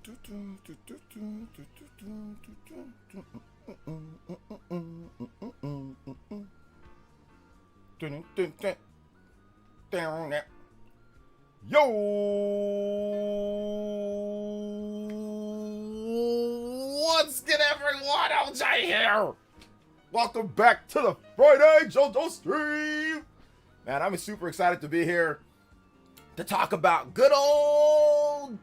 Yo, what's good, everyone? LJ here. Welcome back to the Friday JOJO stream. Man, I'm super excited to be here to talk about good old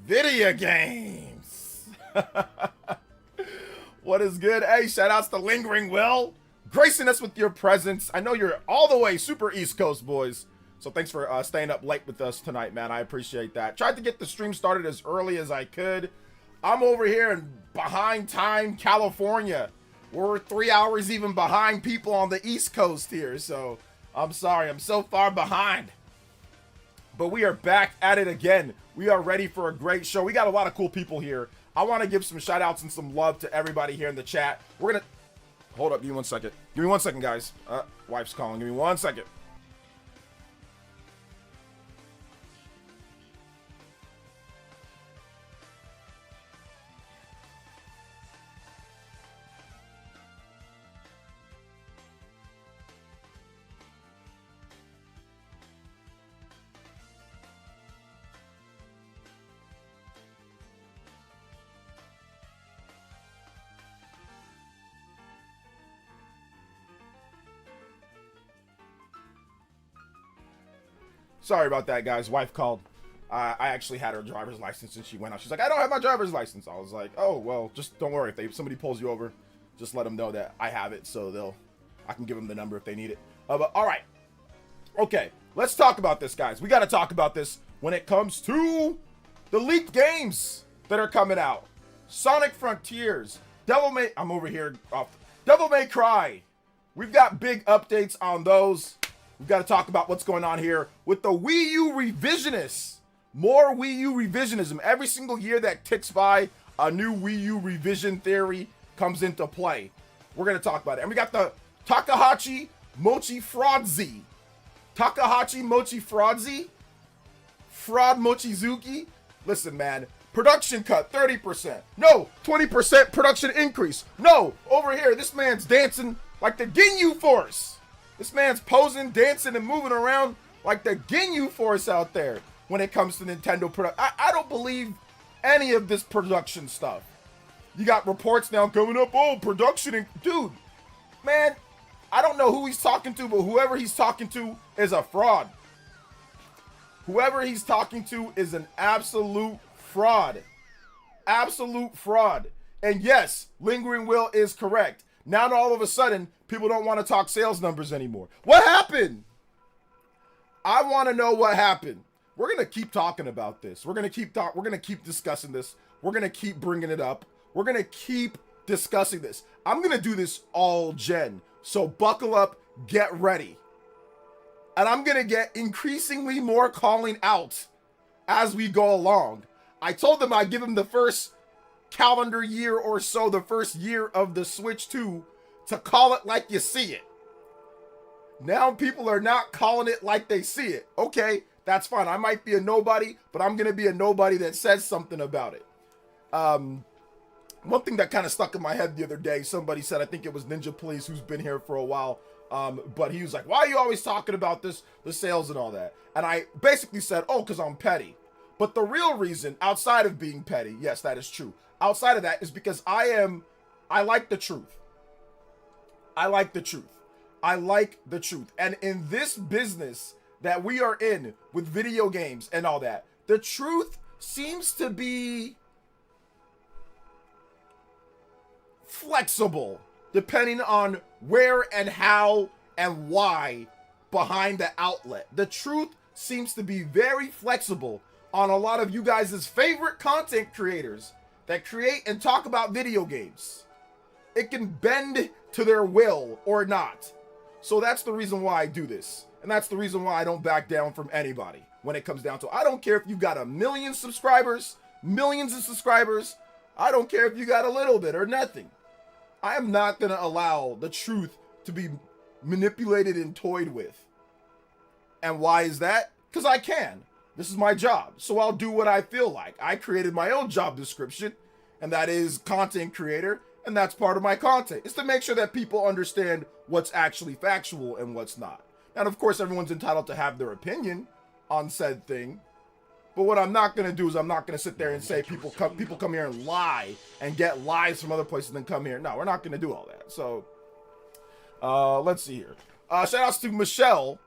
video games. What is good? Hey, shout outs to Lingering Will, gracing us with your presence. I know you're all the way super East Coast, boys. So thanks for staying up late with us tonight, man. I appreciate that. Tried to get the stream started as early as I could. I'm over here in behind time, California. We're 3 hours even behind people on the East Coast here. So I'm sorry, I'm so far behind. But we are back at it again. We are ready for a great show. We got a lot of cool people here. I want to give some shout outs and some love to everybody here in the chat. We're going to... Hold up, give me 1 second. Give me 1 second, guys. Wife's calling. Give me 1 second. Sorry about that, guys. Wife called. I actually had her driver's license and she went out. She's like, I don't have my driver's license. I was like, oh, well, just don't worry. If somebody pulls you over, just let them know that I have it so I can give them the number if they need it. But all right. Okay, let's talk about this, guys. We got to talk about this when it comes to the leaked games that are coming out. Sonic Frontiers, Devil May Cry. We've got big updates on those. We've got to talk about what's going on here with the Wii U Revisionists. More Wii U revisionism. Every single year that ticks by, a new Wii U revision theory comes into play. We're going to talk about it. And we got the Takahashi Mochi Fraudzy. Takahashi Mochi Fraudzy? Fraud Mochizuki? Listen, man. Production cut, 30%. No, 20% production increase. No, over here, this man's dancing like the Ginyu Force. This man's posing, dancing, and moving around like the Ginyu Force out there when it comes to Nintendo product. I don't believe any of this production stuff. You got reports now coming up, oh, production. Dude, man, I don't know who he's talking to, but whoever he's talking to is a fraud. Whoever he's talking to is an absolute fraud. Absolute fraud. And yes, Lingering Will is correct. Now all of a sudden, people don't want to talk sales numbers anymore. What happened? I want to know what happened. We're going to keep talking about this. We're going to keep discussing this. We're going to keep bringing it up. We're going to keep discussing this. I'm going to do this all gen. So buckle up, get ready. And I'm going to get increasingly more calling out as we go along. I told them I'd give them the first calendar year or so, the first year of the Switch 2, to call it like you see it. Now people are not calling it like they see it. Okay, that's fine. I might be a nobody, but I'm going to be a nobody that says something about it. One thing that kind of stuck in my head the other day, somebody said, I think it was Ninja Police, who's been here for a while, but he was like, why are you always talking about this, the sales and all that? And I basically said, oh, because I'm petty. But the real reason, outside of being petty, yes, that is true. Outside of that is because I like the truth. I like the truth. I like the truth. And in this business that we are in with video games and all that, the truth seems to be flexible depending on where and how and why behind the outlet. The truth seems to be very flexible on a lot of you guys' favorite content creators that create and talk about video games. It can bend to their will or not. So that's the reason why I do this. And that's the reason why I don't back down from anybody when it comes down to it. I don't care if you got 1 million subscribers, millions of subscribers. I don't care if you got a little bit or nothing. I am not going to allow the truth to be manipulated and toyed with. And why is that? Because I can. This is my job, so I'll do what I feel like. I created my own job description, and that is content creator, and that's part of my content. It's to make sure that people understand what's actually factual and what's not. And of course, everyone's entitled to have their opinion on said thing. But what I'm not going to do is I'm not going to sit there and say people come here and lie and get lies from other places and then come here. No, we're not going to do all that. So, let's see here. Shout outs to Michelle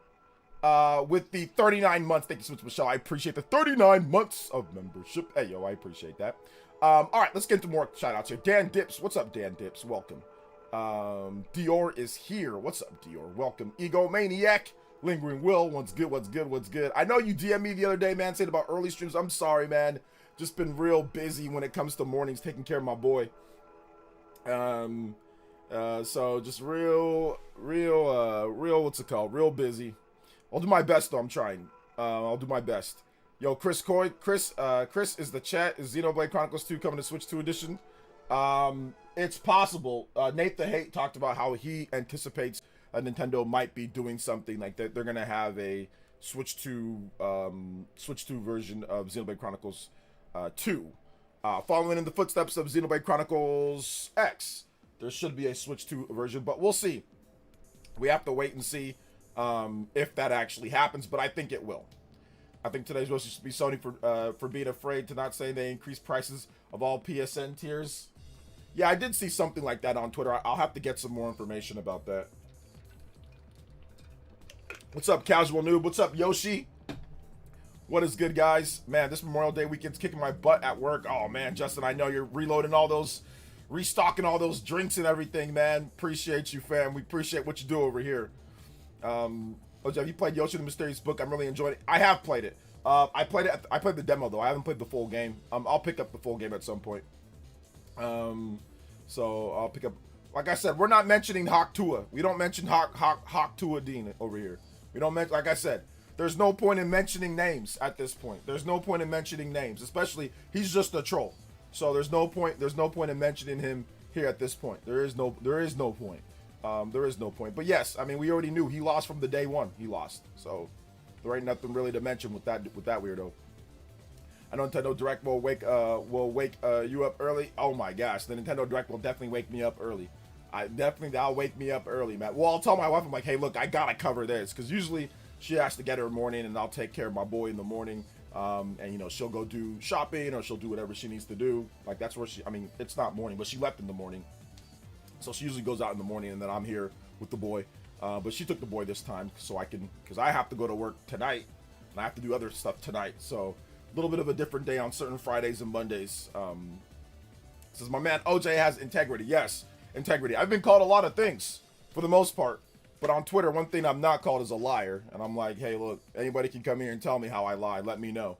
with the 39 months. Thank you so much, Michelle. I appreciate the 39 months of membership. Hey, yo, I appreciate that. All right, let's get into more shout outs here. Dan Dips. What's up, Dan Dips? Welcome. Dior is here. What's up, Dior? Welcome. Egomaniac. Lingering Will, what's good, what's good, what's good? I know you DM'd me the other day, man, saying about early streams. I'm sorry, man. Just been real busy when it comes to mornings, taking care of my boy. So just real, what's it called? Real busy. I'll do my best, though. I'm trying. I'll do my best. Yo, Chris Coy. Chris is the chat. Is Xenoblade Chronicles 2 coming to Switch 2 edition? It's possible. Nate the Hate talked about how he anticipates Nintendo might be doing something like that. They're gonna have a Switch 2 version of Xenoblade Chronicles 2. Following in the footsteps of Xenoblade Chronicles X, there should be a Switch 2 version, but we'll see. We have to wait and see if that actually happens, but I think it will. I think today's supposed to be Sony for being afraid to not say they increase prices of all PSN tiers. Yeah, I did see something like that on Twitter. I'll have to get some more information about that. What's up, Casual Noob? What's up, Yoshi? What is good, guys? Man, this Memorial Day weekend's kicking my butt at work. Oh, man, Justin, I know you're reloading all those, restocking all those drinks and everything, man. Appreciate you, fam. We appreciate what you do over here. OJ, have you played Yoshi the Mysterious Book? I'm really enjoying it. I have played it. I played the demo, though. I haven't played the full game. I'll pick up the full game at some point. So I'll pick up... Like I said, we're not mentioning Hawk Tua. We don't mention Hawk Tua Dean over here. We don't mention, like I said, there's no point in mentioning names at this point. There's no point in mentioning names, especially he's just a troll. So there's no point in mentioning him here at this point. There is no point. There is no point. But yes, I mean, we already knew he lost from the day one. He lost. So there ain't nothing really to mention with that weirdo. I know Nintendo Direct will wake you up early. Oh my gosh, the Nintendo Direct will definitely wake me up early. That'll wake me up early, man. Well, I'll tell my wife, I'm like, hey, look, I gotta cover this, because usually she has to get her morning, and I'll take care of my boy in the morning. And you know, she'll go do shopping, or she'll do whatever she needs to do. Like that's where it's not morning, but she left in the morning, so she usually goes out in the morning, and then I'm here with the boy. But she took the boy this time, because I have to go to work tonight, and I have to do other stuff tonight. So a little bit of a different day on certain Fridays and Mondays. Says my man OJ has integrity. Yes. Integrity. I've been called a lot of things for the most part, but on Twitter, one thing I'm not called is a liar. And I'm like, hey, look, anybody can come here and tell me how I lie. Let me know.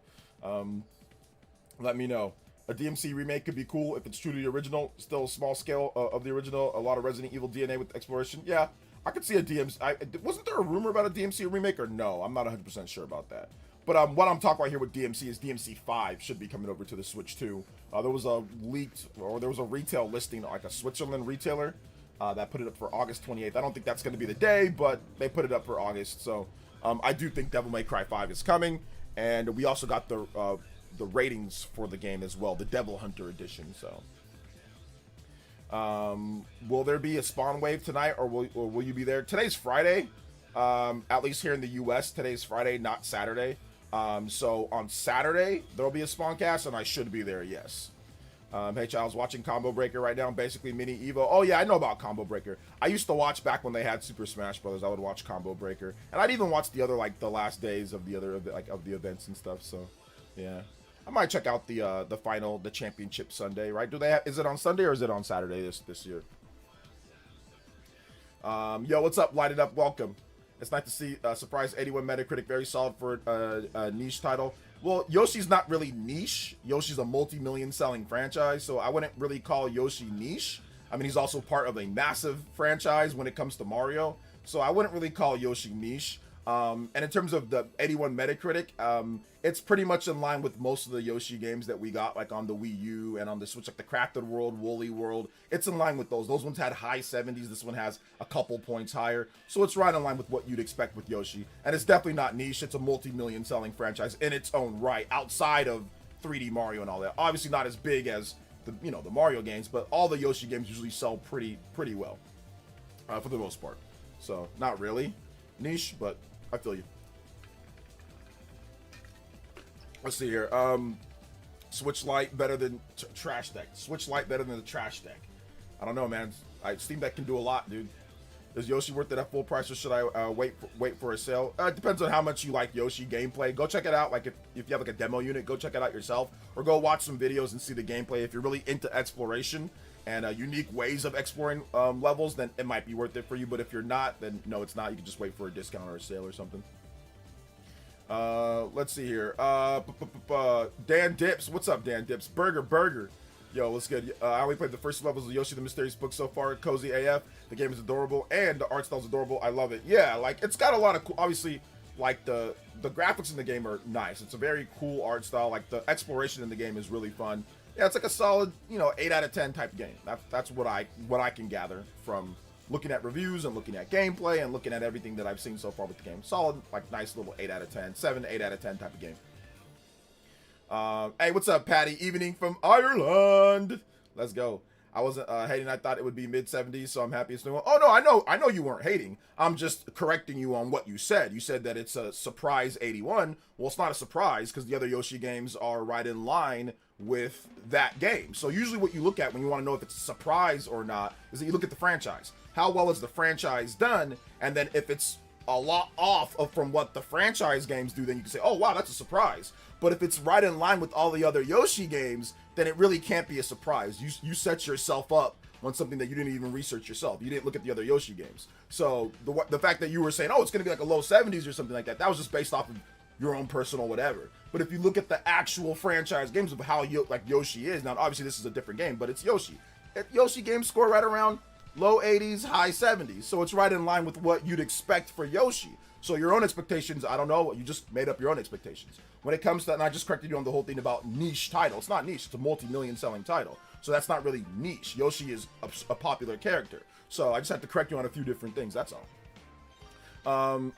Let me know. A DMC remake could be cool if it's true to the original. Still a small scale of the original. A lot of Resident Evil DNA with exploration. Yeah, I could see a DMC. Wasn't there a rumor about a DMC remake or no? I'm not 100% sure about that. But what I'm talking about here with DMC is DMC 5 should be coming over to the Switch 2. There was a retail listing, like a Switzerland retailer, that put it up for August 28th. I don't think that's going to be the day, but they put it up for August. So I do think Devil May Cry 5 is coming, and we also got the ratings for the game as well, the Devil Hunter edition. So will there be a spawn wave tonight, or will you be there? Today's Friday, at least here in the US. Today's Friday, not Saturday. So on Saturday there'll be a spawn cast, and I should be there. Yes. Hey, Child's watching Combo Breaker right now. Basically mini Evo. Oh yeah, I know about Combo Breaker. I used to watch back when they had Super Smash Brothers. I would watch Combo Breaker, and I'd even watch the other, like the last days of the other of the events and stuff. So yeah, I might check out the Championship Sunday. Right? Is it on Sunday or is it on Saturday this year? Yo, what's up? Light it up. Welcome. It's nice to see surprise 81 Metacritic, very solid for a niche title. Well, Yoshi's not really niche. Yoshi's a multi-million selling franchise, so I wouldn't really call Yoshi niche. I mean, he's also part of a massive franchise when it comes to Mario, so I wouldn't really call Yoshi niche. And in terms of the 81 Metacritic, it's pretty much in line with most of the Yoshi games that we got, like on the Wii U and on the Switch, like the Crafted World, Woolly World. It's in line with those. Those ones had high 70s. This one has a couple points higher. So it's right in line with what you'd expect with Yoshi. And it's definitely not niche. It's a multi-million selling franchise in its own right, outside of 3D Mario and all that. Obviously not as big as the Mario games, but all the Yoshi games usually sell pretty well, for the most part. So not really niche, but I feel you. Let's see here. Switch Lite better than Trash Deck. Switch Lite better than the Trash Deck. I don't know, man. Steam Deck can do a lot, dude. Is Yoshi worth it at full price, or should I wait for a sale? It depends on how much you like Yoshi gameplay. Go check it out. Like if you have like a demo unit, go check it out yourself, or go watch some videos and see the gameplay. If you're really into exploration and unique ways of exploring levels, then it might be worth it for you. But if you're not, then no, it's not. You can just wait for a discount or a sale or something. Let's see here. Dan Dips. What's up, Dan Dips? Burger. Yo, what's good? I only played the first levels of Yoshi the Mysterious Book so far. Cozy AF. The game is adorable, and the art style's adorable. I love it. Yeah, like, it's got a lot of cool, obviously, like, the graphics in the game are nice. It's a very cool art style. Like, the exploration in the game is really fun. Yeah, it's like a solid, 8 out of 10 type game. That's what I can gather from looking at reviews and looking at gameplay and looking at everything that I've seen so far with the game. Solid, like, nice little 8 out of 10, 7 to 8 out of 10 type of game. Hey, what's up, Patty? Evening from Ireland. Let's go. I wasn't hating. I thought it would be mid-70s, so I'm happy it's doing well. Oh, no, I know you weren't hating. I'm just correcting you on what you said. You said that it's a surprise 81. Well, it's not a surprise because the other Yoshi games are right in line with that game. So usually what you look at when you want to know if it's a surprise or not is that you look at the franchise. How well is the franchise done? And then if it's a lot off from what the franchise games do, then you can say, oh, wow, that's a surprise. But if it's right in line with all the other Yoshi games, then it really can't be a surprise. You set yourself up on something that you didn't even research yourself. You didn't look at the other Yoshi games. So the fact that you were saying, oh, it's going to be like a low 70s or something like that, that was just based off of your own personal whatever. But if you look at the actual franchise games of how Yoshi is, now obviously this is a different game, but it's Yoshi. Yoshi games score right around low 80s, high 70s. So it's right in line with what you'd expect for Yoshi. So your own expectations, I don't know, you just made up your own expectations. When it comes to, and I just corrected you on the whole thing about niche title. It's not niche, it's a multi-million selling title. So that's not really niche. Yoshi is a popular character. So I just have to correct you on a few different things, that's all.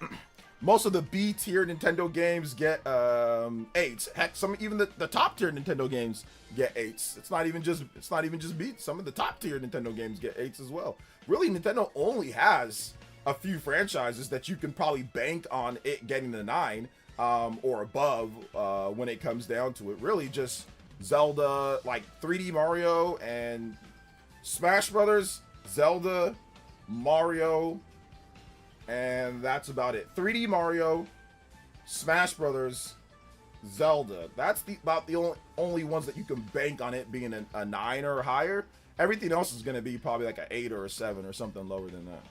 Most of the B-tier Nintendo games get 8s. Heck, even the top-tier Nintendo games get 8s. It's not even just B. Some of the top-tier Nintendo games get 8s as well. Really, Nintendo only has a few franchises that you can probably bank on it getting a 9 or above when it comes down to it. Really just Zelda, like 3D Mario and Smash Brothers, Zelda, Mario, and that's about it. 3D Mario, Smash Brothers, Zelda. That's about the only ones that you can bank on it being a 9 or higher. Everything else is going to be probably like an 8 or a 7 or something lower than that.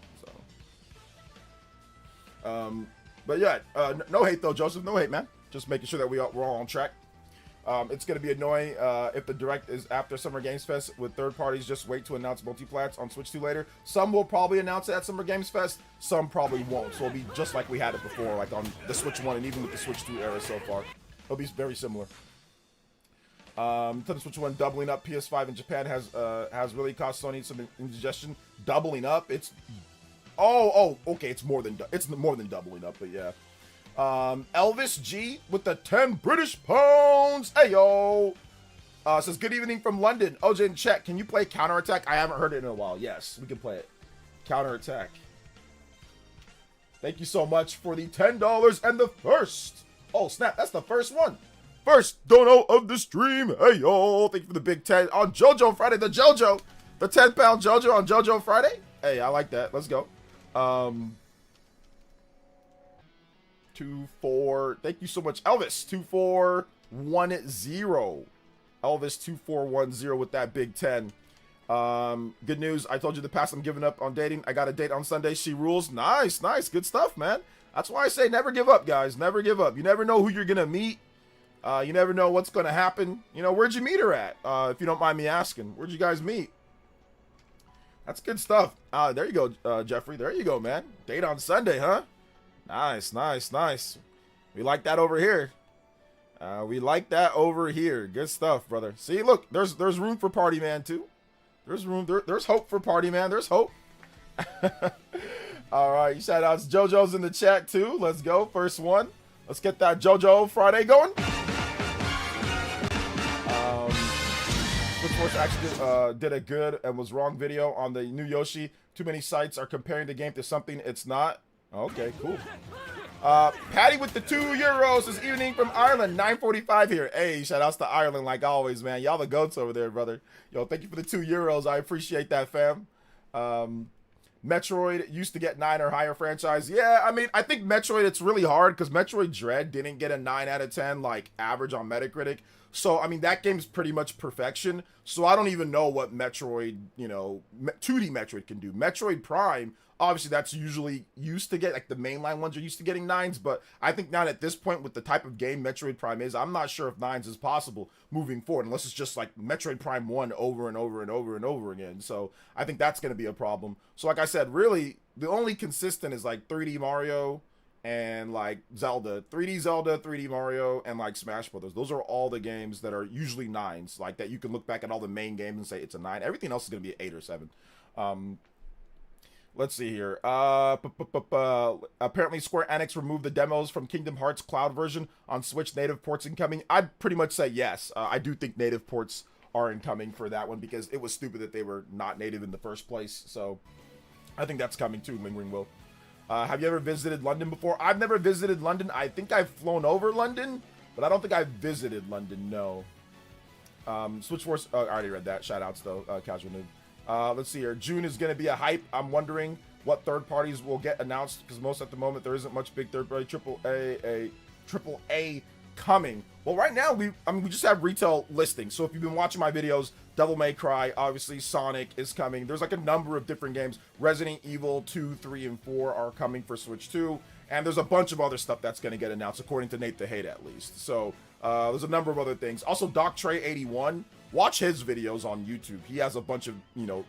But yeah, no hate though, Joseph. No hate, man. Just making sure that we're all on track. It's going to be annoying if the direct is after Summer Games Fest with third parties. Just wait to announce multiplats on Switch 2 later. Some will probably announce it at Summer Games Fest. Some probably won't. So it'll be just like we had it before, like on the Switch 1 and even with the Switch 2 era so far. It'll be very similar. To the Switch 1 doubling up PS5 in Japan has really caused Sony some indigestion. Doubling up, it's okay, it's more than doubling up, but yeah. Elvis G with the 10 British pounds. Hey yo. Says good evening from London. OJ in chat, can you play Counterattack? I haven't heard it in a while. Yes, we can play it. Counterattack. Thank you so much for the $10 and the first. Oh snap, that's the first one. First dono of the stream. Hey yo, thank you for the big 10 on JoJo Friday. The 10-pound JoJo on JoJo Friday. Hey, I like that. Let's go. 24. Thank you so much, Elvis. 2410. Elvis 2410 with that big 10. Good news. I told you the past I'm giving up on dating. I got a date on Sunday. She rules. Nice. Good stuff, man. That's why I say never give up, guys. Never give up. You never know who you're gonna meet. You never know what's gonna happen. Where'd you meet her at? If you don't mind me asking, where'd you guys meet? That's good stuff. There you go, Jeffrey. There you go, man. Date on Sunday, huh? Nice, nice, nice. We like that over here. We like that over here. Good stuff, brother. See, look, there's room for Party Man too. There's room. There's hope for Party Man. There's hope. All right, shout outs. JoJo's in the chat too. Let's go. First one. Let's get that JoJo Friday going. Switchforce actually did a good and was wrong video on the new Yoshi. Too many sites are comparing the game to something it's not. Okay, cool. Patty with the €2 this evening from Ireland, 9:45 here. Hey, shout outs to Ireland like always, man. Y'all the goats over there, brother. Yo, thank you for the €2. I appreciate that, fam. Metroid used to get 9 or higher franchise. Yeah, I mean, I think Metroid, it's really hard because Metroid Dread didn't get a 9 out of 10 like average on Metacritic. So, I mean, that game's pretty much perfection. So I don't even know what Metroid, you know, 2D Metroid can do. Metroid Prime, obviously that's usually used to get, like the mainline ones are used to getting 9s, but I think now at this point with the type of game Metroid Prime is, I'm not sure if 9s is possible moving forward, unless it's just like Metroid Prime 1 over and over and over and over again. So I think that's going to be a problem. So like I said, really, the only consistent is like 3D Mario and like Zelda, 3D Zelda, 3D Mario, and like Smash Brothers. Those are all the games that are usually 9s, like that you can look back at all the main games and say it's a 9. Everything else is going to be an 8 or 7. Let's see here. Apparently Square Enix removed the demos from Kingdom Hearts Cloud version on Switch native ports incoming. I'd pretty much say yes. I do think native ports are incoming for that one because it was stupid that they were not native in the first place. So I think that's coming too, Lingering Will. Have you ever visited London before? I've never visited London. I think I've flown over London, but I don't think I've visited London, no. Switchforce, I already read that. Shout outs though, Casual Noob. Let's see here. June is going to be a hype. I'm wondering what third parties will get announced because most at the moment there isn't much big third party triple A coming. Well, right now we just have retail listings. So if you've been watching my videos, Devil May Cry, obviously Sonic is coming. There's like a number of different games. Resident Evil 2, 3, and 4 are coming for Switch 2. And there's a bunch of other stuff that's going to get announced, according to Nate the Hate at least. So there's a number of other things. Also, Doc Trey 81, watch his videos on YouTube. He has a bunch of, you know,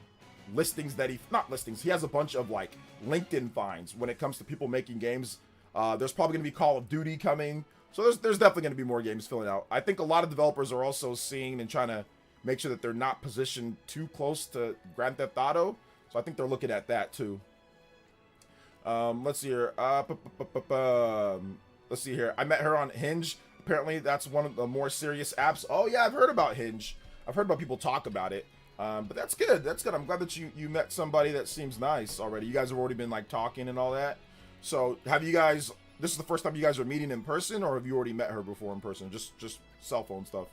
listings that he has a bunch of like LinkedIn finds when it comes to people making games. There's probably going to be Call of Duty coming. So there's definitely going to be more games filling out. I think a lot of developers are also seeing and trying to make sure that they're not positioned too close to Grand Theft Auto. So I think they're looking at that too. Let's see here. Let's see here. I met her on Hinge. Apparently that's one of the more serious apps. Oh yeah, I've heard about Hinge. I've heard about people talk about it. But that's good. That's good. I'm glad that you met somebody that seems nice already. You guys have already been like talking and all that. So have you guys, this is the first time you guys are meeting in person, or have you already met her before in person? Just cell phone stuff.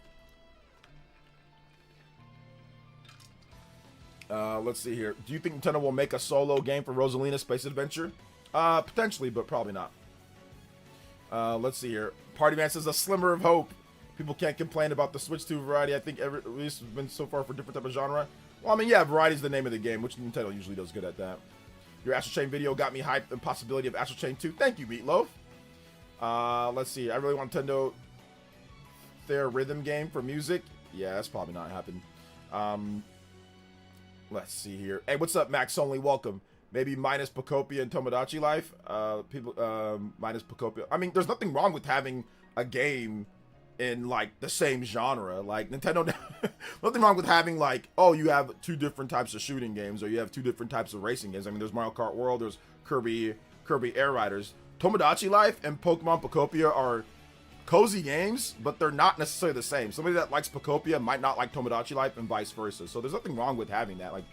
Let's see here. Do you think Nintendo will make a solo game for Rosalina Space Adventure? Potentially, but probably not. Let's see here. Party Man says a slimmer of hope. People can't complain about the Switch 2 variety. I think every release has been so far for different type of genre. Well, I mean, yeah, variety is the name of the game, which Nintendo usually does good at that. Your Astral Chain video got me hyped. The possibility of Astral Chain 2. Thank you, Meatloaf. Let's see. I really want Nintendo their rhythm game for music. Yeah, that's probably not happening. Let's see here. Hey, what's up, Max Only? Welcome. Maybe minus Pocopia and Tomodachi Life. Minus Pocopia. I mean, there's nothing wrong with having a game in like the same genre. Like Nintendo, nothing wrong with having like, oh, you have 2 different types of shooting games, or you have 2 different types of racing games. I mean, there's Mario Kart World, there's Kirby Air Riders. Tomodachi Life and Pokemon Pocopia are cozy games, but they're not necessarily the same. Somebody that likes Pocopia might not like Tomodachi Life and vice versa. So there's nothing wrong with having that. Like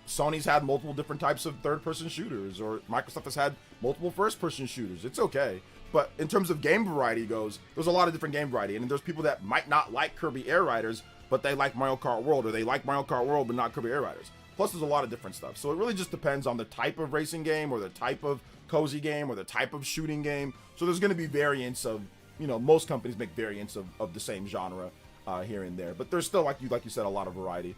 Sony's had multiple different types of third-person shooters, or Microsoft has had multiple first-person shooters. It's okay. But in terms of game variety goes, there's a lot of different game variety. And there's people that might not like Kirby Air Riders, but they like Mario Kart World, or they like Mario Kart World, but not Kirby Air Riders. Plus, there's a lot of different stuff. So it really just depends on the type of racing game, or the type of cozy game, or the type of shooting game. So there's going to be variants of, you know, most companies make variants of the same genre here and there. But there's still, like you said, a lot of variety.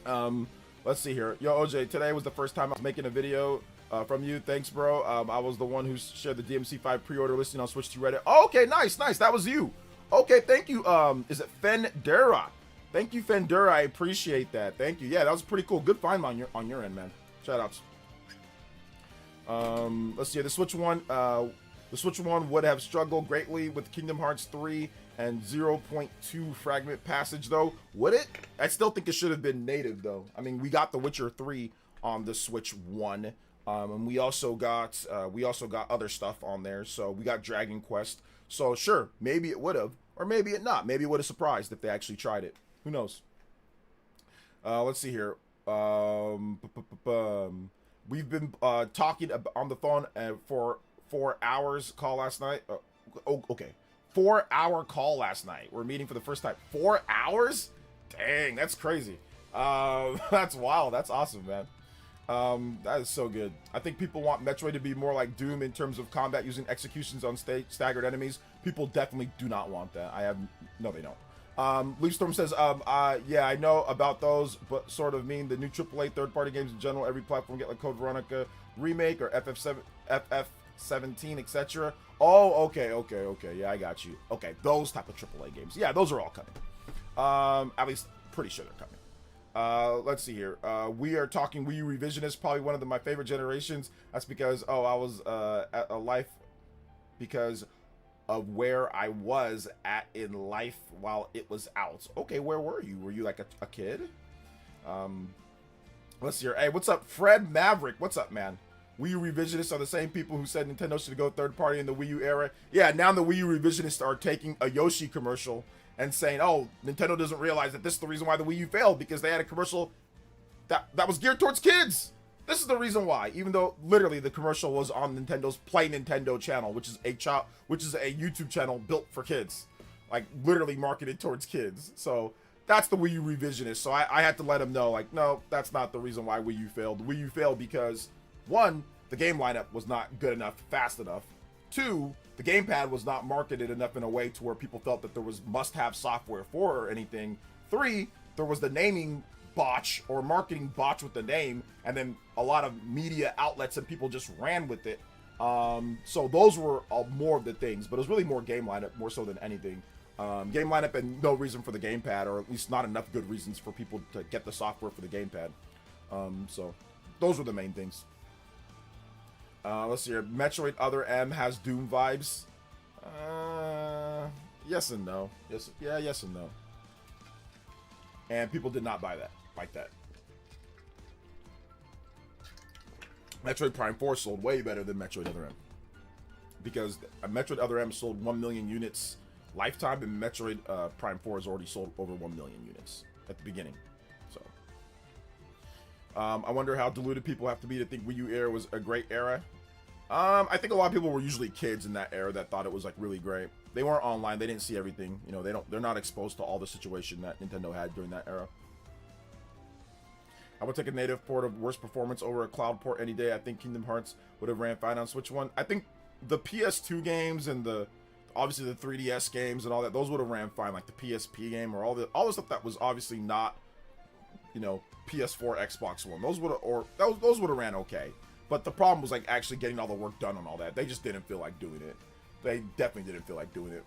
Let's see here. Yo, OJ, today was the first time I was making a video from you. Thanks, bro. I was the one who shared the DMC5 pre-order listing on Switch 2 Reddit. Oh, okay, nice. That was you. Okay, thank you. Is it Fendera? Thank you, Fendera. I appreciate that. Thank you. Yeah, that was pretty cool. Good find on your end, man. Shout outs. Let's see. The Switch One would have struggled greatly with Kingdom Hearts 3 and 0.2 Fragment Passage, though. Would it? I still think it should have been native, though. I mean, we got The Witcher 3 on the Switch One, and we also got other stuff on there. So we got Dragon Quest. So sure, maybe it would have, or maybe it not. Maybe it would have surprised if they actually tried it. Who knows? Let's see here. We've been talking on the phone for 4 hours. Call last night. Okay, 4-hour call last night. We're meeting for the first time. 4 hours? Dang, that's crazy. That's wild. That's awesome, man. That is so good. I think people want Metroid to be more like Doom in terms of combat using executions on staggered enemies. People definitely do not want that. No, they don't. Leafstorm says, yeah, I know about those, but sort of mean the new AAA third-party games in general. Every platform get like Code Veronica remake or FF17, etc. Oh, okay. Yeah, I got you. Okay, those type of AAA games. Yeah, those are all coming. At least pretty sure they're coming. Let's see here. We are talking Wii U Revisionists, probably one of my favorite generations. That's because, I was at a life because of where I was at in life while it was out. Okay, where were you? Were you like a kid? Let's see here. Hey, what's up, Fred Maverick? What's up, man? Wii U Revisionists are the same people who said Nintendo should go third party in the Wii U era. Yeah, now the Wii U Revisionists are taking a Yoshi commercial and saying, oh, Nintendo doesn't realize that this is the reason why the Wii U failed, because they had a commercial that was geared towards kids. This is the reason why, even though literally the commercial was on Nintendo's Play Nintendo channel, which is a YouTube channel built for kids, like literally marketed towards kids. So that's the Wii U Revisionist. So I had to let him know, like, no, that's not the reason why Wii U failed. The Wii U failed because, one, the game lineup was not good enough, fast enough. Two, the gamepad was not marketed enough in a way to where people felt that there was must-have software for or anything. Three, there was the naming botch or marketing botch with the name, and then a lot of media outlets and people just ran with it. So those were more of the things, but it was really more game lineup more so than anything. Game lineup and no reason for the gamepad, or at least not enough good reasons for people to get the software for the gamepad. So those were the main things. Let's see here. Metroid Other M has Doom vibes. Yes and no. Yes and no. And people did not buy that. Like that. Metroid Prime 4 sold way better than Metroid Other M. Because Metroid Other M sold 1 million units lifetime, and Metroid Prime 4 has already sold over 1 million units at the beginning. So, I wonder how deluded people have to be to think Wii U era was a great era. I think a lot of people were usually kids in that era that thought it was like really great. They weren't online, they didn't see everything. You know, they're not exposed to all the situation that Nintendo had during that era. I would take a native port of worst performance over a cloud port any day. I think Kingdom Hearts would have ran fine on Switch One. I think the PS2 games and obviously the 3DS games and all that, those would have ran fine. Like the PSP game or all the stuff that was obviously not, you know, PS4, Xbox One. Those would have ran okay. But the problem was like actually getting all the work done on all that. They just didn't feel like doing it. They definitely didn't feel like doing it.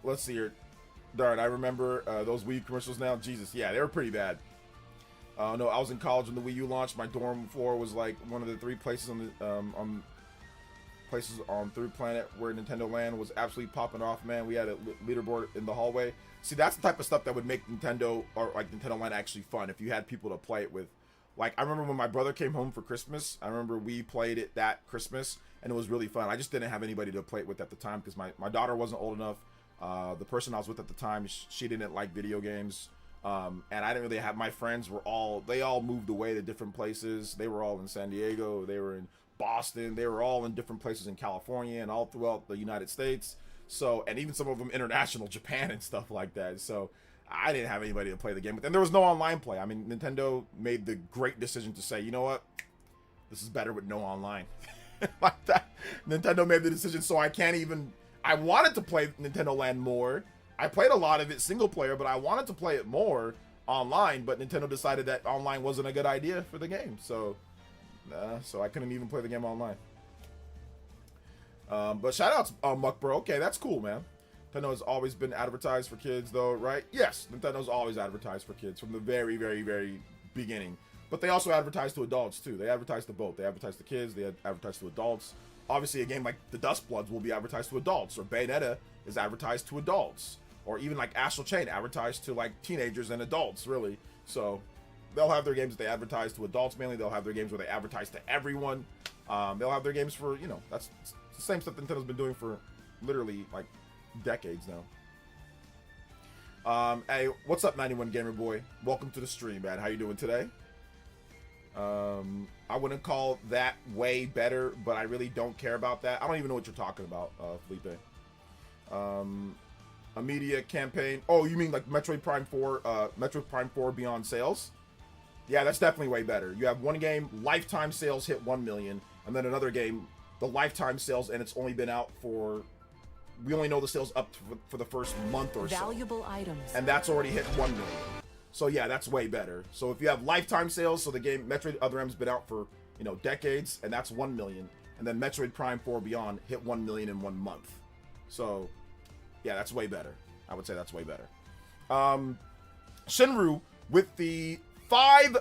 Let's see here. Darn, I remember those Wii U commercials now. Jesus, yeah, they were pretty bad. No, I was in college when the Wii U launched. My dorm floor was like one of the 3 places on Third Planet where Nintendo Land was absolutely popping off. Man, we had a leaderboard in the hallway. See, that's the type of stuff that would make Nintendo Land actually fun if you had people to play it with. Like, I remember when my brother came home for Christmas, I remember we played it that Christmas, and it was really fun. I just didn't have anybody to play it with at the time because my daughter wasn't old enough. The person I was with at the time, she didn't like video games. And I didn't really have, my friends they all moved away to different places. They were all in San Diego, they were in Boston, they were all in different places in California and all throughout the United States. So, and even some of them international, Japan and stuff like that. So I didn't have anybody to play the game with, and there was no online play. I mean, Nintendo made the great decision to say, you know what, this is better with no online. Like that, Nintendo made the decision, so I wanted to play Nintendo Land more. I played a lot of it single player, but I wanted to play it more online, but Nintendo decided that online wasn't a good idea for the game, so I couldn't even play the game online. But shout outs, Muck Bro. Okay, that's cool, man. Nintendo has always been advertised for kids, though, right? Yes, Nintendo's always advertised for kids from the very, very, very beginning. But they also advertise to adults too. They advertise to both. They advertise to kids. They advertise to adults. Obviously, a game like the Dust Bloods will be advertised to adults, or Bayonetta is advertised to adults, or even like Astral Chain advertised to like teenagers and adults, really. So they'll have their games that they advertise to adults mainly. They'll have their games where they advertise to everyone. They'll have their games for, you know, that's the same stuff Nintendo's been doing for literally like decades now. Hey, what's up, 91 Gamer Boy? Welcome to the stream, man. How you doing today? I wouldn't call that way better, but I really don't care about that. I don't even know what you're talking about, Felipe. A media campaign. Oh, you mean like Metroid Prime 4, Metroid Prime 4 Beyond sales? Yeah, that's definitely way better. You have one game, lifetime sales hit 1 million, and then another game, the lifetime sales, and it's only been out for, we only know the sales up for the first month or so. Valuable items. And that's already hit 1 million. So yeah, that's way better. So if you have lifetime sales, so the game Metroid Other M's been out for, you know, decades, and that's 1 million. And then Metroid Prime 4 Beyond hit 1 million in 1 month. So yeah, that's way better. I would say that's way better. Shinru with the 5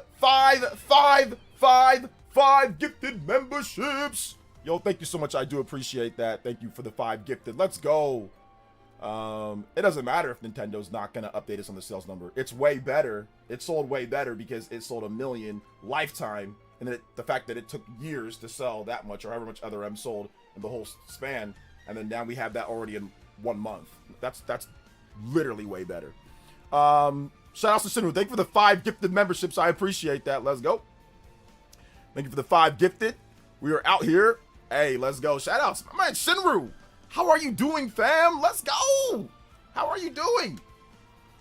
gifted memberships. Yo, thank you so much. I do appreciate that. Thank you for the 5 gifted. Let's go. It doesn't matter if Nintendo's not gonna update us on the sales number. It's way better. It sold way better because it sold 1 million lifetime, and then the fact that it took years to sell that much, or however much Other M sold in the whole span, and then now we have that already in 1 month. That's literally way better. Shout out to Shinru. Thank you for the 5 gifted memberships. I appreciate that. Let's go. Thank you for the 5 gifted. We are out here. Hey, let's go. Shout outs. My man Shinru. How are you doing, fam? Let's go. How are you doing?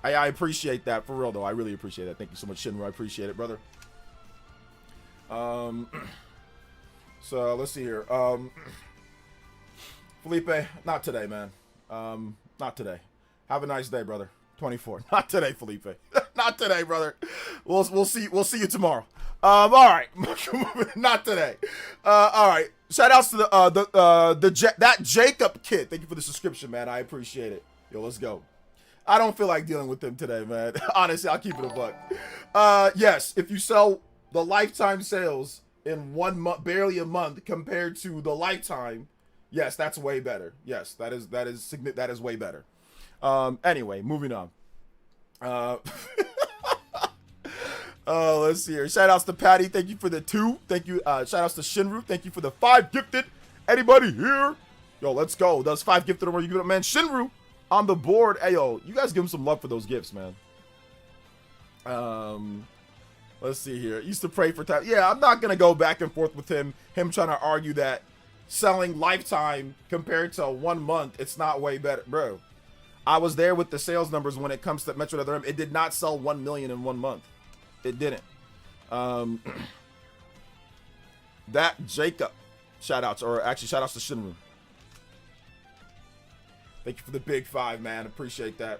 I appreciate that. For real, though. I really appreciate it. Thank you so much, Shinru. I appreciate it, brother. So, let's see here. Felipe, not today, man. Not today. Have a nice day, brother. 24. Not today, Felipe. Not today, brother. We'll see you tomorrow. All right. Not today. All right. Shout outs to that Jacob kid. Thank you for the subscription, man. I appreciate it. Yo, let's go. I don't feel like dealing with him today, man. Honestly, I'll keep it a buck. Yes, if you sell the lifetime sales in 1 month, barely a month, compared to the lifetime, yes, that's way better. Yes, that is way better. Anyway, moving on. Let's see here. Shout outs to Patty. Thank you for the 2. Thank you. Shout outs to Shinru. Thank you for the 5 gifted. Anybody here? Yo, let's go. That's 5 gifted or more. You give it up, man. Shinru on the board. Hey, yo, you guys give him some love for those gifts, man. Let's see here. Used to pray for time. Yeah, I'm not gonna go back and forth with him trying to argue that selling lifetime compared to 1 month, it's not way better, bro. I was there with the sales numbers when it comes to Metroid Other M. It did not sell 1 million in 1 month. It didn't. That Jacob shout outs, or actually shout outs to Shinru. Thank you for the big 5, man. Appreciate that.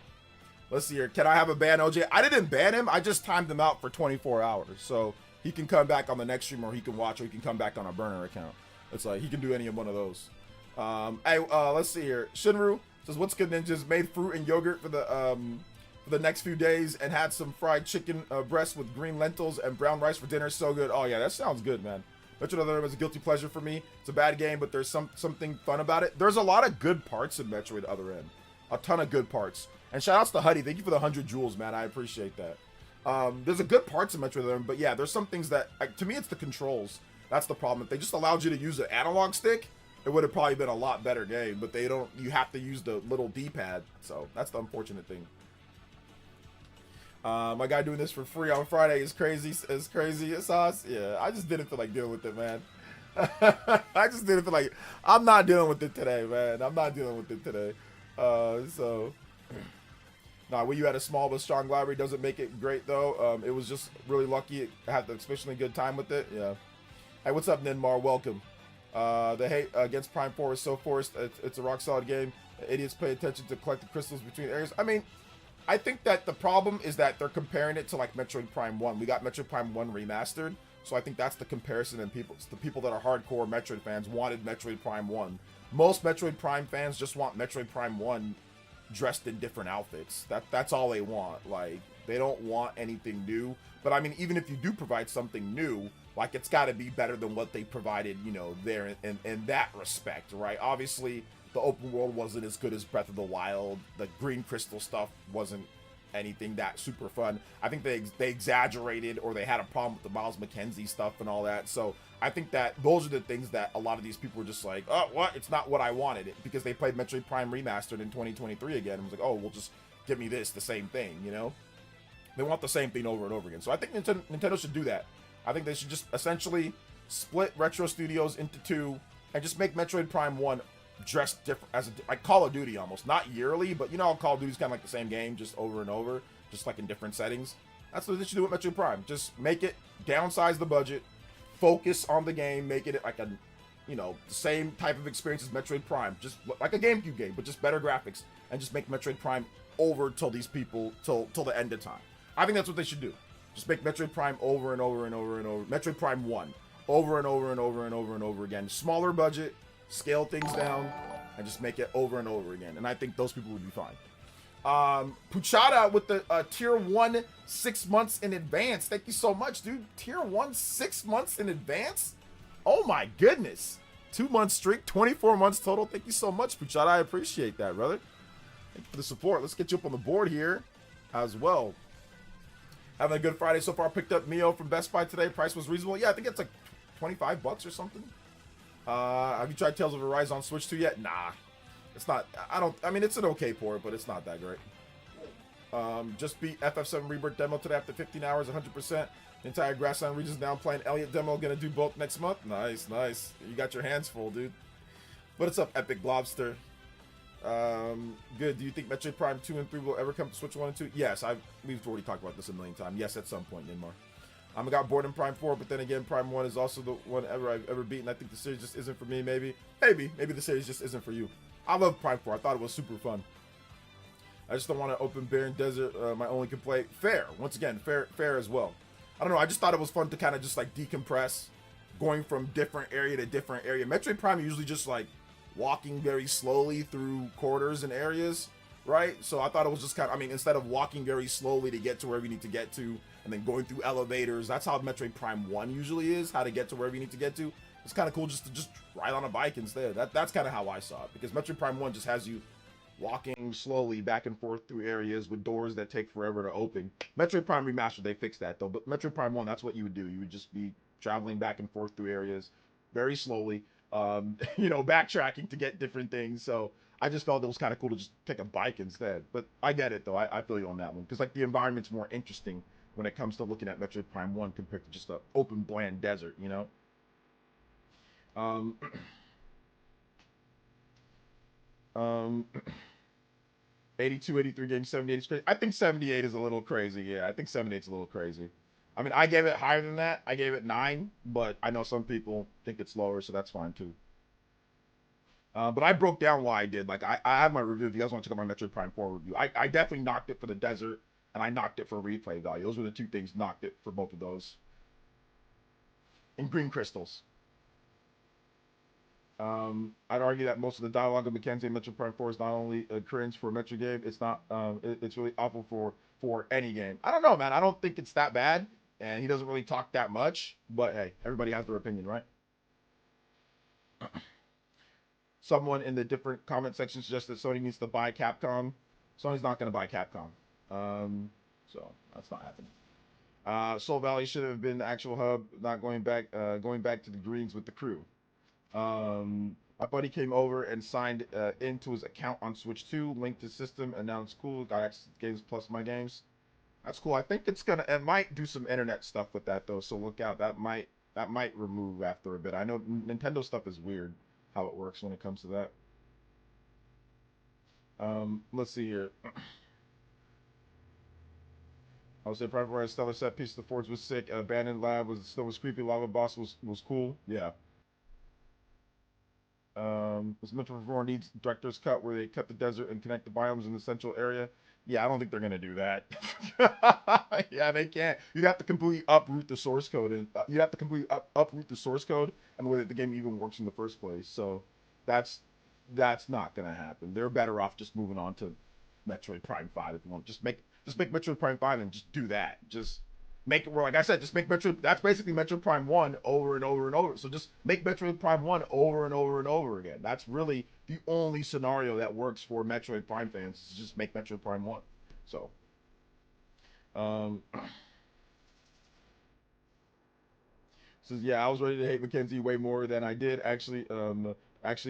Let's see here. Can I have a ban OJ? I didn't ban him. I just timed him out for 24 hours. So he can come back on the next stream, or he can watch, or he can come back on a burner account. It's like he can do any of one of those. Hey, let's see here. Shinru says, "What's good, ninjas? Made fruit and yogurt for the next few days, and had some fried chicken breast with green lentils and brown rice for dinner. So good. Oh yeah, that sounds good, man. Metroid Other M is a guilty pleasure for me. It's a bad game, but there's something fun about it. There's a lot of good parts in Metroid Other M. A ton of good parts. And shout outs to Huddy. Thank you for the 100 jewels, man. I appreciate that. There's a good parts in Metroid Other M, but yeah, there's some things that, to me, it's the controls. That's the problem. If they just allowed you to use an analog stick, it would have probably been a lot better game, but they don't. You have to use the little D-pad, so that's the unfortunate thing. My guy doing this for free on Friday is crazy. Is crazy, Sauce. Yeah, I just didn't feel like dealing with it, man. I just didn't feel like. I'm not dealing with it today, man. I'm not dealing with it today. So. Nah, Wii U had a small but strong library. Doesn't make it great though. It was just really lucky. I had an especially good time with it. Yeah. Hey, what's up, Ninmar? Welcome. The hate against Prime 4 is so forced. It's a rock solid game. Idiots pay attention to collect the crystals between areas. I mean, I think that the problem is that they're comparing it to like Metroid Prime 1. We got Metroid Prime 1 remastered, so I think that's the comparison. And the people that are hardcore Metroid fans wanted Metroid Prime 1. Most Metroid Prime fans just want Metroid Prime 1 dressed in different outfits. That's all they want. Like, They don't want anything new. But I mean, even if you do provide something new, like it's got to be better than what they provided, you know, there in that respect, right? Obviously, the open world wasn't as good as Breath of the Wild. The green crystal stuff wasn't anything that super fun. I think they exaggerated, or they had a problem with the Miles McKenzie stuff and all that. So I think that those are the things that a lot of these people were just like, oh, what? It's not what I wanted. It because they played Metroid Prime Remastered in 2023 again and was like, oh, well, just give me this, the same thing, you know? They want the same thing over and over again. So I think Nintendo should do that. I think they should just essentially split Retro Studios into two and just make Metroid Prime 1 dressed different, as like Call of Duty almost. Not yearly, but you know how Call of Duty's kind of like the same game, just over and over, just like in different settings. That's what they should do with Metroid Prime. Just make it, downsize the budget, focus on the game, make it like a, you know, the same type of experience as Metroid Prime. Just like a GameCube game, but just better graphics. And just make Metroid Prime over till these people, till the end of time. I think that's what they should do. Just make Metroid Prime over and over and over and over. Metroid Prime 1 over and over and over and over and over again. Smaller budget, scale things down, and just make it over and over again. And I think those people would be fine. Puchada with the tier 1 6 months in advance. Thank you so much, dude. Tier 1 6 months in advance? Oh my goodness. 2 month streak, 24 months total. Thank you so much, Puchada. I appreciate that, brother. Thank you for the support. Let's get you up on the board here as well. Having a good Friday so far. Picked up Mio from Best Buy today. Price was reasonable. Yeah, I think it's like 25 bucks or something. Have you tried Tales of Arise on Switch 2 yet? Nah. It's not. I mean, it's an okay port, but it's not that great. Just beat FF7 Rebirth demo today after 15 hours, 100%. The entire Grassland region's now playing Elliot demo. Gonna do both next month. Nice, nice. You got your hands full, dude. What's up, Epic Lobster? Good. Do you think Metroid Prime 2 and 3 will ever come to Switch 1 and 2? Yes, we've already talked about this a million times. Yes, at some point, Ninmar. I got bored in Prime 4, but then again, Prime 1 is also the one I've ever beaten. I think the series just isn't for me, maybe the series just isn't for you. I love Prime 4. I thought it was super fun. I just don't want to open barren desert, my only complaint. Fair. Once again, fair as well. I don't know, I just thought it was fun to kind of just like decompress, going from different area to different area. Metroid Prime usually just like walking very slowly through corridors and areas, right? So I thought it was just kind of, I mean, instead of walking very slowly to get to wherever you need to get to, and then going through elevators, that's how Metroid Prime 1 usually is, how to get to wherever you need to get to. It's kind of cool just to ride on a bike instead. That's kind of how I saw it, because Metroid Prime 1 just has you walking slowly back and forth through areas with doors that take forever to open. Metroid Prime Remastered, they fixed that though, but Metroid Prime 1, that's what you would do. You would just be traveling back and forth through areas very slowly, you know, backtracking to get different things. So I just felt it was kind of cool to just take a bike instead. But I get it though. I feel you on that one, because like the environment's more interesting when it comes to looking at Metroid Prime 1 compared to just an open bland desert, you know. 82, 83 games, 78 is crazy. I think 78 is a little crazy. Yeah, I think 78 is a little crazy. I mean, I gave it higher than that. I gave it 9, but I know some people think it's lower, so that's fine too. But I broke down why I did. Like, I have my review. If you guys want to check out my Metroid Prime 4 review, I definitely knocked it for the desert, and I knocked it for replay value. Those were the two things, knocked it for both of those. And green crystals. I'd argue that most of the dialogue of Mackenzie in Metroid Prime 4 is not only a cringe for a Metro game, it's not, it's really awful for any game. I don't know, man. I don't think it's that bad, and he doesn't really talk that much, but hey, everybody has their opinion, right? Someone in the different comment section suggested Sony needs to buy Capcom. Sony's not going to buy Capcom. So that's not happening. Soul Valley should have been the actual hub, not going back to the greens with the crew. My buddy came over and signed into his account on Switch 2, linked his system, and now it's cool. Got access to games plus my games. That's cool. I think it might do some internet stuff with that though, so look out. That might remove after a bit. I know Nintendo stuff is weird how it works when it comes to that. Let's see here. I would say Private Ryan stellar set piece. The Forge was sick. Abandoned Lab was creepy. Lava Boss was cool. Yeah. This Metroid 4 needs director's cut where they cut the desert and connect the biomes in the central area. Yeah, I don't think they're gonna do that. Yeah, they can't. You'd have to completely uproot the source code, and you have to completely uproot the source code and the way that the game even works in the first place. So that's not gonna happen. They're better off just moving on to Metroid Prime 5 if you want. Just Just make Metroid Prime 5 and just do that. Just make it, well, like I said, just make Metroid, that's basically Metroid Prime 1 over and over and over. So just make Metroid Prime 1 over and over and over again. That's really the only scenario that works for Metroid Prime fans, is just make Metroid Prime 1. So, um, so yeah, I was ready to hate Mackenzie way more than I did. Actually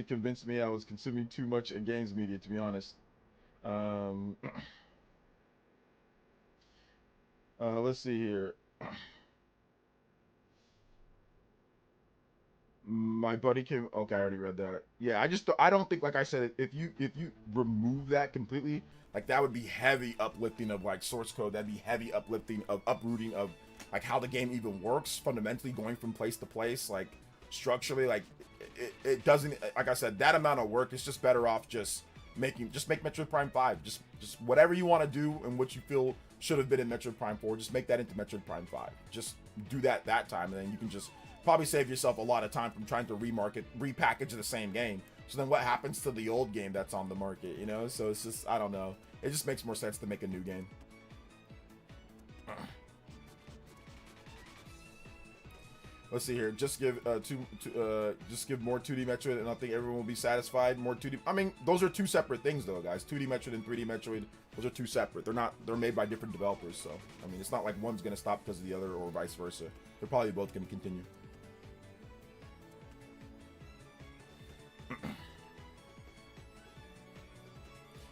convinced me I was consuming too much in games media, to be honest. Um, let's see here. My buddy came. Okay, I already read that. Yeah, I don't think, like I said, if you remove that completely, like that would be heavy uplifting of like source code. That'd be heavy uplifting of uprooting of like how the game even works fundamentally, going from place to place, like structurally. Like it doesn't. Like I said, that amount of work is just better off just make Metroid Prime 5. Just whatever you want to do and what you feel should have been in Metroid Prime 4. Just make that into Metroid Prime 5. Just do that time, and then you can just probably save yourself a lot of time from trying to repackage the same game. So then what happens to the old game that's on the market, you know? So it's just, I don't know. It just makes more sense to make a new game. Let's see here. Just give just give more 2D Metroid, and I think everyone will be satisfied. More 2D. I mean, those are two separate things, though, guys. 2D Metroid and 3D Metroid. Those are two separate. They're made by different developers. So I mean, it's not like one's gonna stop because of the other, or vice versa. They're probably both gonna continue.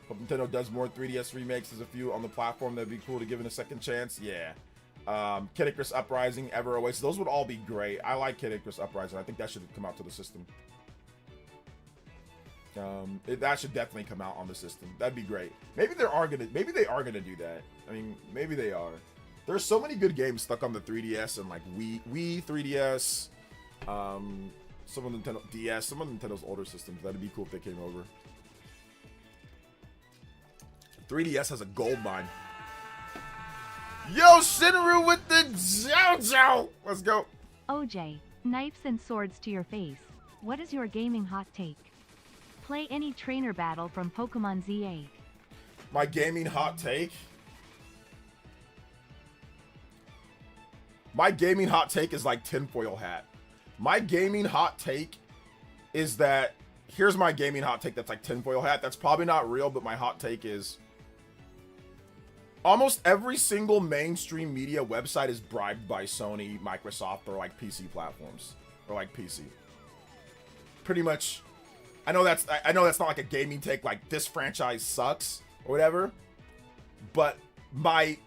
Hope Nintendo does more 3DS remakes. There's a few on the platform that'd be cool to give it a second chance. Yeah. Kid Icarus Uprising, Ever Oasis. Those would all be great. I like Kid Icarus Uprising. I think that should come out to the system. That should definitely come out on the system. That'd be great. Maybe they are gonna do that. I mean, maybe they are. There's so many good games stuck on the 3DS and like Wii 3DS, some of Nintendo DS, some of Nintendo's older systems. That'd be cool if they came over. 3DS has a gold mine. Yo, Shinru with the JOJO! Let's go. OJ, knives and swords to your face. What is your gaming hot take? Play any trainer battle from Pokemon ZA. My gaming hot take? My gaming hot take is like tinfoil hat. My gaming hot take is that, here's my gaming hot take that's like tinfoil hat. That's probably not real, but my hot take is almost every single mainstream media website is bribed by Sony, Microsoft, or like PC platforms, or like PC. Pretty much. I know that's not like a gaming take, like this franchise sucks or whatever, but my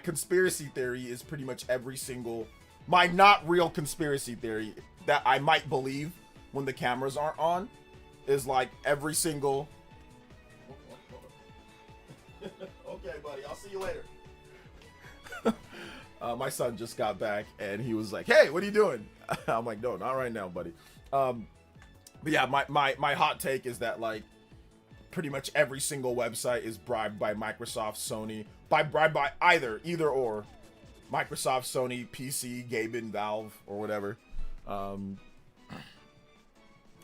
conspiracy theory is pretty much every single, my not real conspiracy theory that I might believe when the cameras aren't on is like every single. Okay, buddy, I'll see you later. My son just got back and he was like, "Hey, what are you doing?" I'm like, "No, not right now, buddy." But yeah, my hot take is that like pretty much every single website is bribed by Microsoft, Sony, bribed by either or Microsoft, Sony, PC, Gaben, Valve, or whatever.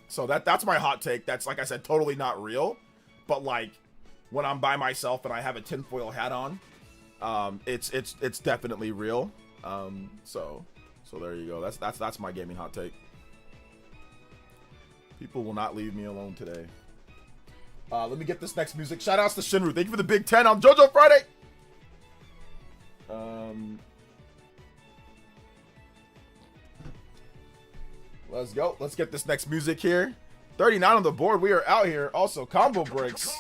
So that's my hot take. That's, like I said, totally not real, but like when I'm by myself and I have a tinfoil hat on, it's definitely real. So there you go. That's my gaming hot take. People will not leave me alone today. Let me get this next music. Shout outs to Shinru. Thank you for the big 10 on JoJo Friday. Let's go. Let's get this next music here. 39 on the board. We are out here. Also, combo breaks.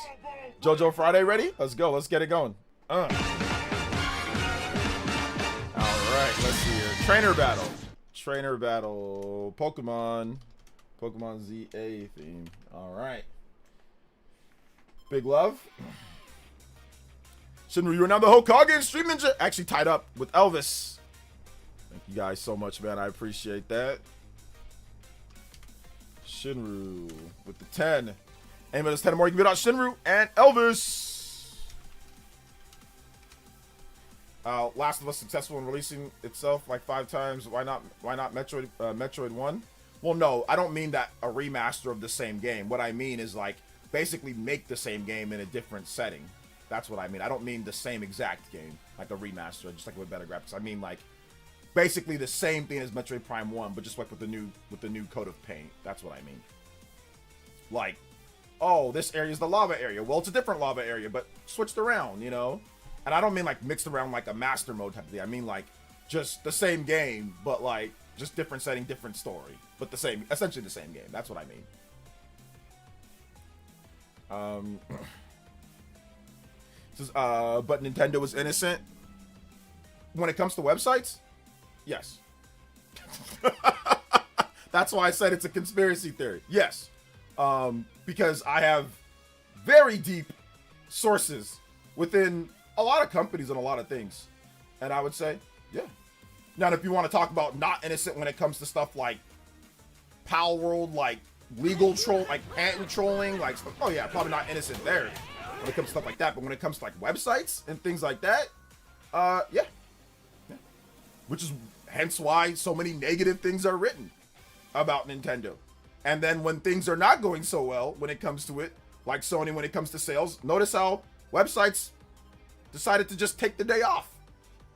JoJo Friday ready? Let's go. Let's get it going. All right. Let's see here. Trainer battle. Pokemon ZA theme. All right. Big love. Shinru, you are now the Hokage and Stream Ninja. Actually tied up with Elvis. Thank you guys so much, man. I appreciate that. Shinru with the 10. Anybody that's 10 or more, you can beat out Shinru and Elvis. Last of Us successful in releasing itself like 5 times. Why not Metroid 1? Well, no, I don't mean that a remaster of the same game. What I mean is like basically make the same game in a different setting. That's what I mean. I don't mean the same exact game, like a remaster, just like with better graphics. I mean like basically the same thing as Metroid Prime 1, but just like with the new coat of paint. That's what I mean. Like, oh, this area is the lava area. Well, it's a different lava area, but switched around, you know? And I don't mean like mixed around like a master mode type of thing. I mean like just the same game, but like just different setting, different story, but the same, essentially the same game. That's what I mean. This is, but Nintendo was innocent when it comes to websites. Yes. That's why I said it's a conspiracy theory. Yes. Because I have very deep sources within a lot of companies and a lot of things. And I would say, yeah. Now, if you want to talk about not innocent when it comes to stuff like Pal World, like legal troll, like patent trolling, like, oh yeah, probably not innocent there when it comes to stuff like that. But when it comes to like websites and things like that, yeah. Which is hence why so many negative things are written about Nintendo. And then when things are not going so well when it comes to it, like Sony when it comes to sales, notice how websites decided to just take the day off.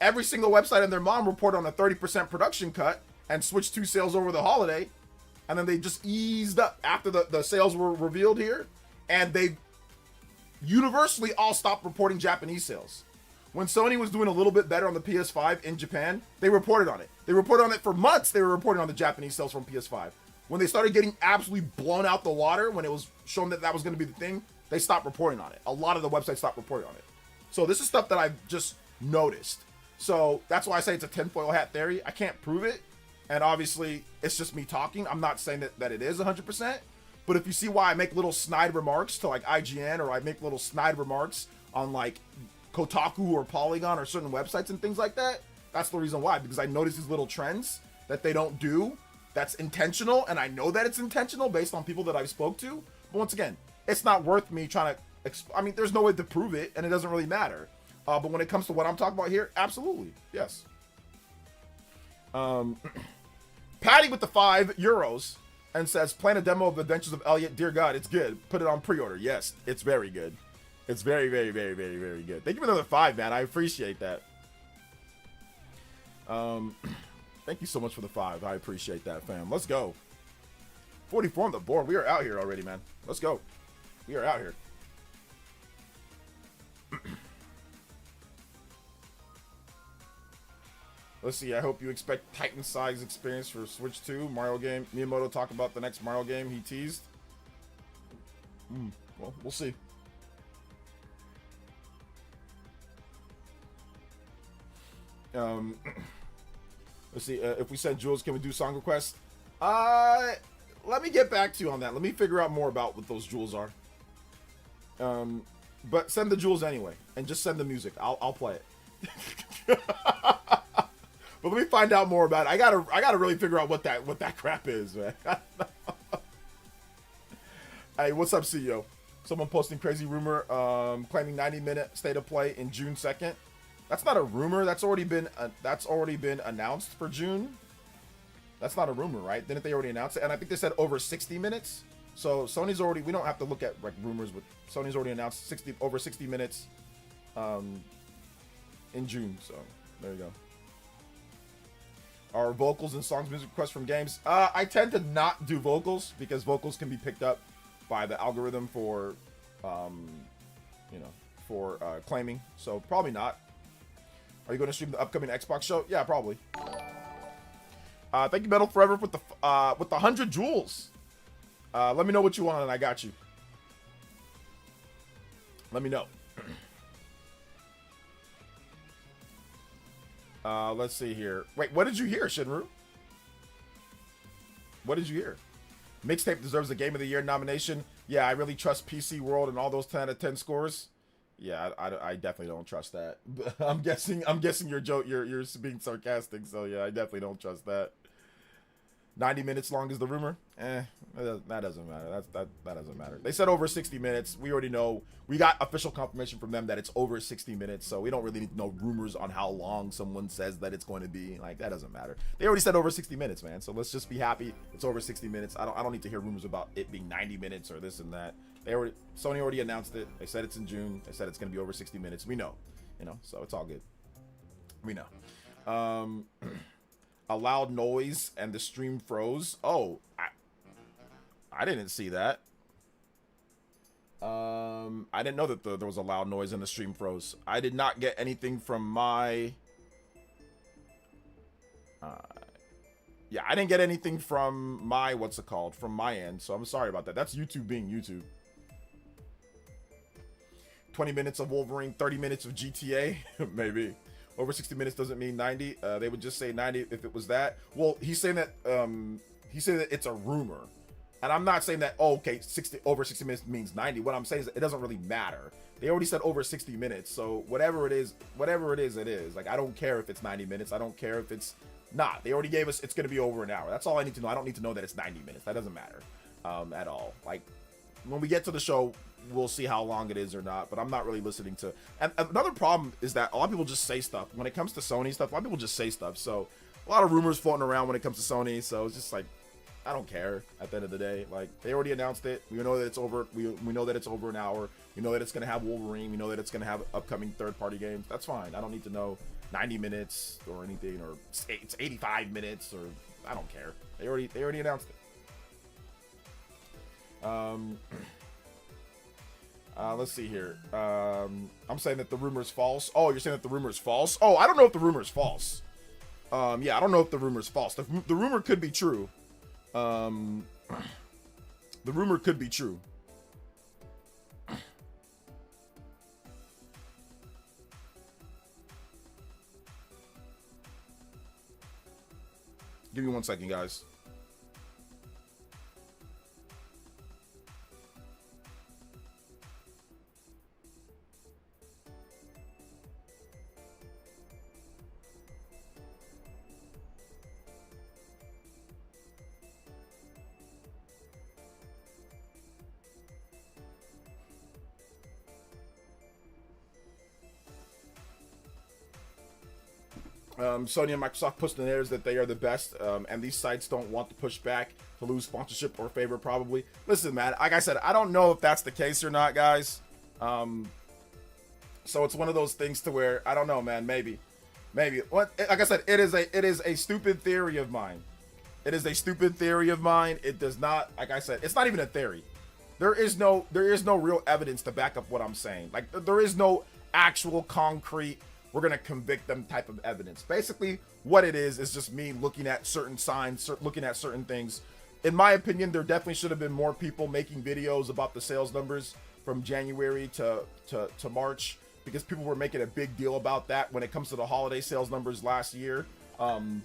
Every single website and their mom report on a 30% production cut and switched to sales over the holiday. And then they just eased up after the sales were revealed here. And they universally all stopped reporting Japanese sales. When Sony was doing a little bit better on the PS5 in Japan, they reported on it. They reported on it for months. They were reporting on the Japanese sales from PS5. When they started getting absolutely blown out the water, when it was shown that that was going to be the thing, they stopped reporting on it. A lot of the websites stopped reporting on it. So this is stuff that I've just noticed. So that's why I say it's a tinfoil hat theory. I can't prove it. And obviously, it's just me talking. I'm not saying that it is 100%. But if you see why I make little snide remarks to like IGN, or I make little snide remarks on like Kotaku or Polygon or certain websites and things like that, that's the reason why. Because I notice these little trends that they don't do that's intentional, and I know that it's intentional based on people that I've spoke to. But once again, it's not worth me trying to I mean, there's no way to prove it, and it doesn't really matter. But when it comes to what I'm talking about here, absolutely, yes. Patty with the €5 and says, playing a demo of Adventures of Elliot. Dear God, it's good. Put it on pre-order. Yes, it's very good. It's very, very, very, very, very good. Thank you for another 5, man. I appreciate that. Thank you so much for the 5. I appreciate that, fam. Let's go. 44 on the board. We are out here already, man. Let's go. We are out here. Let's see. I hope you expect Titan size experience for Switch 2 Mario game. Miyamoto talk about the next Mario game he teased. Well, we'll see. Let's see. If we send jewels, can we do song requests? Let me get back to you on that. Let me figure out more about what those jewels are. But send the jewels anyway, and just send the music. I'll play it. But let me find out more about it. I gotta really figure out what that crap is, man. Hey, what's up, CEO? Someone posting crazy rumor, claiming 90-minute state of play in June 2nd. That's not a rumor. That's already been announced for June. That's not a rumor, right? Didn't they already announce it? And I think they said over 60 minutes. So Sony's already. We don't have to look at like rumors, but Sony's already announced over 60 minutes, in June. So there you go. Are vocals and songs music requests from games? I tend to not do vocals because vocals can be picked up by the algorithm for, claiming. So probably not. Are you going to stream the upcoming Xbox show? Yeah, probably. Thank you, Metal Forever, with the 100 jewels. Let me know what you want, and I got you. Let me know. Let's see here. Wait, what did you hear, Shinru? What did you hear? Mixtape deserves a Game of the Year nomination. Yeah, I really trust PC World and all those 10 out of 10 scores. Yeah, I definitely don't trust that. I'm guessing you're being sarcastic. So yeah, I definitely don't trust that. 90 minutes long is the rumor. That doesn't matter. That doesn't matter. They said over 60 minutes. We already know. We got official confirmation from them that it's over 60 minutes, so we don't really need to know rumors on how long someone says that it's going to be. Like, that doesn't matter. They already said over 60 minutes, man. So let's just be happy it's over 60 minutes. I don't need to hear rumors about it being 90 minutes or this and that. Sony already announced it. They said it's in June. They said it's going to be over 60 minutes. We know, so it's all good. We know. A loud noise and the stream froze. Oh, I didn't see that. I didn't know that there was a loud noise and the stream froze. I did not get anything from my... yeah, I didn't get anything from my, from my end. So I'm sorry about that. That's YouTube being YouTube. 20 minutes of Wolverine, 30 minutes of GTA, maybe. Over 60 minutes doesn't mean 90. They would just say 90 if it was that. Well, he's saying that it's a rumor. And I'm not saying that, oh, okay, over 60 minutes means 90. What I'm saying is it doesn't really matter. They already said over 60 minutes. So whatever it is, it is. Like, I don't care if it's 90 minutes. I don't care if it's not. They already gave us it's going to be over an hour. That's all I need to know. I don't need to know that it's 90 minutes. That doesn't matter at all. Like, when we get to the show, we'll see how long it is or not, but I'm not really listening to. And another problem is that a lot of people just say stuff when it comes to Sony stuff. A lot of people just say stuff. So a lot of rumors floating around when it comes to Sony. So it's just like, I don't care at the end of the day. Like, they already announced it. We know that it's over. We know that it's over an hour. We know that it's going to have Wolverine. We know that it's going to have upcoming third-party games. That's fine. I don't need to know 90 minutes or anything, or it's 85 minutes, or I don't care. They already announced it. Let's see here. I'm saying that the rumor is false. Oh, you're saying that the rumor is false? Oh, I don't know if the rumor is false. Yeah, I don't know if the rumor is false. The rumor could be true. The rumor could be true. Give me 1 second, guys. Sony and Microsoft pushed the narratives that they are the best, and these sites don't want to push back to lose sponsorship or favor, probably. Listen, man, like I said, I don't know if that's the case or not, guys. So it's one of those things to where, I don't know, man, maybe. Like I said, it is a stupid theory of mine. It is a stupid theory of mine. It does not, like I said, it's not even a theory. There is no real evidence to back up what I'm saying. Like, there is no actual concrete, we're going to convict them type of evidence. Basically, what it is just me looking at certain signs, looking at certain things. In my opinion, there definitely should have been more people making videos about the sales numbers from January to March, because people were making a big deal about that when it comes to the holiday sales numbers last year, and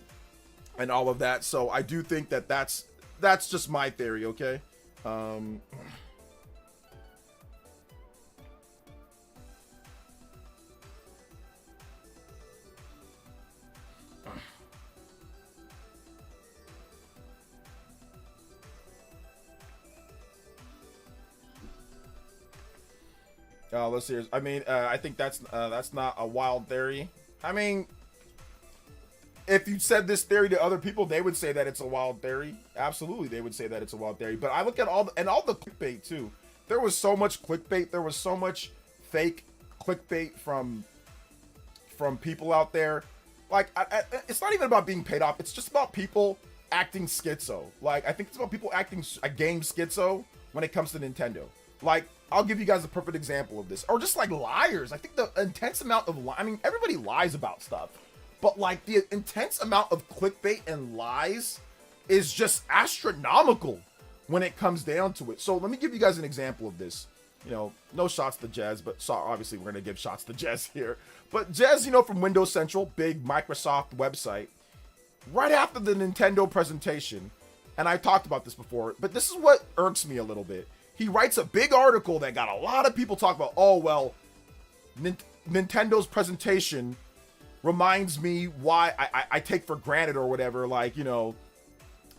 all of that. So I do think that that's just my theory, okay? Let's see. I mean, I think that's not a wild theory. I mean, if you said this theory to other people, they would say that it's a wild theory. Absolutely, they would say that it's a wild theory. But I look at all the clickbait too. There was so much clickbait. There was so much fake clickbait from people out there. Like, it's not even about being paid off. It's just about people acting schizo. Like, I think it's about people acting a game schizo when it comes to Nintendo. Like, I'll give you guys a perfect example of this. Or just like liars. I think the intense amount of I mean, everybody lies about stuff. But like, the intense amount of clickbait and lies is just astronomical when it comes down to it. So let me give you guys an example of this. You know, no shots to Jez, but obviously we're going to give shots to Jez here. But Jez, you know, from Windows Central, big Microsoft website, right after the Nintendo presentation, and I talked about this before, but this is what irks me a little bit. He writes a big article that got a lot of people talking about, oh, well, Nintendo's presentation reminds me why I take for granted or whatever, like, you know,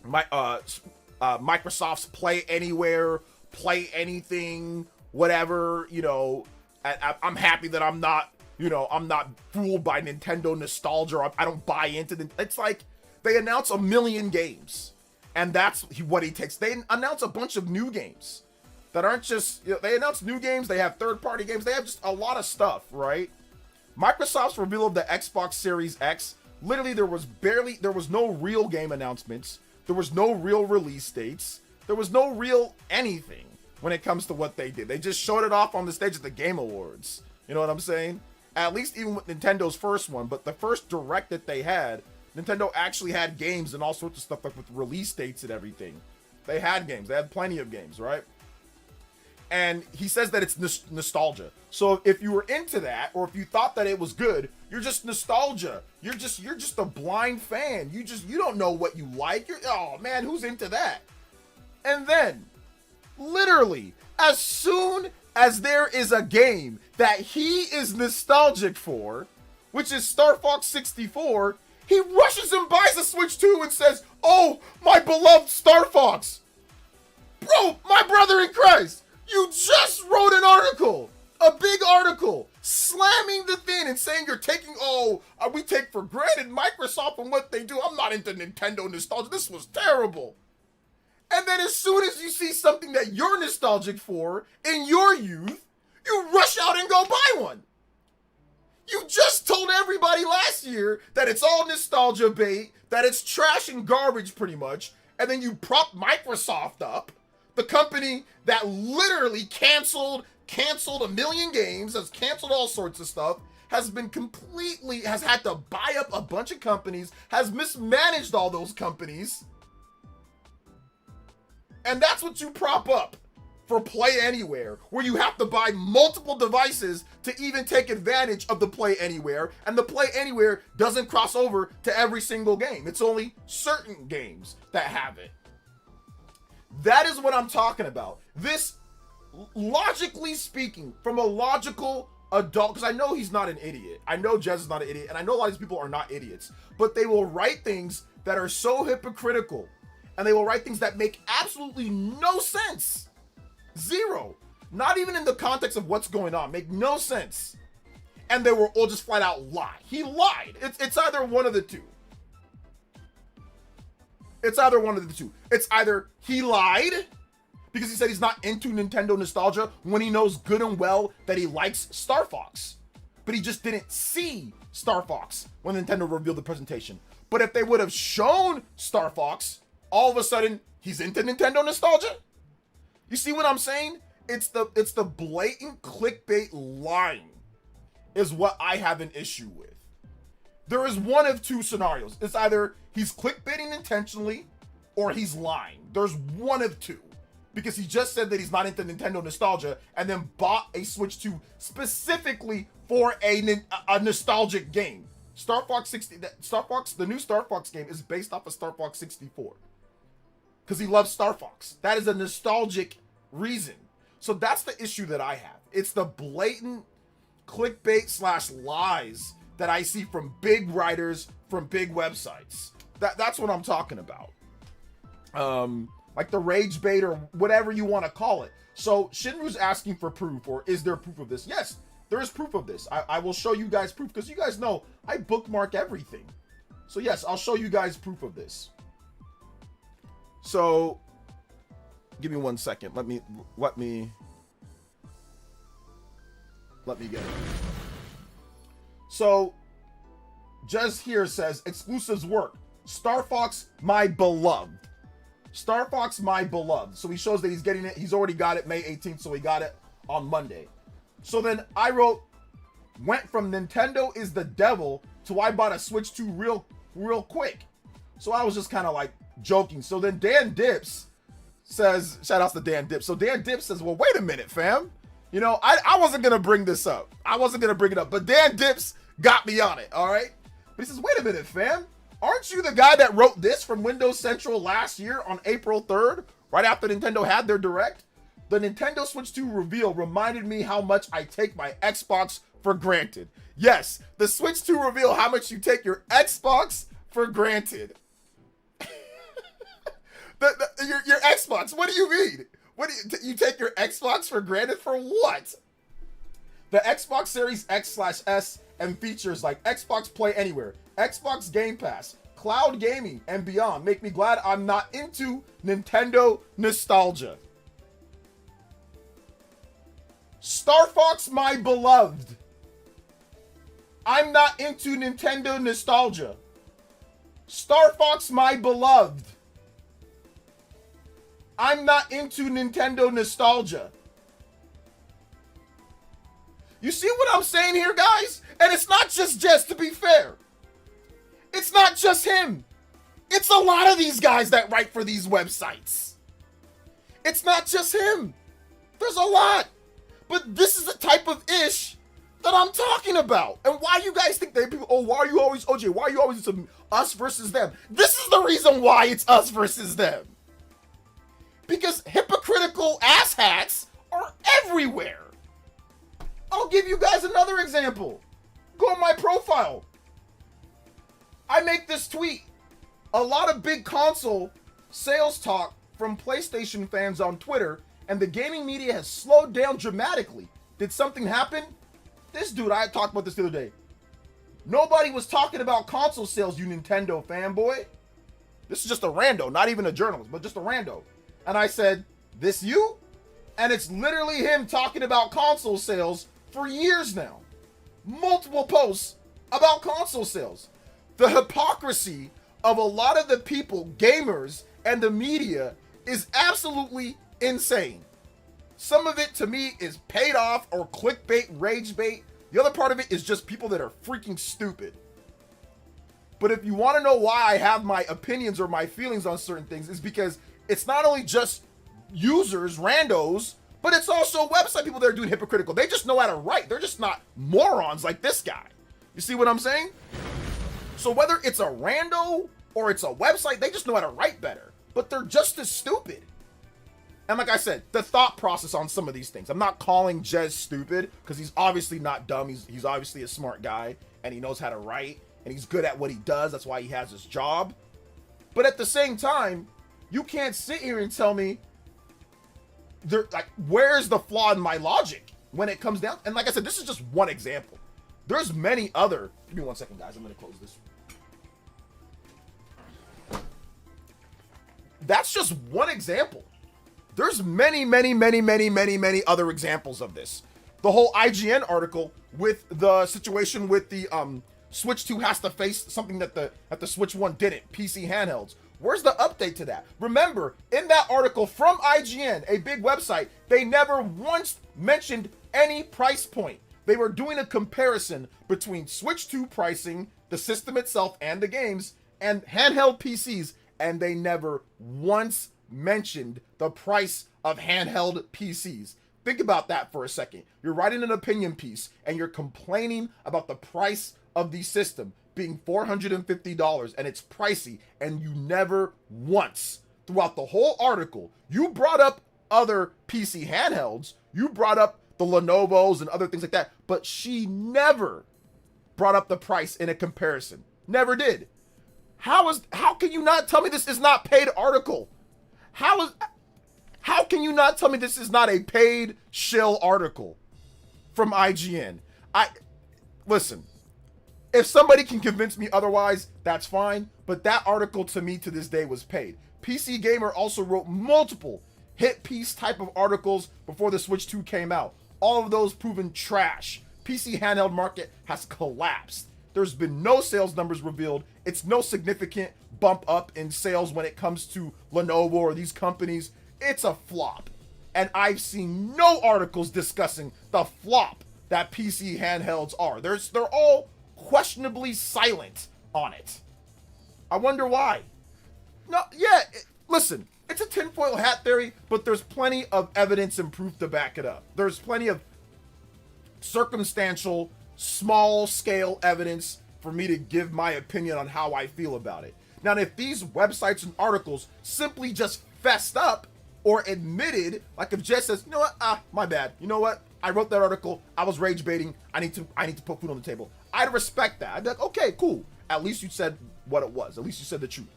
Microsoft's Play Anywhere, Play Anything, whatever, you know. I'm happy that I'm not fooled by Nintendo nostalgia. I don't buy into the, it's like they announce a million games and that's what he takes. They announce a bunch of new games that aren't just, you know, they announce new games, they have third-party games, they have just a lot of stuff, right? Microsoft's reveal of the Xbox Series X, literally there was no real game announcements, there was no real release dates, there was no real anything when it comes to what they did. They just showed it off on the stage at the Game Awards. You know what I'm saying? At least even with Nintendo's first one, but the first Direct that they had, Nintendo actually had games and all sorts of stuff, like with release dates and everything. They had games. They had plenty of games, right? And he says that it's nostalgia. So if you were into that, or if you thought that it was good, you're just nostalgia. You're just a blind fan. You don't know what you like. Oh man, who's into that? And then, literally, as soon as there is a game that he is nostalgic for, which is Star Fox 64, he rushes and buys a Switch 2 and says, "Oh, my beloved Star Fox." Bro, my brother in Christ, you just wrote an article, a big article, slamming the thing and saying you're taking, we take for granted Microsoft and what they do. I'm not into Nintendo nostalgia. This was terrible. And then as soon as you see something that you're nostalgic for in your youth, you rush out and go buy one. You just told everybody last year that it's all nostalgia bait, that it's trash and garbage pretty much, and then you prop Microsoft up, the company that literally canceled a million games, has canceled all sorts of stuff, has had to buy up a bunch of companies, has mismanaged all those companies. And that's what you prop up for Play Anywhere, where you have to buy multiple devices to even take advantage of the Play Anywhere, and the Play Anywhere doesn't cross over to every single game. It's only certain games that have it. That is what I'm talking about. This, logically speaking, from a logical adult, because I know he's not an idiot. I know Jez is not an idiot, and I know a lot of these people are not idiots, but they will write things that are so hypocritical, and they will write things that make absolutely no sense. Zero. Not even in the context of what's going on. Make no sense. And they will all just flat out lie. He lied. It's either one of the two. It's either one of the two. It's either he lied because he said he's not into Nintendo nostalgia when he knows good and well that he likes Star Fox. But he just didn't see Star Fox when Nintendo revealed the presentation. But if they would have shown Star Fox, all of a sudden he's into Nintendo nostalgia? You see what I'm saying? It's the blatant clickbait lying is what I have an issue with. There is one of two scenarios. It's either he's clickbaiting intentionally or he's lying. There's one of two. Because he just said that he's not into Nintendo nostalgia and then bought a Switch 2 specifically for a nostalgic game. The new Star Fox game is based off of Star Fox 64. Because he loves Star Fox. That is a nostalgic reason. So that's the issue that I have. It's the blatant clickbait / lies that I see from big writers, from big websites. That's what I'm talking about. Like the rage bait or whatever you want to call it. So Shinru's asking for proof, or is there proof of this? Yes, there is proof of this. I will show you guys proof, because you guys know I bookmark everything. So yes, I'll show you guys proof of this. So, give me 1 second. Let me get it. So, just here says exclusives work. Star Fox, my beloved. Star Fox, my beloved. So he shows that he's getting it. He's already got it May 18th, so he got it on Monday. So then I wrote, went from Nintendo is the devil to I bought a Switch 2 real quick. So I was just kind of like joking. So then Dan Dips says, shout outs to Dan Dips. So Dan Dips says, well, wait a minute, fam. You know, I wasn't going to bring this up. I wasn't going to bring it up, but Dan Dips got me on it. All right. But he says, wait a minute, fam. Aren't you the guy that wrote this from Windows Central last year on April 3rd, right after Nintendo had their Direct? The Nintendo Switch 2 reveal reminded me how much I take my Xbox for granted. Yes, the Switch 2 reveal how much you take your Xbox for granted. Your Xbox. What do you mean? What do you take your Xbox for granted for what? The Xbox Series X/S and features like Xbox Play Anywhere, Xbox Game Pass, cloud gaming, and beyond make me glad I'm not into Nintendo nostalgia. Star Fox, my beloved. I'm not into Nintendo nostalgia. Star Fox, my beloved. I'm not into Nintendo nostalgia. You see what I'm saying here, guys? And it's not just Jess, to be fair. It's not just him. It's a lot of these guys that write for these websites. It's not just him. There's a lot. But this is the type of ish that I'm talking about. And why you guys think that people, oh, why are you always, OJ, why are you always us versus them? This is the reason why it's us versus them. Because hypocritical asshats are everywhere. I'll give you guys another example. Go on my profile. I make this tweet. A lot of big console sales talk from PlayStation fans on Twitter, and the gaming media has slowed down dramatically. Did something happen? This dude, I talked about this the other day. Nobody was talking about console sales, you Nintendo fanboy. This is just a rando, not even a journalist, but just a rando. And I said, this you? And it's literally him talking about console sales for years now. Multiple posts about console sales. The hypocrisy of a lot of the people, gamers, and the media is absolutely insane. Some of it to me is paid off or clickbait, rage bait. The other part of it is just people that are freaking stupid. But if you want to know why I have my opinions or my feelings on certain things, is because it's not only just users, randos, but it's also website people that are doing hypocritical. They just know how to write. They're just not morons like this guy. You see what I'm saying? So whether it's a rando or it's a website, they just know how to write better. But they're just as stupid. And like I said, the thought process on some of these things. I'm not calling Jez stupid, because he's obviously not dumb. He's obviously a smart guy, and he knows how to write, and he's good at what he does. That's why he has his job. But at the same time, you can't sit here and tell me, where's the flaw in my logic when it comes down? And like I said, this is just one example. There's many other. Give me 1 second, guys. I'm going to close this. That's just one example. There's many other examples of this. The whole IGN article with the situation with the Switch 2 has to face something that the Switch 1 didn't, PC handhelds. Where's the update to that? Remember, in that article from IGN, a big website, they never once mentioned any price point. They were doing a comparison between Switch 2 pricing, the system itself and the games, and handheld PCs, and they never once mentioned the price of handheld PCs. Think about that for a second. You're writing an opinion piece and you're complaining about the price of the system being $450 and it's pricey, and you never once throughout the whole article, you brought up other PC handhelds, you brought up the Lenovo's and other things like that, but she never brought up the price in a comparison. Never did. How can you not tell me this is not paid article? How can you not tell me this is not a paid shill article from IGN? Listen, if somebody can convince me otherwise, that's fine, but that article to me to this day was paid. PC Gamer also wrote multiple hit piece type of articles before the Switch 2 came out. All of those proven trash. PC handheld market has collapsed. There's been no sales numbers revealed. It's no significant bump up in sales when it comes to Lenovo or these companies. It's a flop. And I've seen no articles discussing the flop that PC handhelds are. They're all questionably silent on it. I wonder why. No, yeah, listen, it's a tinfoil hat theory, but there's plenty of evidence and proof to back it up. There's plenty of circumstantial, small-scale evidence for me to give my opinion on how I feel about it. Now, if these websites and articles simply just fessed up or admitted, like if Jess says, you know what, my bad, you know what, I wrote that article, I was rage baiting, I need to put food on the table, I'd respect that. I'd be like, okay, cool, at least you said what it was, at least you said the truth.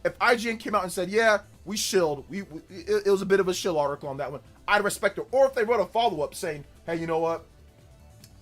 If IGN came out and said, yeah, we shilled. It was a bit of a shill article on that one. I'd respect it. Or if they wrote a follow-up saying, hey, you know what?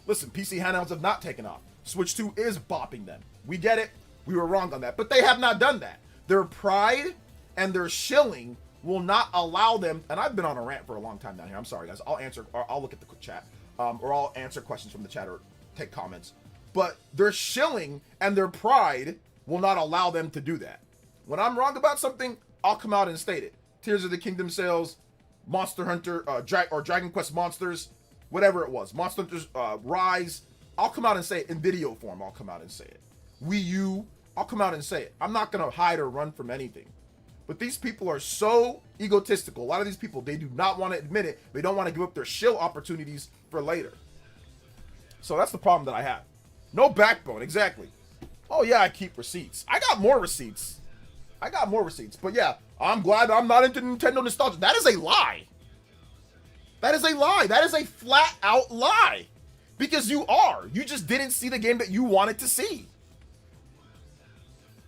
Listen, PC handhelds have not taken off. Switch 2 is bopping them. We get it. We were wrong on that. But they have not done that. Their pride and their shilling will not allow them, and I've been on a rant for a long time down here. I'm sorry, guys. I'll answer, or I'll look at the chat, or I'll answer questions from the chat or take comments. But their shilling and their pride will not allow them to do that. When I'm wrong about something, I'll come out and state it. Tears of the Kingdom sales, Monster Hunter, Dragon Quest Monsters, whatever it was, Monster Hunter's Rise, I'll come out and say it in video form. I'll come out and say it. Wii U, I'll come out and say it. I'm not gonna hide or run from anything. But these people are so egotistical. A lot of these people, they do not want to admit it. They don't want to give up their shill opportunities for later. So that's the problem that I have. No backbone, exactly. Oh yeah, I keep receipts. I got more receipts. But yeah, I'm glad I'm not into Nintendo nostalgia. That is a lie. That is a lie. That is a flat out lie. Because you are. You just didn't see the game that you wanted to see.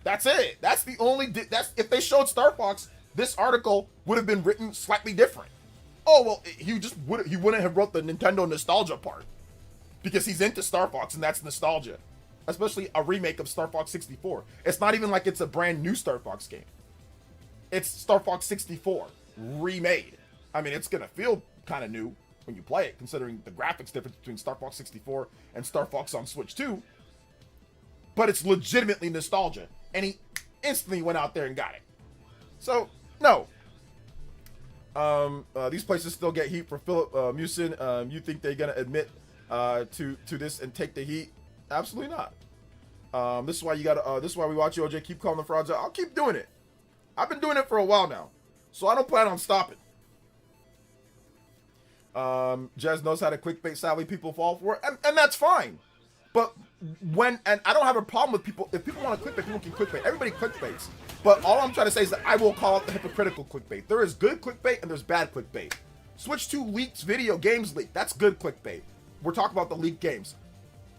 That's it. That's the only. If they showed Star Fox, this article would have been written slightly different. Oh well, he wouldn't have wrote the Nintendo nostalgia part because he's into Star Fox and that's nostalgia, especially a remake of Star Fox 64. It's not even like it's a brand new Star Fox game. It's Star Fox 64 remade. I mean, it's gonna feel kind of new when you play it, considering the graphics difference between Star Fox 64 and Star Fox on Switch 2. But it's legitimately nostalgia. And he instantly went out there and got it. So, no. These places still get heat for Philip Musin. You think they're going to admit to this and take the heat? Absolutely not. This is why you got this is why we watch OJ. Keep calling the frauds out. I'll keep doing it. I've been doing it for a while now. So I don't plan on stopping. Jez knows how to clickbait, sadly people fall for it, and that's fine. But and I don't have a problem with people, if people want to clickbait, people can clickbait. Everybody clickbaits. But all I'm trying to say is that I will call it the hypocritical clickbait. There is good clickbait and there's bad clickbait. Switch 2 leaks video games leaked. That's good clickbait. We're talking about the leaked games.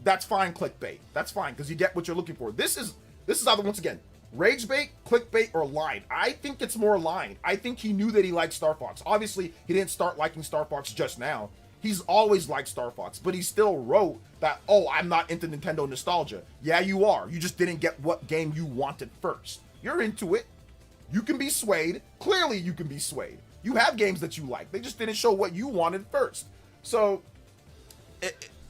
That's fine clickbait. That's fine because you get what you're looking for. This is either, once again, rage bait, clickbait, or lying. I think it's more lying. I think he knew that he liked Star Fox. Obviously, he didn't start liking Star Fox just now. He's always liked Star Fox, but he still wrote that, oh, I'm not into Nintendo nostalgia. Yeah, you are. You just didn't get what game you wanted first. You're into it. You can be swayed. Clearly, you can be swayed. You have games that you like. They just didn't show what you wanted first. So,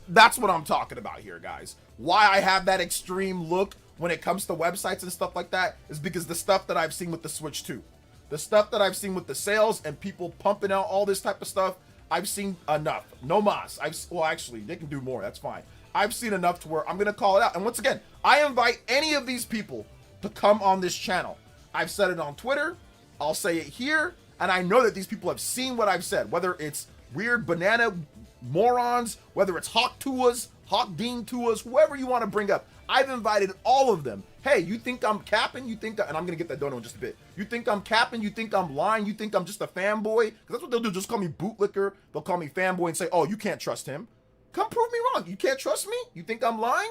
that's what I'm talking about here, guys. Why I have that extreme look when it comes to websites and stuff like that is because the stuff that I've seen with the Switch 2. The stuff that I've seen with the sales and people pumping out all this type of stuff, I've seen enough. No mas. Well, actually, they can do more. That's fine. I've seen enough to where I'm going to call it out. And once again, I invite any of these people to come on this channel. I've said it on Twitter. I'll say it here. And I know that these people have seen what I've said, whether it's weird banana morons, whether it's Hawk Tuas, Hawk Dean Tuas, whoever you want to bring up. I've invited all of them. Hey, you think I'm capping? You think, and I'm going to get that dono in just a bit. You think I'm capping? You think I'm lying? You think I'm just a fanboy? Because that's what they'll do. Just call me bootlicker. They'll call me fanboy and say, oh, you can't trust him. Come prove me wrong. You can't trust me? You think I'm lying?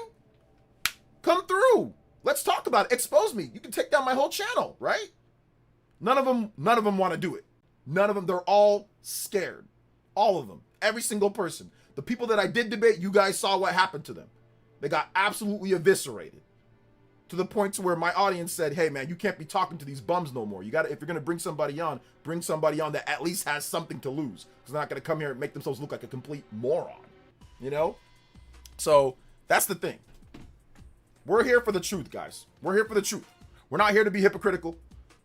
Come through. Let's talk about it. Expose me. You can take down my whole channel, right? None of them want to do it. None of them. They're all scared. All of them. Every single person. The people that I did debate, you guys saw what happened to them. They got absolutely eviscerated. To the point to where my audience said, hey man, you can't be talking to these bums no more. You gotta, if you're gonna bring somebody on that at least has something to lose. Because they're not gonna come here and make themselves look like a complete moron. You know? So that's the thing. We're here for the truth, guys. We're here for the truth. We're not here to be hypocritical.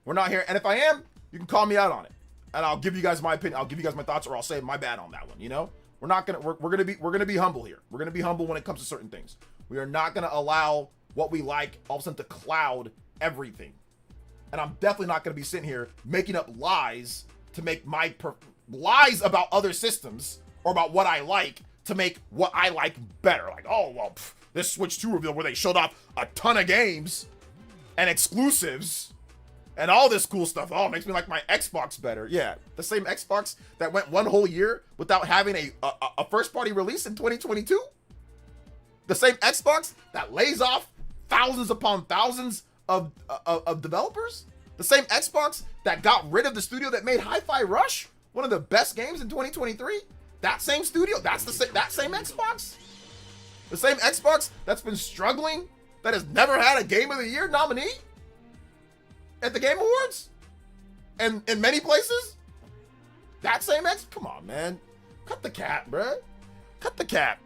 We're not here, and if I am, you can call me out on it. And I'll give you guys my opinion, I'll give you guys my thoughts, or I'll say my bad on that one, you know? We're gonna be humble here. We're gonna be humble when it comes to certain things. We are not gonna allow what we like all of a sudden to cloud everything. And I'm definitely not gonna be sitting here making up lies to make lies about other systems or about what I like to make what I like better. Like, oh well, this Switch 2 reveal where they showed off a ton of games and exclusives and all this cool stuff. Oh, it makes me like my Xbox better. Yeah, the same Xbox that went one whole year without having a first-party release in 2022. The same Xbox that lays off thousands upon thousands of developers. The same Xbox that got rid of the studio that made Hi-Fi Rush, one of the best games in 2023. That same studio, that same Xbox. The same Xbox that's been struggling, that has never had a Game of the Year nominee at the Game Awards, and in many places. That same come on, man. Cut the cap, bruh. Cut the cap.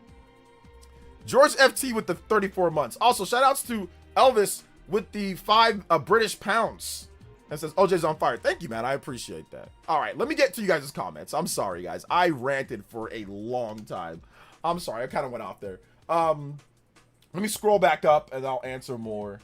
George FT with the 34 months. Also, shout outs to Elvis with the 5 British pounds. And says, OJ's on fire. Thank you, man. I appreciate that. All right, let me get to you guys' comments. I'm sorry, guys. I ranted for a long time. I'm sorry. I kind of went off there. Let me scroll back up and I'll answer more.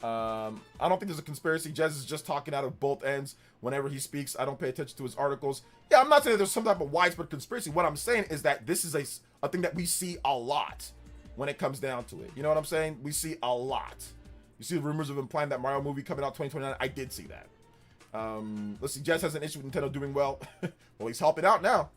I don't think there's a conspiracy. Jez is just talking out of both ends whenever he speaks. I don't pay attention to his articles. Yeah, I'm not saying there's some type of widespread conspiracy. What I'm saying is that this is a thing that we see a lot when it comes down to it. You know what I'm saying? We see a lot. You see the rumors of implying that Mario movie coming out 2029. I did see that. Let's see. Jez has an issue with Nintendo doing well. Well, he's helping out now.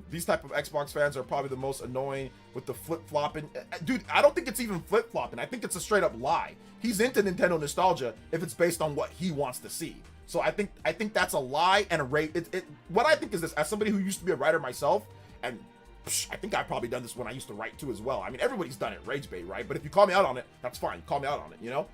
These type of Xbox fans are probably the most annoying with the flip-flopping. Dude, I don't think it's even flip-flopping. I think it's a straight-up lie. He's into Nintendo nostalgia if it's based on what he wants to see. So I think that's a lie and a rate. What I think is this, as somebody who used to be a writer myself, and I think I've probably done this when I used to write too as well. I mean, everybody's done it, rage bait, right? But if you call me out on it, that's fine. Call me out on it, you know?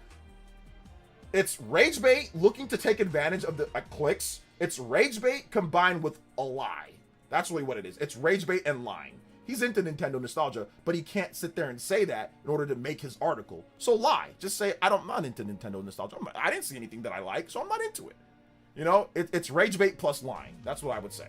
It's rage bait looking to take advantage of the clicks. It's rage bait combined with a lie. That's really what it is. It's rage bait and lying. He's into Nintendo nostalgia, but he can't sit there and say that in order to make his article. So lie. Just say, I'm not into Nintendo nostalgia. I didn't see anything that I like, so I'm not into it. You know, it's rage bait plus lying. That's what I would say.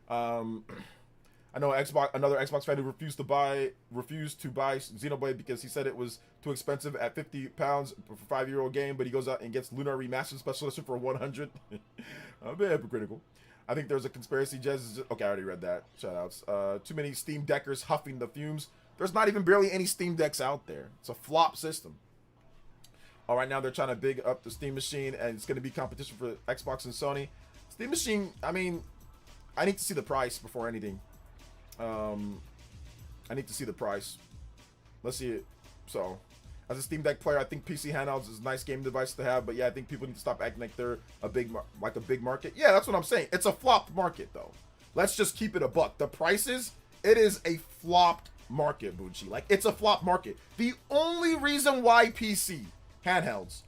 I know another Xbox fan who refused to buy Xenoblade because he said it was too expensive at £50 for a 5-year-old game, but he goes out and gets Lunar Remastered Special Edition for 100. A bit hypocritical. I think there's a conspiracy. Jez is just, okay, I already read that. Shoutouts. Too many Steam Deckers huffing the fumes. There's not even barely any Steam Decks out there. It's a flop system. All right, now they're trying to big up the Steam Machine, and it's going to be competition for Xbox and Sony. Steam Machine, I mean, I need to see the price before anything. I need to see the price. Let's see it. So, as a Steam Deck player, I think PC handhelds is a nice game device to have, but yeah, I think people need to stop acting like they're a big market. Yeah, that's what I'm saying. It's a flopped market, though. Let's just keep it a buck. The prices, it is a flopped market, Bucci. Like, it's a flop market. The only reason why PC handhelds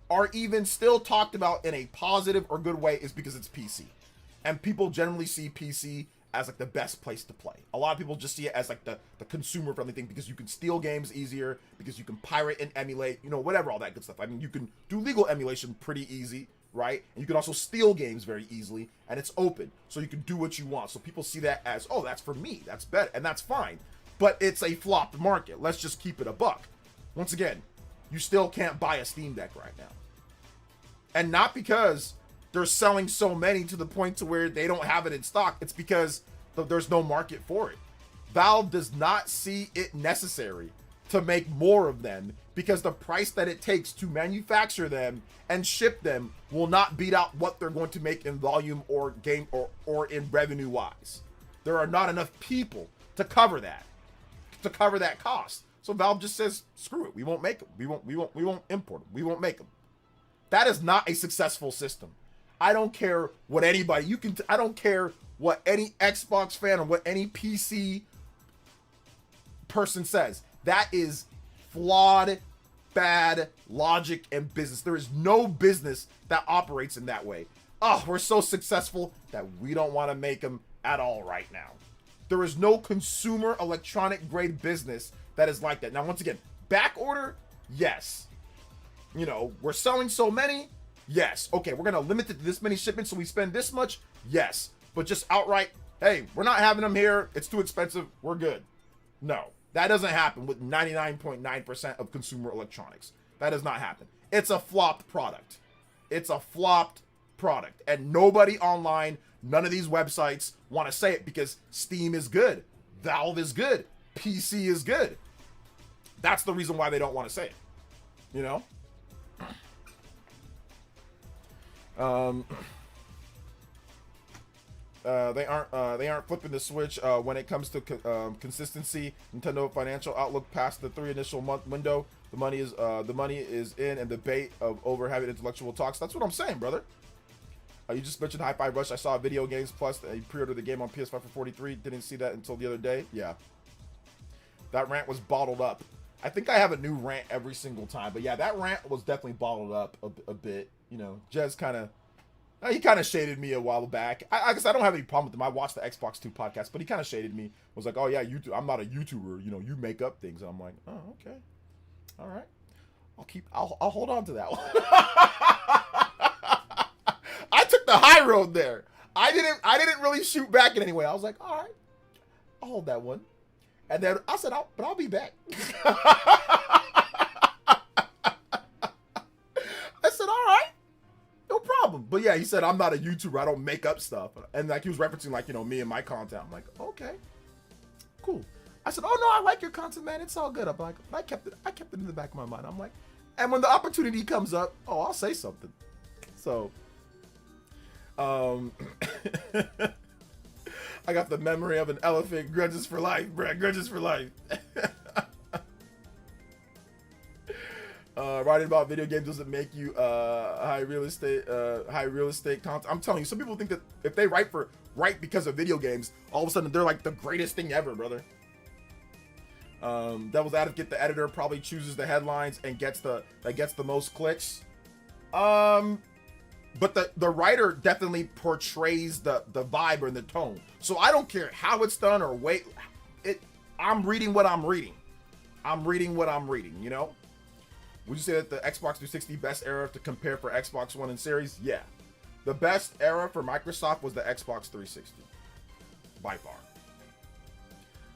are even still talked about in a positive or good way is because it's PC. And people generally see PC as like the best place to play. A lot of people just see it as like the consumer friendly thing because you can steal games easier, because you can pirate and emulate, you know, whatever, all that good stuff. I mean, you can do legal emulation pretty easy, right? And you can also steal games very easily, and it's open, so you can do what you want. So people see that as, oh, that's for me, that's better, and that's fine. But it's a flopped market. Let's just keep it a buck. Once again, you still can't buy a Steam Deck right now. And not because they're selling so many to the point to where they don't have it in stock. It's because there's no market for it. Valve does not see it necessary to make more of them because the price that it takes to manufacture them and ship them will not beat out what they're going to make in volume or game or in revenue wise. There are not enough people to cover that cost. So Valve just says, screw it. We won't make them. We won't import them. We won't make them. That is not a successful system. I don't care what anybody, I don't care what any Xbox fan or what any PC person says. That is flawed, bad logic and business. There is no business that operates in that way. Oh, we're so successful that we don't want to make them at all right now. There is no consumer electronic grade business that is like that. Now, once again, back order, yes. You know, we're selling so many, yes. Okay, we're going to limit it to this many shipments so we spend this much, yes. But just outright, hey, we're not having them here. It's too expensive. We're good. No, that doesn't happen with 99.9% of consumer electronics. That does not happen. It's a flopped product. It's a flopped product. And nobody online, none of these websites want to say it because Steam is good. Valve is good. PC is good. That's the reason why they don't want to say it. You know? They aren't flipping the switch when it comes to consistency. Nintendo financial outlook past the 3 initial month window. The money is in, and debate of over having intellectual talks. That's what I'm saying, brother. You just mentioned Hi-Fi Rush. I saw Video Games Plus. You pre-ordered the game on PS5 for $43. Didn't see that until the other day. Yeah, that rant was bottled up. I think I have a new rant every single time, but yeah, that rant was definitely bottled up a bit. You know, Jez he kind of shaded me a while back. I guess I don't have any problem with him. I watched the Xbox 2 podcast, but he kind of shaded me. Was like, oh yeah, I'm not a YouTuber. You know, you make up things. And I'm like, oh, okay. All right. I'll hold on to that one. I took the high road there. I didn't really shoot back in any way. I was like, all right, I'll hold that one. And then I said, I'll be back. I said, all right. No problem. But yeah, he said, I'm not a YouTuber. I don't make up stuff. And like he was referencing like, you know, me and my content. I'm like, okay, cool. I said, oh no, I like your content, man. It's all good. I'm like, I kept it in the back of my mind. I'm like, and when the opportunity comes up, oh, I'll say something. So, I got the memory of an elephant. Grudges for life, bruh. Grudges for life. Writing about video games doesn't make you high real estate content. I'm telling you, some people think that if they write because of video games, all of a sudden they're like the greatest thing ever, brother. Devil's Advocate, the editor probably chooses the headlines and gets the most clicks. But the writer definitely portrays the vibe and the tone. So I don't care how it's done or I'm reading what I'm reading. You know. Would you say that the Xbox 360 best era to compare for Xbox One and Series? Yeah. The best era for Microsoft was the Xbox 360. By far.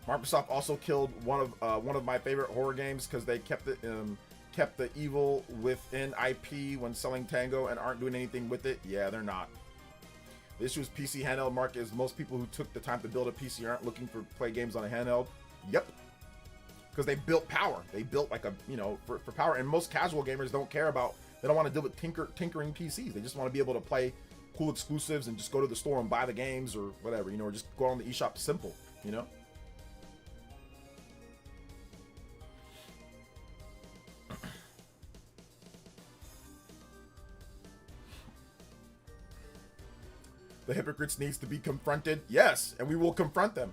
Microsoft also killed one of my favorite horror games because they kept the evil within IP when selling Tango and aren't doing anything with it. Yeah, they're not. The issue is PC handheld market is most people who took the time to build a PC aren't looking for play games on a handheld. Yep. Because they built power. They built like a, you know, for power. And most casual gamers don't care about, they don't want to deal with tinkering PCs. They just want to be able to play cool exclusives and just go to the store and buy the games or whatever, you know, or just go on the eShop. Simple, you know. The hypocrites needs to be confronted. Yes, and we will confront them.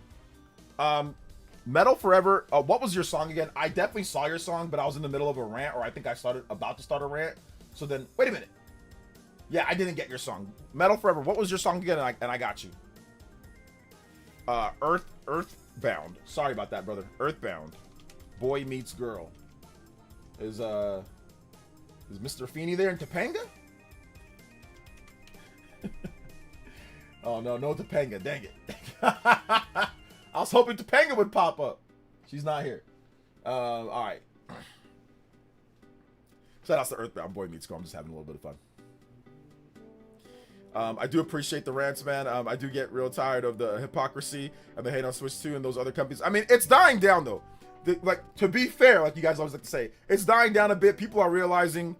Metal Forever, what was your song again? I definitely saw your song, but I was in the middle of a rant, or I think I about to start a rant. So then, wait a minute. Yeah, I didn't get your song. Metal Forever, what was your song again? And I got you. Earthbound. Sorry about that, brother. Earthbound. Boy Meets Girl. Is Mr. Feeney there in Topanga? Oh, no Topanga. Dang it. I was hoping Topanga would pop up. She's not here. All right. Shout out to Earthbound. Boy Meets Girl. I'm just having a little bit of fun. I do appreciate the rants, man. I do get real tired of the hypocrisy and the hate on Switch 2 and those other companies. I mean, it's dying down, though. Like, to be fair, like you guys always like to say, it's dying down a bit. People are realizing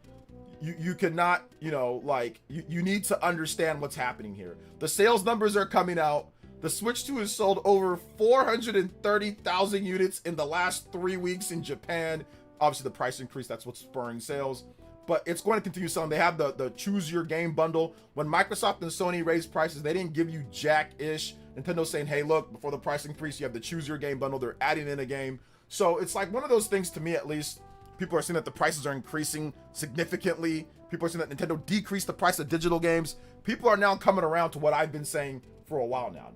you cannot, you know, like, you need to understand what's happening here. The sales numbers are coming out. The Switch 2 has sold over 430,000 units in the last 3 weeks in Japan. Obviously, the price increase, that's what's spurring sales. But it's going to continue selling. They have the Choose Your Game bundle. When Microsoft and Sony raised prices, they didn't give you jack-ish. Nintendo's saying, hey, look, before the price increase, you have the Choose Your Game bundle. They're adding in a game. So it's like one of those things, to me at least, people are seeing that the prices are increasing significantly. People are seeing that Nintendo decreased the price of digital games. People are now coming around to what I've been saying for a while now.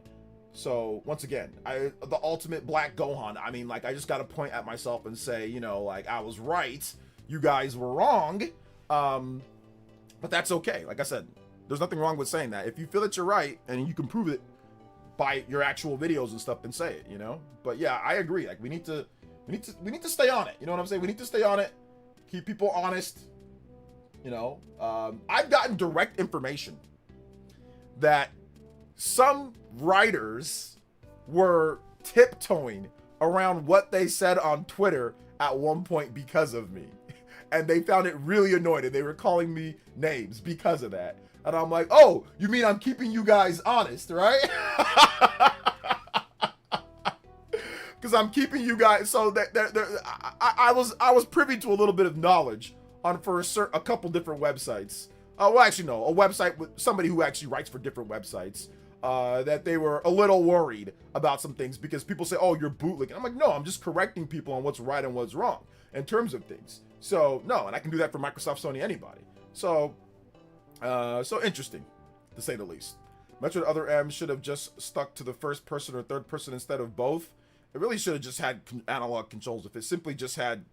So once again, the ultimate black Gohan. I mean, like, I just got to point at myself and say, you know, like, I was right. You guys were wrong. But that's okay. Like I said, there's nothing wrong with saying that. If you feel that you're right and you can prove it by your actual videos and stuff, then say it, you know? But yeah, I agree. Like, we need to stay on it. You know what I'm saying? We need to stay on it. Keep people honest. You know, I've gotten direct information that some writers were tiptoeing around what they said on Twitter at one point because of me. And they found it really annoying. And they were calling me names because of that. And I'm like, oh, you mean I'm keeping you guys honest, right? Because I'm keeping you guys, so that I was privy to a little bit of knowledge on for a couple different websites. Well, actually, no, a website with somebody who actually writes for different websites. That they were a little worried about some things because people say, "Oh, you're bootlegging." I'm like, no, I'm just correcting people on what's right and what's wrong in terms of things. So no, and I can do that for Microsoft, Sony, anybody. So, so interesting, to say the least. Metroid Other M should have just stuck to the first person or third person instead of both. It really should have just had analog controls. If it simply just had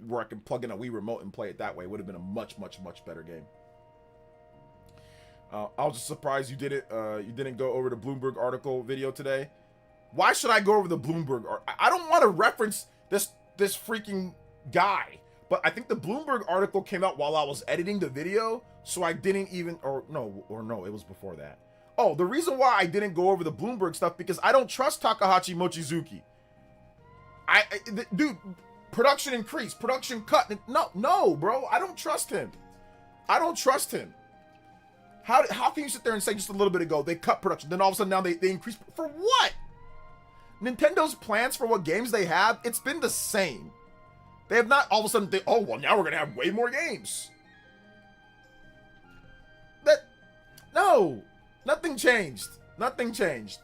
where I can plug in a Wii remote and play it that way, it would have been a much, much, much better game. I was just surprised you didn't go over the Bloomberg article video today. Why should I go over the Bloomberg article? I don't want to reference this freaking guy, but I think the Bloomberg article came out while I was editing the video, so I didn't even, or no, it was before that. Oh, the reason why I didn't go over the Bloomberg stuff because I don't trust Takahashi Mochizuki. Dude, production increased, production cut. No, bro, I don't trust him. I don't trust him. How can you sit there and say just a little bit ago they cut production, then all of a sudden now they increase for what? Nintendo plans for what games they have, it's been the same. They have not all of a sudden oh well now we're gonna have way more games. No, nothing changed. Nothing changed.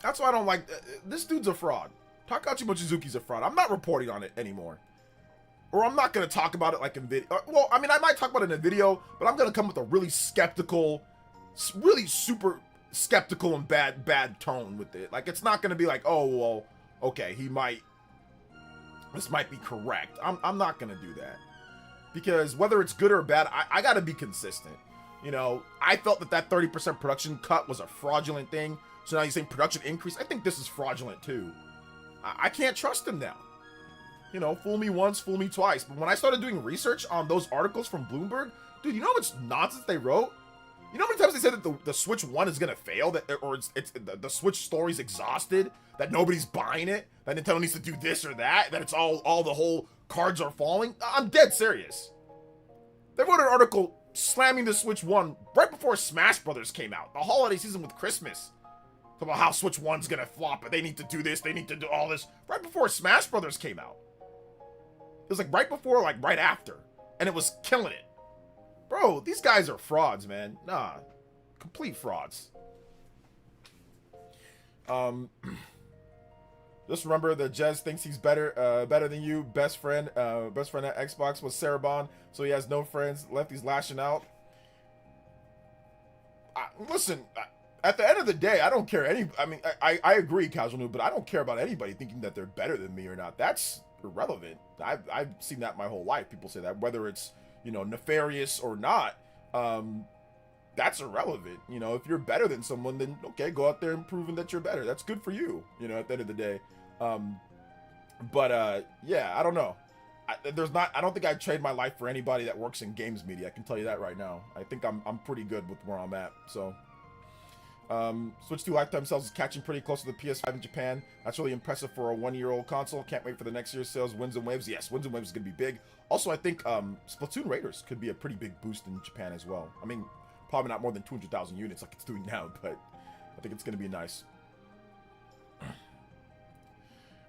That's why I don't like this dude's a fraud. Takahashi Mochizuki's a fraud. I'm not reporting on it anymore. Or I'm not going to talk about it like in video. Well, I mean, I might talk about it in a video, but I'm going to come with a really skeptical, really super skeptical and bad tone with it. Like, it's not going to be like, oh, well, okay, this might be correct. I'm not going to do that. Because whether it's good or bad, I got to be consistent. You know, I felt that 30% production cut was a fraudulent thing. So now you're saying production increase? I think this is fraudulent too. I can't trust him now. You know, fool me once, fool me twice. But when I started doing research on those articles from Bloomberg, dude, you know how much nonsense they wrote? You know how many times they said that the Switch 1 is going to fail? Or the Switch story's exhausted? That nobody's buying it? That Nintendo needs to do this or that? That it's all the whole cards are falling? I'm dead serious. They wrote an article slamming the Switch 1 right before Smash Brothers came out. The holiday season with Christmas. Talk about how Switch 1's going to flop, but they need to do this, they need to do all this. Right before Smash Brothers came out. It was like right before, like right after. And it was killing it. Bro, these guys are frauds, man. Nah. Complete frauds. Just remember that Jez thinks he's better than you. Best friend at Xbox was Sarabon, so he has no friends. Lefty's lashing out. Listen, at the end of the day, I don't care I agree, Casual Noob, but I don't care about anybody thinking that they're better than me or not. That's irrelevant. I've seen that my whole life. People say that, whether it's, you know, nefarious or not, that's irrelevant. You know, if you're better than someone, then okay, go out there and prove that you're better. That's good for you, you know, at the end of the day. Yeah, I don't know. I don't think I'd trade my life for anybody that works in games media. I can tell you that right now. I think I'm pretty good with where I'm at. So, Switch 2 lifetime sales is catching pretty close to the PS5 in Japan. That's really impressive for a 1-year-old console. Can't wait for the next year's sales. Winds and Waves. Yes, Winds and Waves is going to be big. Also, I think Splatoon Raiders could be a pretty big boost in Japan as well. I mean, probably not more than 200,000 units like it's doing now, but I think it's going to be nice.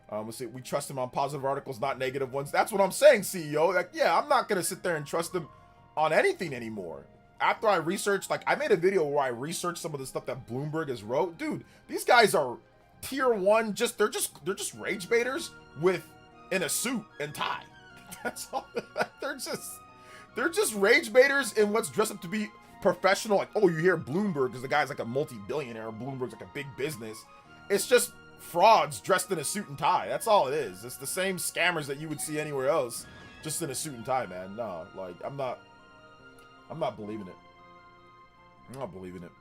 Let's see. We trust him on positive articles, not negative ones. That's what I'm saying, CEO. Like, yeah, I'm not going to sit there and trust him on anything anymore. After I researched, like, I made a video where I researched some of the stuff that Bloomberg has wrote. Dude, these guys are tier 1. They're just rage baiters in a suit and tie. That's all. They're just rage baiters in what's dressed up to be professional. Like, oh, you hear Bloomberg because the guy's like a multi-billionaire. Bloomberg's like a big business. It's just frauds dressed in a suit and tie. That's all it is. It's the same scammers that you would see anywhere else, just in a suit and tie, man. No, like, I'm not believing it. I'm not believing it.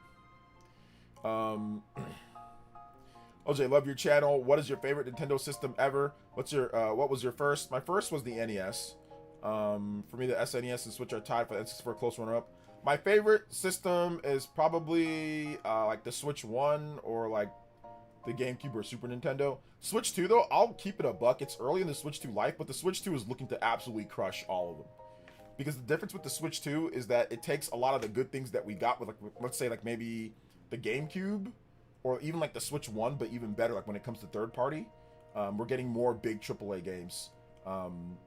OJ, love your channel. What is your favorite Nintendo system ever? What was your first? My first was the NES. For me, the SNES and Switch are tied for a close runner-up. My favorite system is probably like the Switch 1 or like the GameCube or Super Nintendo. Switch 2 though, I'll keep it a buck. It's early in the Switch 2 life, but the Switch 2 is looking to absolutely crush all of them. Because the difference with the Switch 2 is that it takes a lot of the good things that we got with, like, let's say, like, maybe the GameCube, or even, like, the Switch 1, but even better, like, when it comes to third party. We're getting more big AAA games. And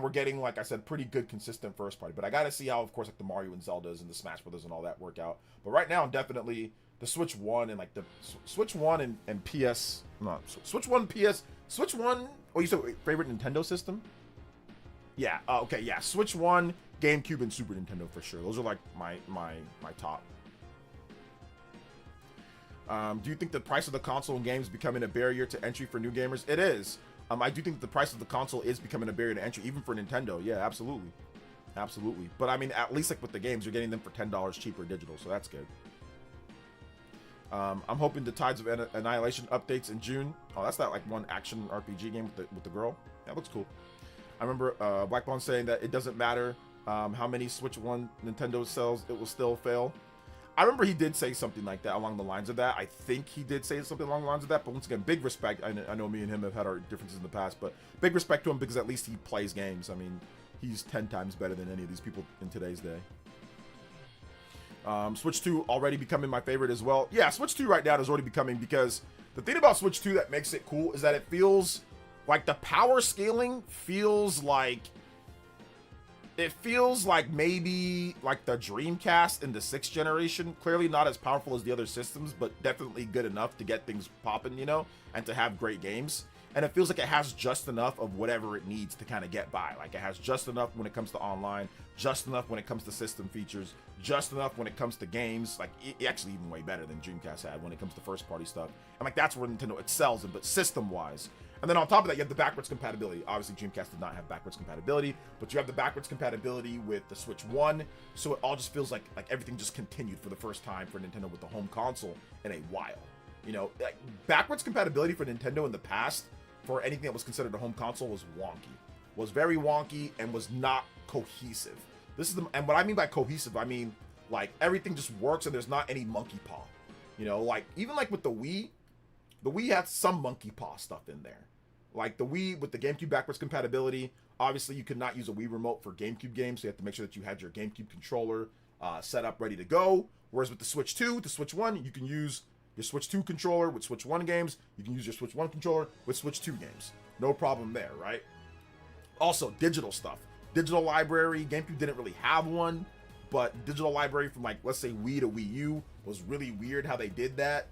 we're getting, like I said, pretty good, consistent first party. But I gotta see how, of course, like, the Mario and Zeldas and the Smash Brothers and all that work out. But right now, definitely, the Switch 1 and, like, the Switch 1 and PS... No, Switch 1, PS... Switch 1... Oh, you said favorite Nintendo system? Yeah, okay, yeah. Switch 1, GameCube, and Super Nintendo for sure. Those are like my top. Do you think the price of the console and games becoming a barrier to entry for new gamers? It is. I do think the price of the console is becoming a barrier to entry, even for Nintendo. Yeah, absolutely. Absolutely. But I mean, at least like with the games, you're getting them for $10 cheaper digital, so that's good. I'm hoping the Tides of Annihilation updates in June. Oh, that's that like one action RPG game with the girl. That looks cool. I remember Blackbone saying that it doesn't matter how many Switch 1 Nintendo sells, it will still fail. I remember he did say something like that along the lines of that. I think he did say something along the lines of that. But once again, big respect. I know me and him have had our differences in the past, but big respect to him because at least he plays games. I mean, he's 10 times better than any of these people in today's day. Switch 2 already becoming my favorite as well. Yeah, Switch 2 right now is already becoming, because the thing about Switch 2 that makes it cool is that it feels like the power scaling feels like maybe like the Dreamcast in the 6th generation. Clearly not as powerful as the other systems, but definitely good enough to get things popping, you know, and to have great games. And it feels like it has just enough of whatever it needs to kind of get by. Like it has just enough when it comes to online, just enough when it comes to system features, just enough when it comes to games. Like actually even way better than Dreamcast had when it comes to first party stuff. And like that's where Nintendo excels in, but system wise. And then on top of that, you have the backwards compatibility. Obviously, Dreamcast did not have backwards compatibility, but you have the backwards compatibility with the Switch 1, so it all just feels like everything just continued for the first time for Nintendo with the home console in a while. You know, like, backwards compatibility for Nintendo in the past, for anything that was considered a home console, was wonky. Was very wonky and was not cohesive. And what I mean by cohesive, I mean, like, everything just works and there's not any monkey paw. You know, like, even like with the Wii had some monkey paw stuff in there. Like the Wii with the GameCube backwards compatibility, obviously you could not use a Wii remote for GameCube games, so you have to make sure that you had your GameCube controller set up ready to go. Whereas with the Switch 2, the Switch 1, you can use your Switch 2 controller with Switch 1 games. You can use your Switch 1 controller with Switch 2 games. No problem there, right? Also, digital stuff. Digital library, GameCube didn't really have one, but digital library from, like, let's say Wii to Wii U was really weird how they did that.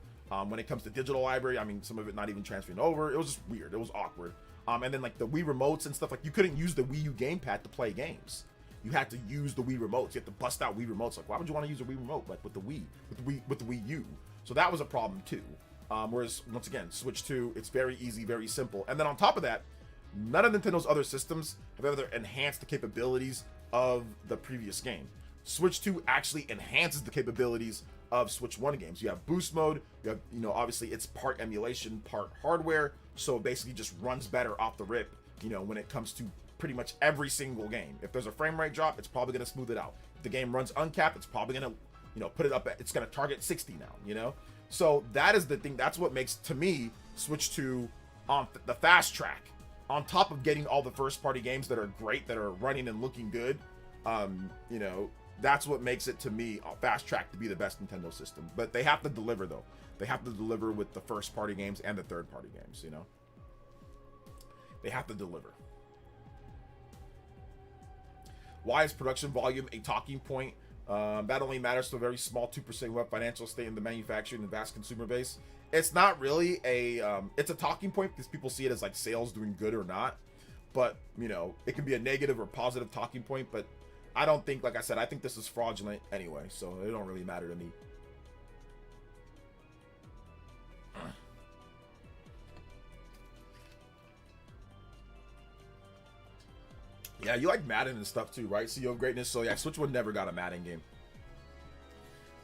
When it comes to digital library, I mean, some of it not even transferring over. It was just weird. It was awkward. And then, like, the Wii remotes and stuff, like, you couldn't use the Wii U gamepad to play games. You had to use the Wii remotes. You had to bust out Wii remotes. Like, why would you want to use a Wii remote, like, with the Wii U? So that was a problem, too. Whereas, once again, Switch 2, it's very easy, very simple. And then on top of that, none of Nintendo's other systems have ever enhanced the capabilities of the previous game. Switch 2 actually enhances the capabilities of Switch 1 games. You have boost mode, you have, you know, obviously it's part emulation, part hardware, so it basically just runs better off the rip, you know, when it comes to pretty much every single game. If there's a frame rate drop, it's probably going to smooth it out. If the game runs uncapped, it's probably going to, you know, put it up at, it's going to target 60 now, you know? So that is the thing, that's what makes, to me, Switch 2 on the fast track. On top of getting all the first party games that are great, that are running and looking good, you know, that's what makes it, to me, a fast track to be the best Nintendo system. But they have to deliver, though. They have to deliver with the first party games and the third party games, you know? They have to deliver. Why is production volume a talking point? That only matters to a very small 2% who have financial state in the manufacturing and vast consumer base. It's not really a, it's a talking point because people see it as like sales doing good or not. But, you know, it can be a negative or positive talking point, but I don't think, like I said, I think this is fraudulent anyway, so it don't really matter to me. Yeah, you like Madden and stuff too, right? CEO of Greatness. So yeah, Switch 1 never got a Madden game.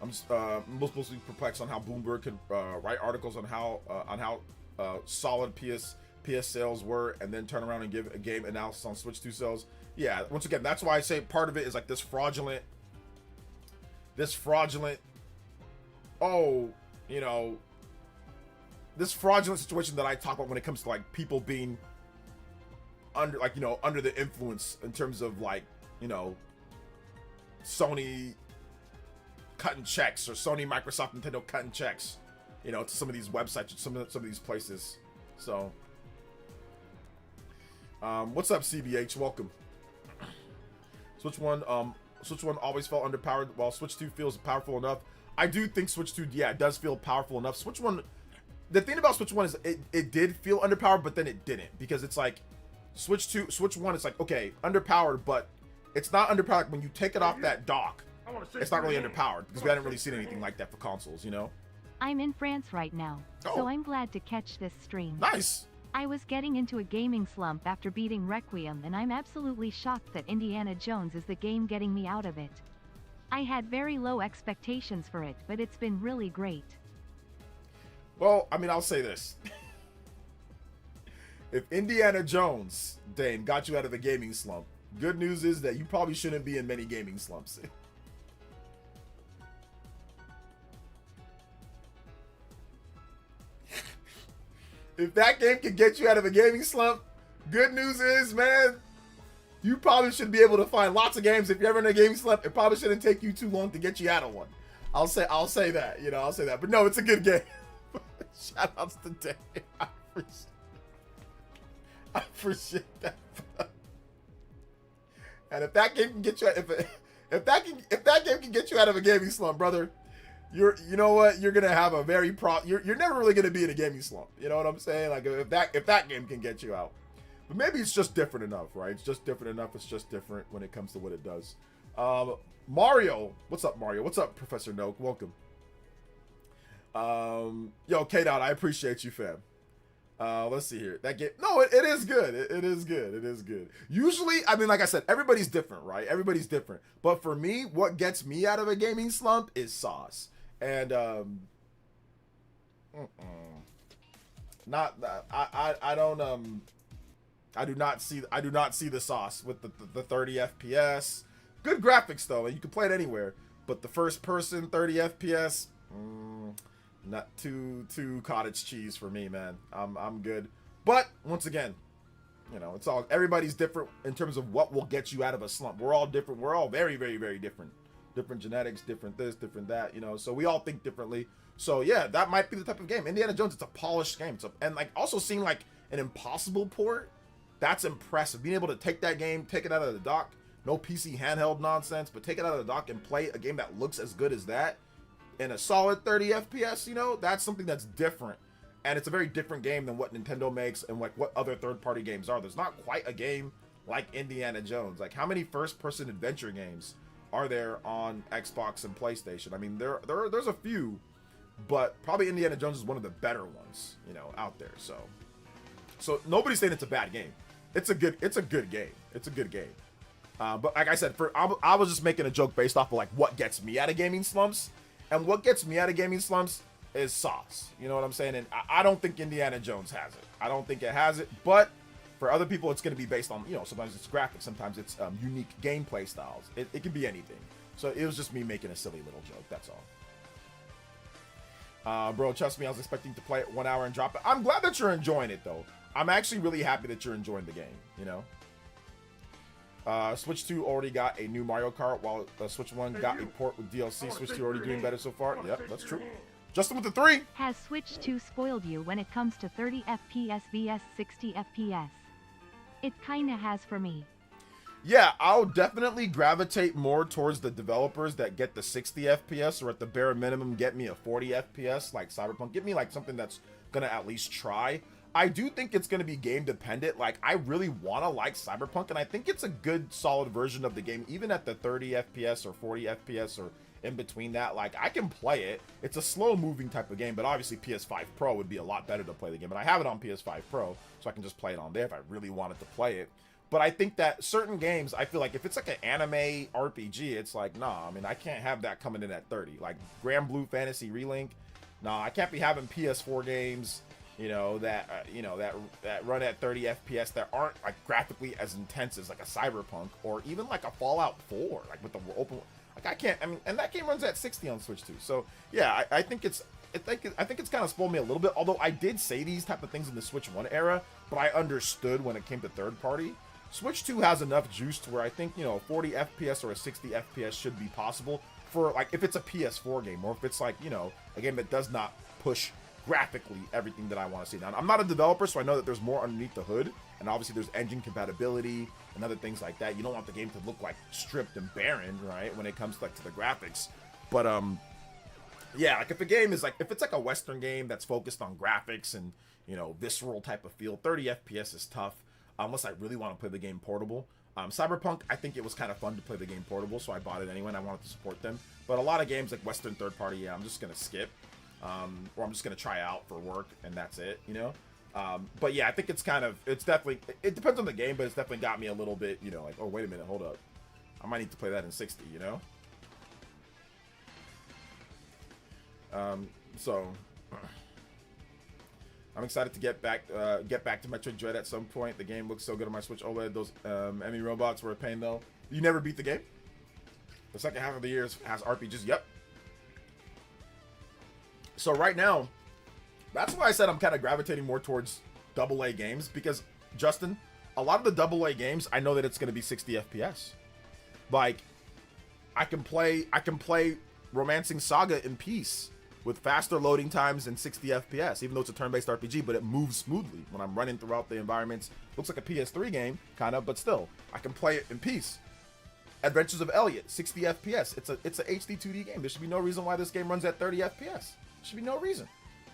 I'm just mostly perplexed on how Bloomberg could write articles on how solid PS sales were, and then turn around and give a game analysis on Switch 2 sales. Yeah, once again, that's why I say part of it is like this fraudulent. Oh, you know, this fraudulent situation that I talk about when it comes to like people being under, like, you know, under the influence in terms of like, you know, Sony cutting checks or Sony, Microsoft, Nintendo cutting checks, you know, to some of these websites, some of these places. So, what's up, CBH? Welcome. Switch 1 always felt underpowered, while Switch 2 feels powerful enough. I do think Switch 2, yeah, it does feel powerful enough. Switch 1, the thing about Switch 1 is it did feel underpowered, but then it didn't, because it's like Switch 1, it's like, okay, underpowered, but it's not underpowered when you take it off that dock. It's not really underpowered, because we hadn't really seen anything like that for consoles, you know? I'm in France right now, so I'm glad to catch this stream. Nice! I was getting into a gaming slump after beating Requiem, and I'm absolutely shocked that Indiana Jones is the game getting me out of it. I had very low expectations for it, but it's been really great. Well, I mean, I'll say this. If Indiana Jones, Dane, got you out of the gaming slump, good news is that you probably shouldn't be in many gaming slumps. If that game can get you out of a gaming slump, good news is, man, you probably should be able to find lots of games. If you're ever in a gaming slump, it probably shouldn't take you too long to get you out of one. I'll say that, you know, I'll say that. But no, it's a good game. Shout outs to Dave. I appreciate that. And if that game can get you, if that game can get you out of a gaming slump, brother, you know what? You're gonna have a very you're never really gonna be in a gaming slump. You know what I'm saying? Like if that game can get you out, but maybe it's just different enough, right? It's just different enough. It's just different when it comes to what it does. Mario, what's up, Mario? What's up, Professor Noak? Welcome. Yo, K-Dot, I appreciate you, fam. Let's see here. That game, no, it is good. It is good. It is good. Usually, I mean, like I said, everybody's different, right? Everybody's different. But for me, what gets me out of a gaming slump is sauce. And I do not see the sauce with the 30 FPS. Good graphics though, and you can play it anywhere. But the first person 30 FPS, not too cottage cheese for me, man. I'm good. But once again, you know, everybody's different in terms of what will get you out of a slump. We're all different. We're all very, very, very different. Different genetics, different this, different that, you know, so we all think differently. So yeah, that might be the type of game. Indiana Jones, it's a polished game. And like also seeing like an impossible port, that's impressive. Being able to take that game, take it out of the dock, no PC handheld nonsense, but take it out of the dock and play a game that looks as good as that in a solid 30 FPS, you know, that's something that's different. And it's a very different game than what Nintendo makes and like what other third-party games are. There's not quite a game like Indiana Jones. Like how many first-person adventure games are there on Xbox and PlayStation? I mean, there's a few, but probably Indiana Jones is one of the better ones, you know, out there. So nobody's saying it's a bad game. It's a good game. It's a good game. But like I said, I was just making a joke based off of like what gets me out of gaming slumps, and what gets me out of gaming slumps is sauce. You know what I'm saying? And I don't think Indiana Jones has it. I don't think it has it, but for other people, it's going to be based on, you know, sometimes it's graphics, sometimes it's unique gameplay styles. It can be anything. So it was just me making a silly little joke. That's all. Bro, trust me, I was expecting to play it 1 hour and drop it. I'm glad that you're enjoying it, though. I'm actually really happy that you're enjoying the game, you know? Switch 2 already got a new Mario Kart, while Switch 1 got a port with DLC. Switch 2 already doing better so far. Yep, that's true. Justin with the 3. Has Switch 2 spoiled you when it comes to 30 FPS vs 60 FPS? It kinda has for me. Yeah, I'll definitely gravitate more towards the developers that get the 60 FPS, or at the bare minimum get me a 40 FPS like Cyberpunk. Give me like something that's gonna at least try. I do think it's gonna be game dependent. Like I really wanna like Cyberpunk, and I think it's a good solid version of the game, even at the 30 FPS or 40 FPS or in between that. Like I can play it. It's a slow moving type of game, but obviously PS5 Pro would be a lot better to play the game, and I have it on PS5 Pro, so I can just play it on there if I really wanted to play it. But I think that certain games, I feel like if it's like an anime RPG, it's like, nah, I mean, I can't have that coming in at 30. Like Grand Blue Fantasy Relink, nah, I can't be having PS4 games, you know, that run at 30 FPS that aren't like graphically as intense as like a Cyberpunk or even like a Fallout 4, like with the open. Like I can't, I mean, and that game runs at 60 on Switch too. So yeah, I think it's I think it's kind of spoiled me a little bit. Although I did say these type of things in the Switch 1 era, but I understood when it came to third party. Switch 2 has enough juice to where I think, you know, 40 FPS or a 60 FPS should be possible for, like, if it's a PS4 game, or if it's, like, you know, a game that does not push graphically everything that I want to see. Now, I'm not a developer, so I know that there's more underneath the hood, and obviously there's engine compatibility and other things like that. You don't want the game to look, like, stripped and barren, right, when it comes, like, to the graphics. But, yeah, like, if a game is, like, if it's, like, a Western game that's focused on graphics and, you know, visceral type of feel, 30 FPS is tough. Unless I really want to play the game portable. Cyberpunk, I think it was kind of fun to play the game portable, so I bought it anyway, and I wanted to support them. But a lot of games like Western third party, yeah, I'm just going to skip. Or I'm just going to try out for work, and that's it, you know? But yeah, I think it's kind of, it's definitely, it depends on the game, but it's definitely got me a little bit, you know, like, oh, wait a minute, hold up. I might need to play that in 60, you know? So... I'm excited to get back to Metroid Dread at some point. The game looks so good on my Switch OLED. Those enemy robots were a pain though. You never beat the game? The second half of the year has RPGs. Yep. So right now, that's why I said I'm kind of gravitating more towards AA games, because Justin, a lot of the AA games, I know that it's going to be 60 FPS. Like, I can play Romancing Saga in peace with faster loading times and 60 FPS, even though it's a turn-based RPG, but it moves smoothly when I'm running throughout the environments. Looks like a PS3 game, kind of, but still, I can play it in peace. Adventures of Elliot, 60 FPS. It's a HD 2D game. There should be no reason why this game runs at 30 FPS. There should be no reason.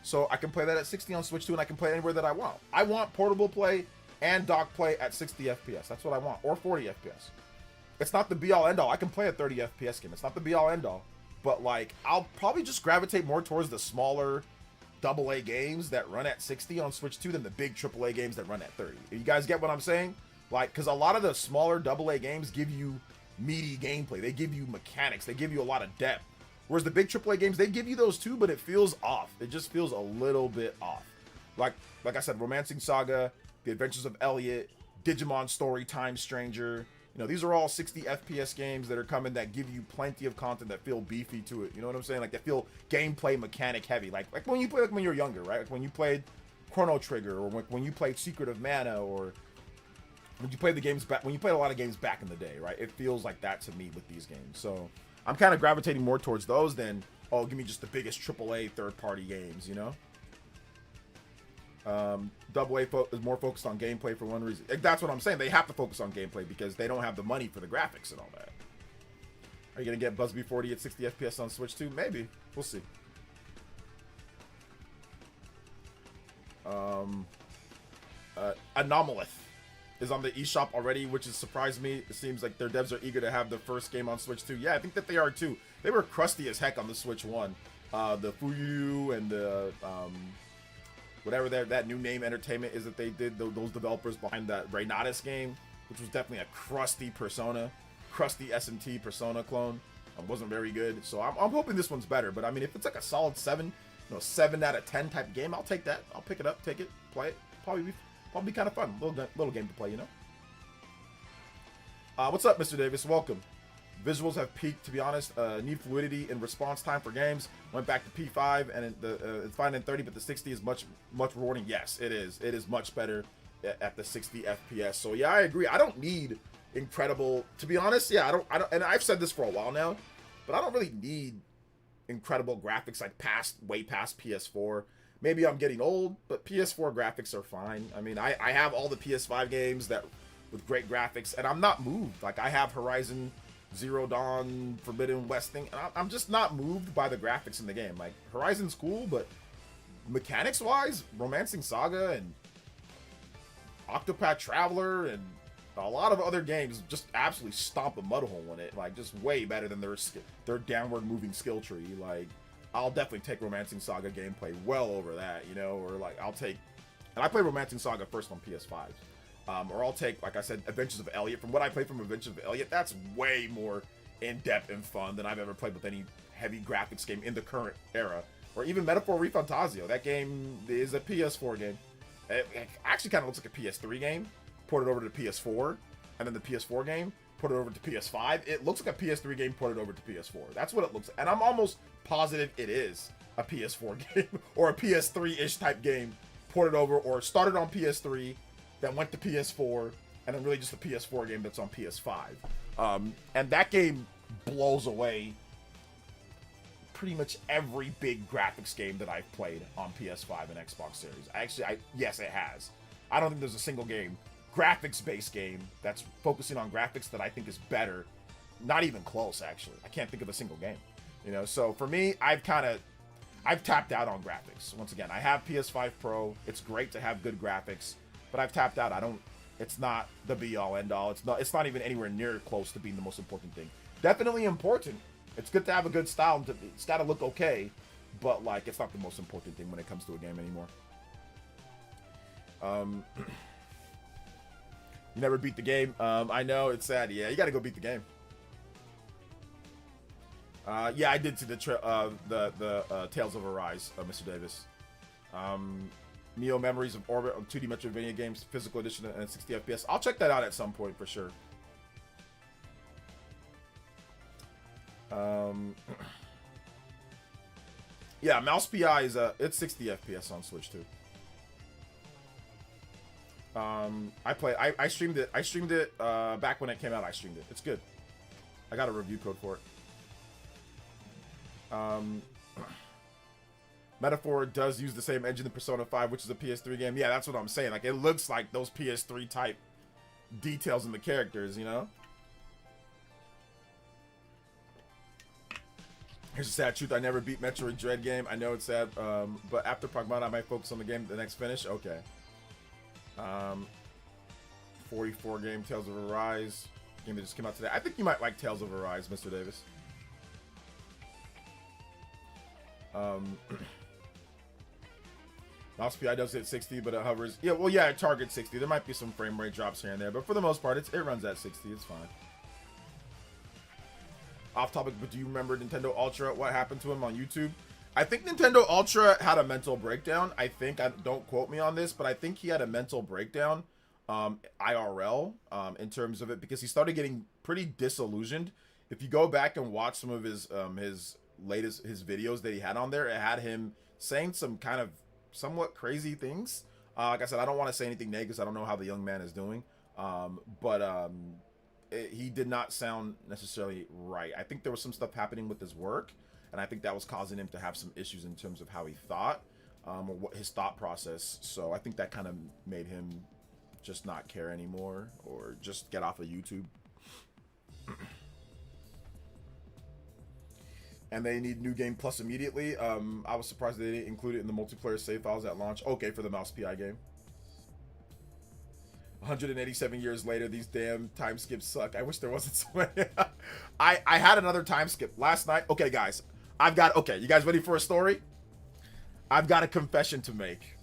So I can play that at 60 on Switch 2, and I can play it anywhere that I want. I want portable play and dock play at 60 FPS. That's what I want, or 40 FPS. It's not the be-all, end-all. I can play a 30 FPS game. It's not the be-all, end-all. But, like, I'll probably just gravitate more towards the smaller AA games that run at 60 on Switch 2 than the big AAA games that run at 30. You guys get what I'm saying? Like, because a lot of the smaller AA games give you meaty gameplay. They give you mechanics. They give you a lot of depth. Whereas the big AAA games, they give you those too, but it feels off. It just feels a little bit off. Like I said, Romancing Saga, The Adventures of Elliot, Digimon Story Time Stranger. You know, these are all 60 FPS games that are coming that give you plenty of content that feel beefy to it. You know what I'm saying? Like, that feel gameplay mechanic heavy. Like when you play, like when you're younger, right? Like when you played Chrono Trigger, or when you played Secret of Mana, or when you played the games back, when you played a lot of games back in the day, right? It feels like that to me with these games. So I'm kind of gravitating more towards those than, oh, give me just the biggest AAA third-party games, you know? AA is more focused on gameplay for one reason. That's what I'm saying. They have to focus on gameplay because they don't have the money for the graphics and all that. Are you gonna get Buzz B40 at 60 FPS on Switch 2? Maybe. We'll see. Anomalith is on the eShop already, which has surprised me. It seems like their devs are eager to have the first game on Switch 2. Yeah, I think that they are too. They were crusty as heck on the Switch 1. The Fuyu and the whatever that new name entertainment is that they did, those developers behind that Revisionists game, which was definitely a crusty SMT Persona clone. Wasn't very good. So I'm hoping this one's better. But I mean, if it's like a solid 7, you know, 7 out of 10 type game, I'll take that. I'll pick it up, take it, play it. Probably be kind of fun. Little game to play, you know. What's up, Mr. Davis? Welcome. Visuals have peaked, to be honest. Need fluidity in response time for games. Went back to P5, and it's fine in 30, but the 60 is much rewarding. Yes, it is. It is much better at the 60 FPS. So yeah, I agree. I don't need incredible. To be honest, yeah, I don't. And I've said this for a while now, but I don't really need incredible graphics like way past PS4. Maybe I'm getting old, but PS4 graphics are fine. I mean, I have all the PS5 games that with great graphics, and I'm not moved. Like, I have Horizon Zero Dawn, Forbidden West thing, and I'm just not moved by the graphics in the game. Like, Horizon's cool, but mechanics-wise, Romancing Saga and Octopath Traveler and a lot of other games just absolutely stomp a mud hole in it. Like, just way better than their downward moving skill tree. Like, I'll definitely take Romancing Saga gameplay well over that, you know, or like and I played Romancing Saga first on PS5. Or I'll take, like I said, Adventures of Elliot. From what I played from Adventures of Elliot, that's way more in-depth and fun than I've ever played with any heavy graphics game in the current era. Or even Metaphor Refantasio. That game is a PS4 game. It actually kind of looks like a PS3 game. Ported over to PS4. And then the PS4 game ported over to PS5. It looks like a PS3 game ported over to PS4. That's what it looks like. And I'm almost positive it is a PS4 game or a PS3-ish type game ported over or started on PS3, then went to PS4, and then really just a PS4 game that's on PS5. And that game blows away pretty much every big graphics game that I've played on PS5 and Xbox Series. Yes, it has. I don't think there's a single game, graphics-based game, that's focusing on graphics that I think is better. Not even close, actually. I can't think of a single game. You know, so for me, I've tapped out on graphics. Once again, I have PS5 Pro. It's great to have good graphics, but I've tapped out. It's not the be-all, end-all. It's not even anywhere near close to being the most important thing. Definitely important. It's good to have a good style. It's got to look okay, but like it's not the most important thing when it comes to a game anymore. You never beat the game. I know, it's sad. Yeah, you got to go beat the game. Yeah, I did see the Tales of Arise, Mr. Davis. Neo Memories of Orbit of 2D Metroidvania games, physical edition and 60 FPS. I'll check that out at some point for sure. Yeah, Mouse PI is it's 60 FPS on Switch too. I streamed it. I streamed it back when it came out. I streamed it. It's good. I got a review code for it. Metaphor does use the same engine in Persona 5, which is a PS3 game. Yeah, that's what I'm saying. Like, it looks like those PS3 type details in the characters, you know? Here's the sad truth. I never beat Metroid Dread game. I know it's sad, but after Pragmata, I might focus on the game, the next finish. Okay. 44 game, Tales of Arise. Game that just came out today. I think you might like Tales of Arise, Mr. Davis. Mouse PI does hit 60, but it hovers. Yeah, well, yeah, it targets 60. There might be some frame rate drops here and there, but for the most part, it runs at 60. It's fine. Off topic, but do you remember Nintendo Ultra? What happened to him on YouTube? I think Nintendo Ultra had a mental breakdown. Don't quote me on this, but I think he had a mental breakdown, IRL, in terms of it, because he started getting pretty disillusioned. If you go back and watch some of his videos that he had on there, it had him saying some kind of somewhat crazy things. Like I said, I don't want to say anything negative. I don't know how the young man is doing, but he did not sound necessarily right. I think there was some stuff happening with his work, and I think that was causing him to have some issues in terms of how he thought, or what his thought process. So I think that kind of made him just not care anymore, or just get off of YouTube. And they need New Game Plus immediately. I was surprised they didn't include it in the multiplayer save files at launch. Okay, for the Mouse PI game. 187 years later, these damn time skips suck. I wish there wasn't so many. I had another time skip last night. Okay, guys. Okay, you guys ready for a story? I've got a confession to make.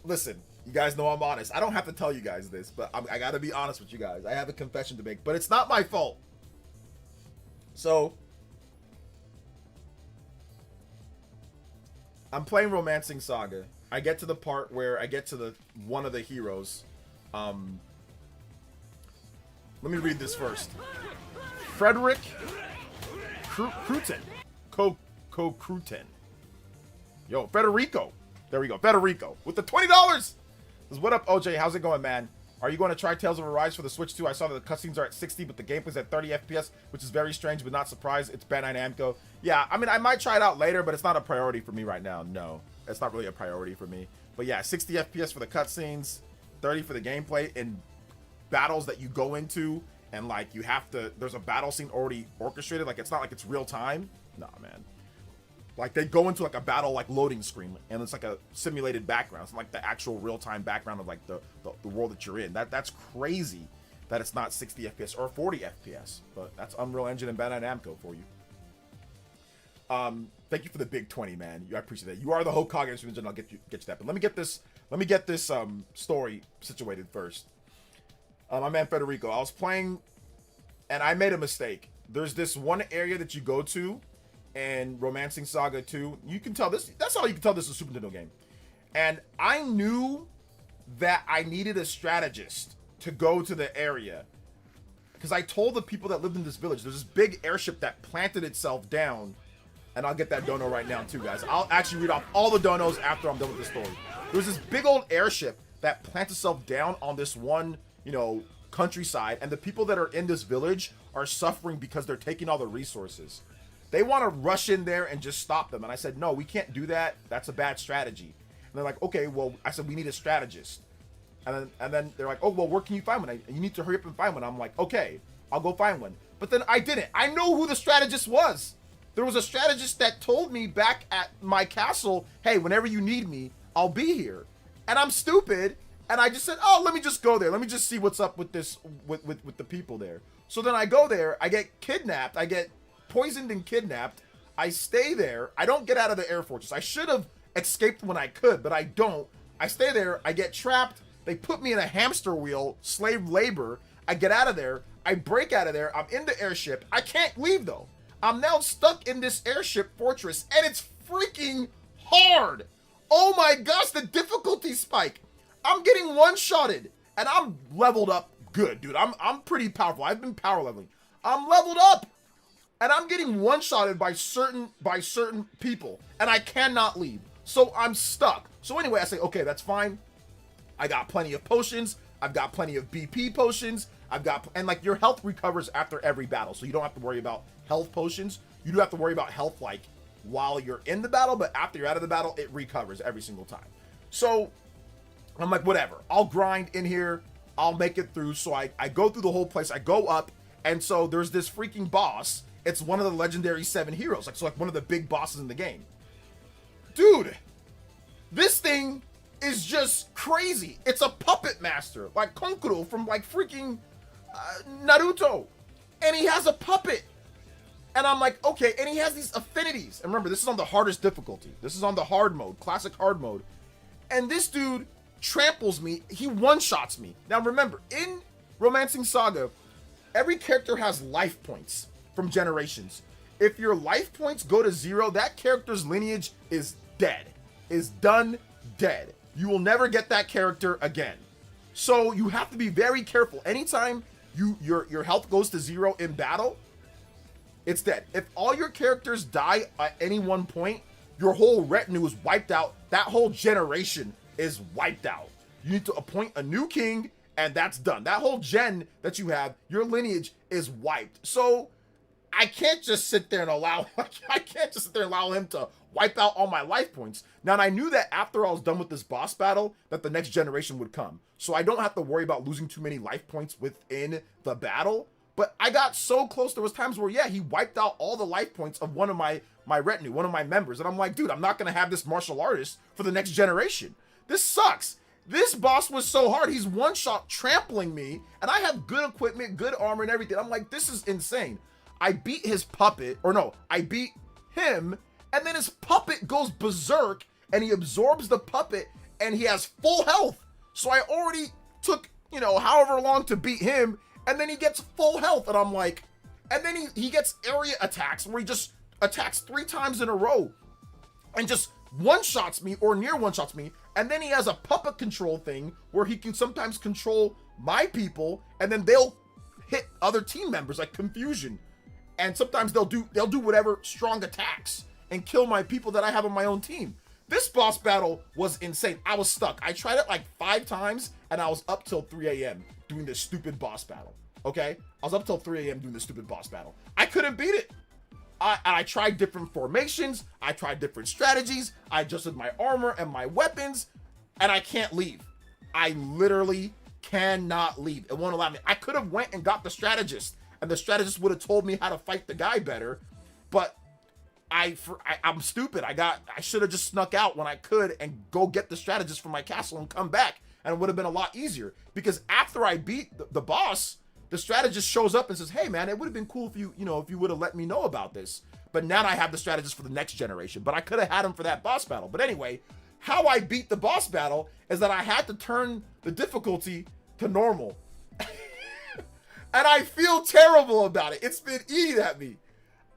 Listen, you guys know I'm honest. I don't have to tell you guys this, but I gotta be honest with you guys. I have a confession to make, but it's not my fault. So, I'm playing Romancing Saga. I get to the part where I get to one of the heroes. Let me read this first. Frederick Cruten. Cruten. Yo, Federico. There we go. Federico with the $20. Says, what up, OJ? How's it going, man? Are you going to try Tales of Arise for the Switch 2? I saw that the cutscenes are at 60, but the gameplay's at 30 FPS, which is very strange, but not surprised. It's Bandai Namco. Yeah, I mean, I might try it out later, but it's not a priority for me right now. No, it's not really a priority for me. But yeah, 60 FPS for the cutscenes, 30 for the gameplay, and battles that you go into, and like you have to, there's a battle scene already orchestrated. Like, it's not like it's real time. Nah, man. Like, they go into like a battle like loading screen, and it's like a simulated background. It's like the actual real-time background of like the world that you're in. That's crazy that it's not 60 FPS or 40 FPS. But that's Unreal Engine and Bandai Namco for you. Thank you for the big 20, man. I appreciate that. You are the Hokage instrument, and I'll get you that. But let me get this story situated first. My man Federico, I was playing, and I made a mistake. There's this one area that you go to, and Romancing Saga 2, you can tell this, that's all you can tell this is a Super Nintendo game. And I knew that I needed a strategist to go to the area, because I told the people that lived in this village, there's this big airship that planted itself down And I'll get that dono right now too, guys. I'll actually read off all the donos after I'm done with the story. There's this big old airship that plants itself down on this one, countryside, and the people that are in this village are suffering because they're taking all the resources. They want to rush in there and just stop them. And I said, no, we can't do that. That's a bad strategy. And they're like, okay, well, I said, we need a strategist. And then they're like, oh, well, where can you find one? You need to hurry up and find one. I'm like, okay, I'll go find one. But then I didn't. I know who the strategist was. There was a strategist that told me back at my castle, hey, whenever you need me, I'll be here. And I'm stupid. And I just said, oh, let me just go there. Let me just see what's up with this, with the people there. So then I go there. I get kidnapped. I get poisoned and kidnapped. I stay there. I don't get out of the air fortress. I should have escaped when I could, but I don't. I stay there. I get trapped. They put me in a hamster wheel, slave labor. I get out of there. I break out of there. I'm in the airship. I can't leave though. I'm now stuck in this airship fortress and it's freaking hard. Oh my gosh, the difficulty spike. I'm getting one-shotted and I'm leveled up good, dude. I'm pretty powerful. I've been power leveling. I'm leveled up and I'm getting one-shotted by certain people and I cannot leave. So I'm stuck. So anyway, I say, okay, that's fine. I got plenty of potions. I've got plenty of BP potions. And like your health recovers after every battle. So you don't have to worry about health potions. You do have to worry about health like while you're in the battle, but after you're out of the battle, it recovers every single time. So I'm like, whatever, I'll grind in here. I'll make it through. So I go through the whole place. I go up. And so there's this freaking boss. It's one of the legendary 7 heroes. Like one of the big bosses in the game. Dude, this thing is just crazy. It's a puppet master, like Konkuro from like freaking Naruto. And he has a puppet. And I'm like, okay, and he has these affinities. And remember, this is on the hardest difficulty. This is on the hard mode, classic hard mode. And this dude tramples me. He one-shots me. Now remember, in Romancing Saga, every character has life points from generations. If your life points go to 0, that character's lineage is dead. Is done dead. You will never get that character again. So you have to be very careful. Anytime your health goes to 0 in battle, it's dead. If all your characters die at any one point, your whole retinue is wiped out. That whole generation is wiped out. You need to appoint a new king, and that's done. That whole gen that you have, your lineage is wiped. So I can't just sit there and allow him to wipe out all my life points. Now, and I knew that after I was done with this boss battle, that the next generation would come. So I don't have to worry about losing too many life points within the battle. But I got so close. There was times where, yeah, he wiped out all the life points of one of my retinue, one of my members. And I'm like, dude, I'm not going to have this martial artist for the next generation. This sucks. This boss was so hard. He's one-shot trampling me. And I have good equipment, good armor and everything. I'm like, this is insane. I beat his puppet. Or no, I beat him. And then his puppet goes berserk. And he absorbs the puppet. And he has full health. So I already took, however long to beat him. And then he gets full health, and I'm like, and then he gets area attacks where he just attacks 3 times in a row and just one-shots me or near one-shots me. And then he has a puppet control thing where he can sometimes control my people, and then they'll hit other team members like confusion. And sometimes they'll do whatever strong attacks and kill my people that I have on my own team. This boss battle was insane. I was stuck. I tried it like 5 times, and I was up till 3 a.m. doing this stupid boss battle. Okay? I was up till 3 a.m. doing this stupid boss battle. I couldn't beat it. I tried different formations. I tried different strategies. I adjusted my armor and my weapons, and I can't leave. I literally cannot leave. It won't allow me. I could have went and got the strategist, and the strategist would have told me how to fight the guy better, but I'm stupid. I should have just snuck out when I could and go get the strategist from my castle and come back, and it would have been a lot easier. Because after I beat the boss, the strategist shows up and says, hey man, it would have been cool if you would have let me know about this. But now I have the strategist for the next generation, but I could have had him for that boss battle. But anyway, how I beat the boss battle is that I had to turn the difficulty to normal. And I feel terrible about it. It's been eating at me.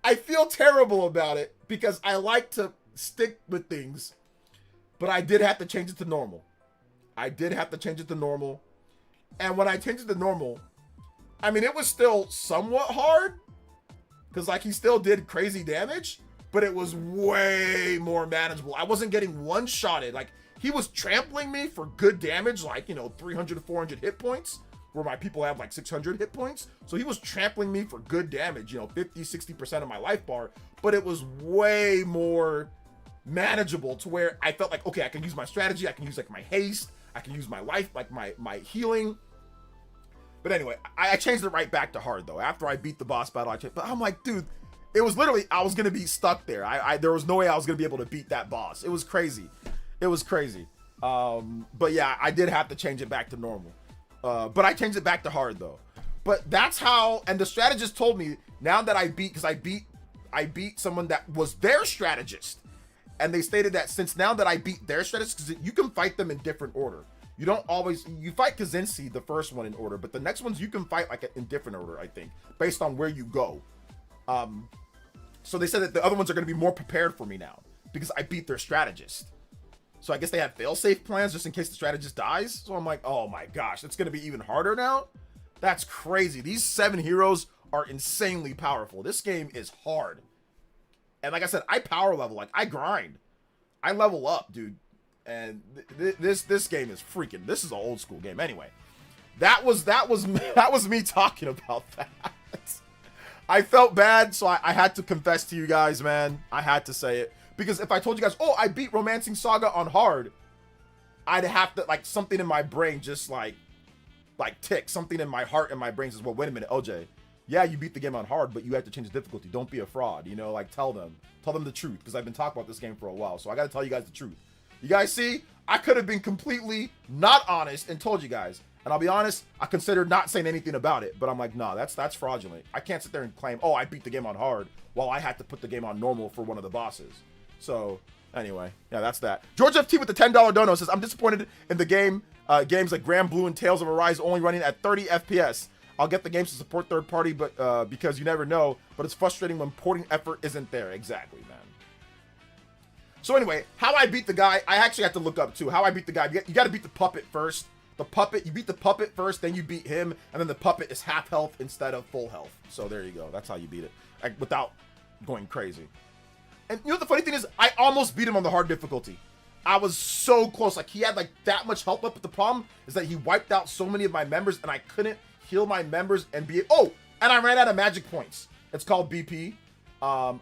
I feel terrible about it because I like to stick with things, but I did have to change it to normal. And when I changed it to normal, I mean, it was still somewhat hard because like he still did crazy damage, but it was way more manageable. I wasn't getting one-shotted. Like, he was trampling me for good damage, like, you know, 300 to 400 hit points, where my people have like 600 hit points. So he was trampling me for good damage, you know, 50, 60% of my life bar, but it was way more manageable to where I felt like, okay, I can use my strategy, I can use like my haste, I can use my life, like my healing. But anyway, I changed it right back to hard though. After I beat the boss battle, I changed, but I'm like, dude, it was literally, I was gonna be stuck there. There was no way I was gonna be able to beat that boss. It was crazy. It was crazy. But yeah, I did have to change it back to normal. But I changed it back to hard though. But that's how, and the strategist told me now that I beat, because I beat someone that was their strategist. And they stated that since now that I beat their strategist, because you can fight them in different order. You don't always, you fight Kazinsi, the first one in order, but the next ones you can fight like in different order, I think, based on where you go. So they said that the other ones are going to be more prepared for me now because I beat their strategist. So I guess they have fail-safe plans just in case the strategist dies. So I'm like, oh my gosh, it's going to be even harder now. That's crazy. These 7 heroes are insanely powerful. This game is hard. And like I said, I power level, like I grind. I level up, dude. And this game is freaking, this is an old school game. Anyway, that was me talking about that. I felt bad, so I had to confess to you guys, man. I had to say it. Because if I told you guys, oh, I beat Romancing Saga on hard, I'd have to, like, something in my brain just, like tick. Something in my heart and my brain says, well, wait a minute, OJ. Yeah, you beat the game on hard, but you have to change the difficulty. Don't be a fraud, you know? Like, tell them the truth. Because I've been talking about this game for a while, so I got to tell you guys the truth. You guys see? I could have been completely not honest and told you guys. And I'll be honest, I considered not saying anything about it, but I'm like, nah, that's fraudulent. I can't sit there and claim, oh, I beat the game on hard while I had to put the game on normal for one of the bosses. So anyway, yeah, that's that. George FT with the $10 dono says, I'm disappointed in the game. Games like Grand Blue and Tales of Arise only running at 30 FPS. I'll get the games to support third party, but because you never know, but it's frustrating when porting effort isn't there. Exactly, man. So anyway, how I beat the guy, I actually had to look up too. How I beat the guy, you got to beat the puppet first. The puppet, you beat the puppet first, then you beat him, and then the puppet is half health instead of full health. So there you go. That's how you beat it, like, without going crazy. And you know the funny thing is, I almost beat him on the hard difficulty. I was so close. Like, he had like that much health up, but the problem is that he wiped out so many of my members, and I couldn't heal my members and be. Oh, and I ran out of magic points. It's called BP. I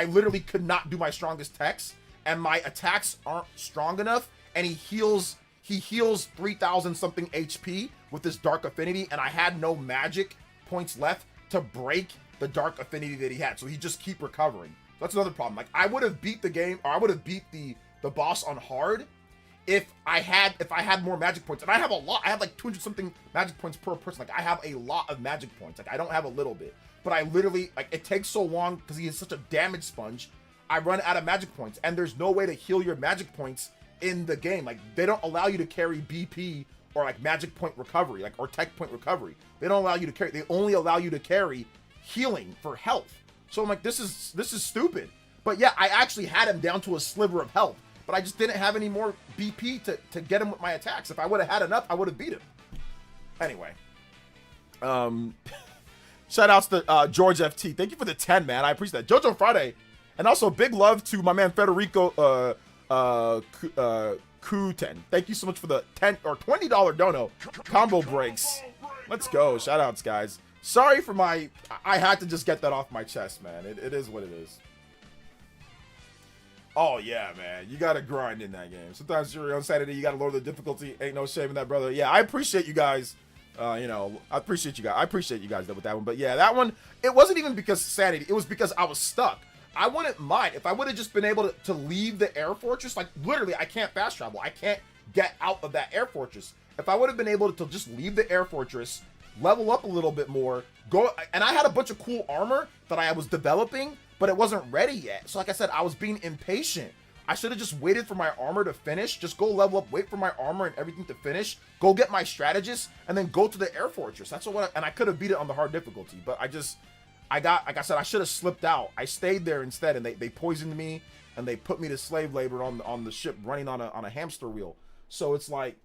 literally could not do my strongest techs, and my attacks aren't strong enough. And he heals 3,000 something HP with this dark affinity, and I had no magic points left to break the dark affinity that he had. So he just keep recovering. That's another problem. Like, I would have beat the game, or I would have beat the boss on hard if I had more magic points. And I have a lot. I have like 200 something magic points per person. Like, I have a lot of magic points. Like, I don't have a little bit. But I literally, like, it takes so long because he is such a damage sponge. I run out of magic points, and there's no way to heal your magic points in the game. Like, they don't allow you to carry BP or like magic point recovery, like, or tech point recovery. They don't allow you to carry. They only allow you to carry healing for health. So I'm like, this is stupid. But yeah, I actually had him down to a sliver of health, but I just didn't have any more BP to get him with my attacks. If I would have had enough, I would have beat him. Anyway, shout outs to George FT. Thank you for the 10, man. I appreciate that. JoJo Friday, and also big love to my man Federico Ku10. Thank you so much for the $10 or $20 dono. Combo breaks. Let's go. Shout outs, guys. Sorry for I had to just get that off my chest, man. It is what it is. Oh, yeah, man. You got to grind in that game. Sometimes you're on Saturday, you got to lower the difficulty. Ain't no shame in that, brother. Yeah, I appreciate you guys. You know, I appreciate you guys. I appreciate you guys with that one. But yeah, that one, it wasn't even because of sanity. It was because I was stuck. I wouldn't mind if I would have just been able to leave the air fortress. Like, literally, I can't fast travel. I can't get out of that air fortress. If I would have been able to just leave the air fortress, level up a little bit more, go, and I had a bunch of cool armor that I was developing, but it wasn't ready yet. So like I said, I was being impatient. I should have just waited for my armor to finish, just go level up, wait for my armor and everything to finish, go get my strategist, and then go to the air fortress. That's what and I could have beat it on the hard difficulty, but like I said, I should have slipped out. I stayed there instead, and they poisoned me, and they put me to slave labor on the ship running on a hamster wheel. So it's like,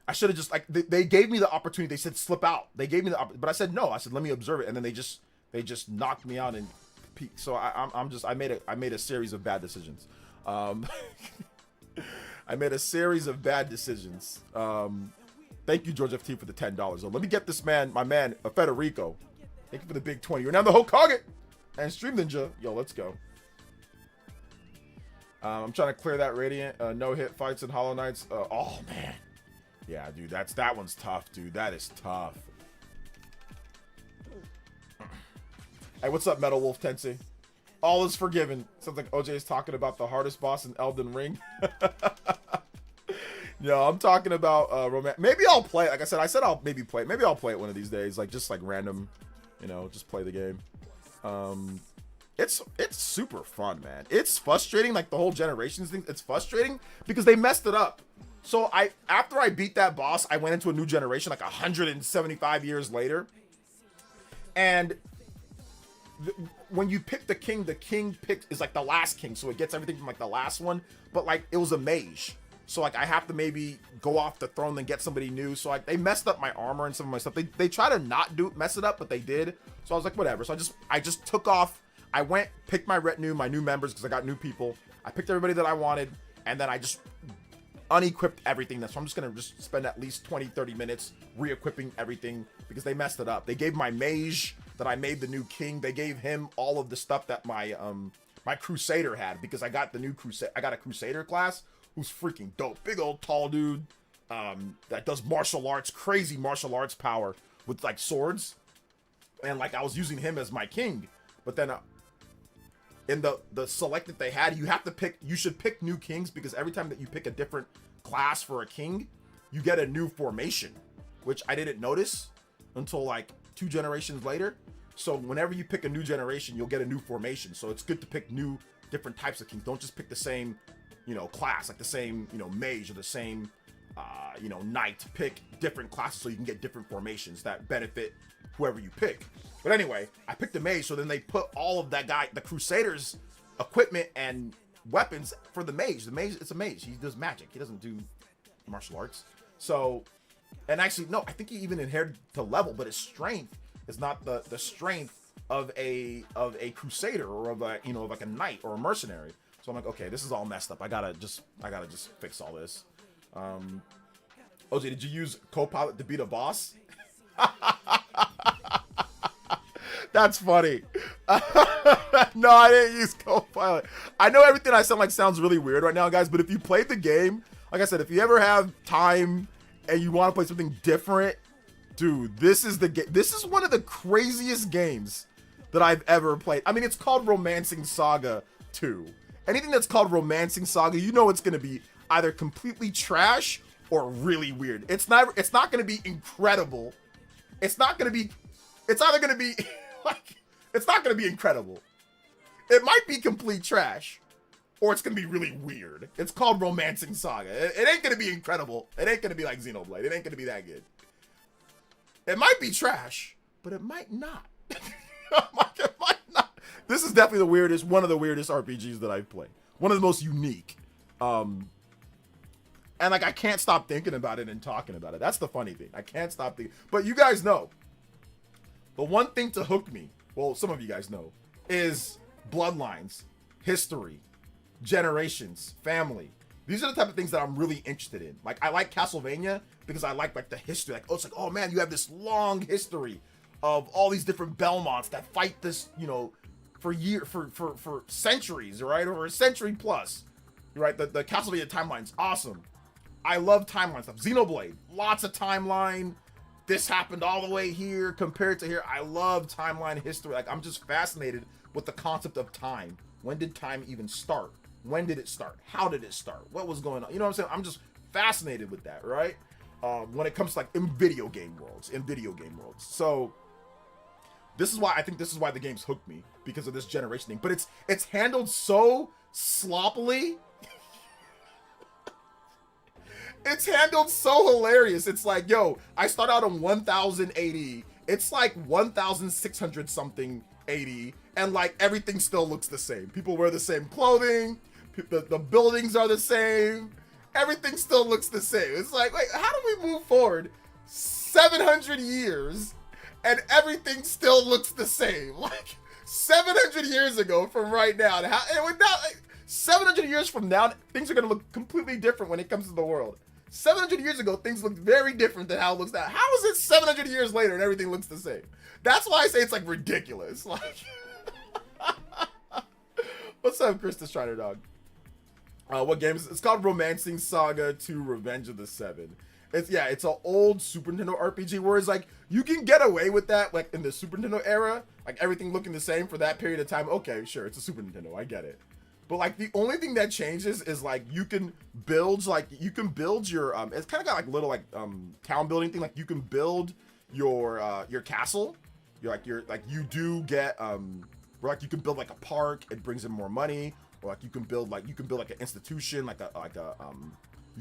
I should have just, like, they gave me the opportunity. They said slip out. They gave me the opportunity, but I said no. I said let me observe it, and then they just knocked me out and So I made a series of bad decisions. I made a series of bad decisions. Thank you, George FT, for the $10. So let me get this man, my man, Federico. Thank you for the big 20. You're now the Hokage and Stream Ninja. Yo, let's go. I'm trying to clear that Radiant. No hit fights and Hollow Knights. Oh man, yeah, dude, that one's tough, dude. That is tough. Hey, what's up, Metal Wolf Tensei? All is forgiven. Sounds like OJ is talking about the hardest boss in Elden Ring. No, I'm talking about romance. Maybe I'll play it. Like I said I'll maybe play it. Maybe I'll play it one of these days. Like just like random, you know, just play the game. It's super fun, man. It's frustrating, like the whole Generations thing. It's frustrating because they messed it up. So after I beat that boss, I went into a new generation like 175 years later. And when you pick the king is like the last king, so it gets everything from like the last one, but like it was a mage, so like I have to maybe go off the throne and get somebody new. So like they messed up my armor and some of my stuff. They try to not mess it up, but they did. So I was like, whatever. So I just took off. I went, picked my retinue, my new members, because I got new people. I picked everybody that I wanted, and then I just unequipped everything. So I'm just gonna spend at least 20-30 minutes re-equipping everything because they messed it up. They gave my mage that I made the new king, they gave him all of the stuff that my my crusader had, because I got the new crusader. I got a crusader class who's freaking dope. Big old tall dude that does martial arts, crazy martial arts power with like swords, and like I was using him as my king. But then in the select that they had, you should pick new kings, because every time that you pick a different class for a king, you get a new formation, which I didn't notice until like 2 generations later. So whenever you pick a new generation, you'll get a new formation. So it's good to pick new different types of kings. Don't just pick the same, you know, class, like the same, you know, mage or the same, you know, knight. Pick different classes so you can get different formations that benefit whoever you pick. But anyway, I picked a mage, so then they put all of that guy, the crusader's equipment and weapons for the mage. The mage, it's a mage. He does magic. He doesn't do martial arts. So, and actually, no, I think he even inherited to level, but his strength is not the strength of a crusader or of a, you know, like a knight or a mercenary. So I'm like, okay, this is all messed up. I gotta just fix all this. OJ, did you use Copilot to beat a boss? That's funny. No, I didn't use Copilot. I know everything I sound like sounds really weird right now, guys, but if you played the game, like I said, if you ever have time and you want to play something different, dude, this is the game. This is one of the craziest games that I've ever played. I mean, it's called Romancing Saga 2. Anything that's called Romancing Saga, you know it's going to be either completely trash or really weird. It's not going to be incredible. It's either going to be like, it's not going to be incredible. It might be complete trash, or it's going to be really weird. It's called Romancing Saga. It ain't going to be incredible. It ain't going to be like Xenoblade. It ain't going to be that good. It might be trash, but it might not. It might not. This is definitely one of the weirdest RPGs that I've played. One of the most unique. And like, I can't stop thinking about it and talking about it. That's the funny thing. I can't stop thinking. But you guys know, the one thing to hook me, well, some of you guys know, is bloodlines, history, generations, family. These are the type of things that I'm really interested in. Like, I like Castlevania because I like the history. Like, it's like, oh man, you have this long history of all these different Belmonts that fight this, you know, for centuries, right? Or a century plus. Right? The Castlevania timeline's awesome. I love timeline stuff. Xenoblade, lots of timeline. This happened all the way here compared to here. I love timeline history. Like, I'm just fascinated with the concept of time. When did time even start? When did it start? How did it start? What was going on? You know what I'm saying? I'm just fascinated with that, right? When it comes to like in video game worlds. So this is why I think the game's hooked me, because of this generation thing. But it's handled so sloppily. It's handled so hilarious. It's like, yo, I start out on 1080. It's like 1600 something 80, and like everything still looks the same. People wear the same clothing. The buildings are the same. Everything still looks the same. It's like, wait, how do we move forward 700 years and everything still looks the same? Like, 700 years ago from right now. And with that, like, 700 years from now, things are going to look completely different when it comes to the world. 700 years ago, things looked very different than how it looks now. How is it 700 years later and everything looks the same? That's why I say it's like ridiculous. Like, what's up, Chris the Strider Dog? What game is it? It's called Romancing Saga 2 Revenge of the Seven. It's an old Super Nintendo RPG where it's like you can get away with that, like in the Super Nintendo era, like everything looking the same for that period of time. Okay, sure, it's a Super Nintendo, I get it. But like the only thing that changes is like you can build your it's kind of got like little like town building thing. Like you can build your castle. You do get where like you can build like a park. It brings in more money. Or like you can build like an institution, you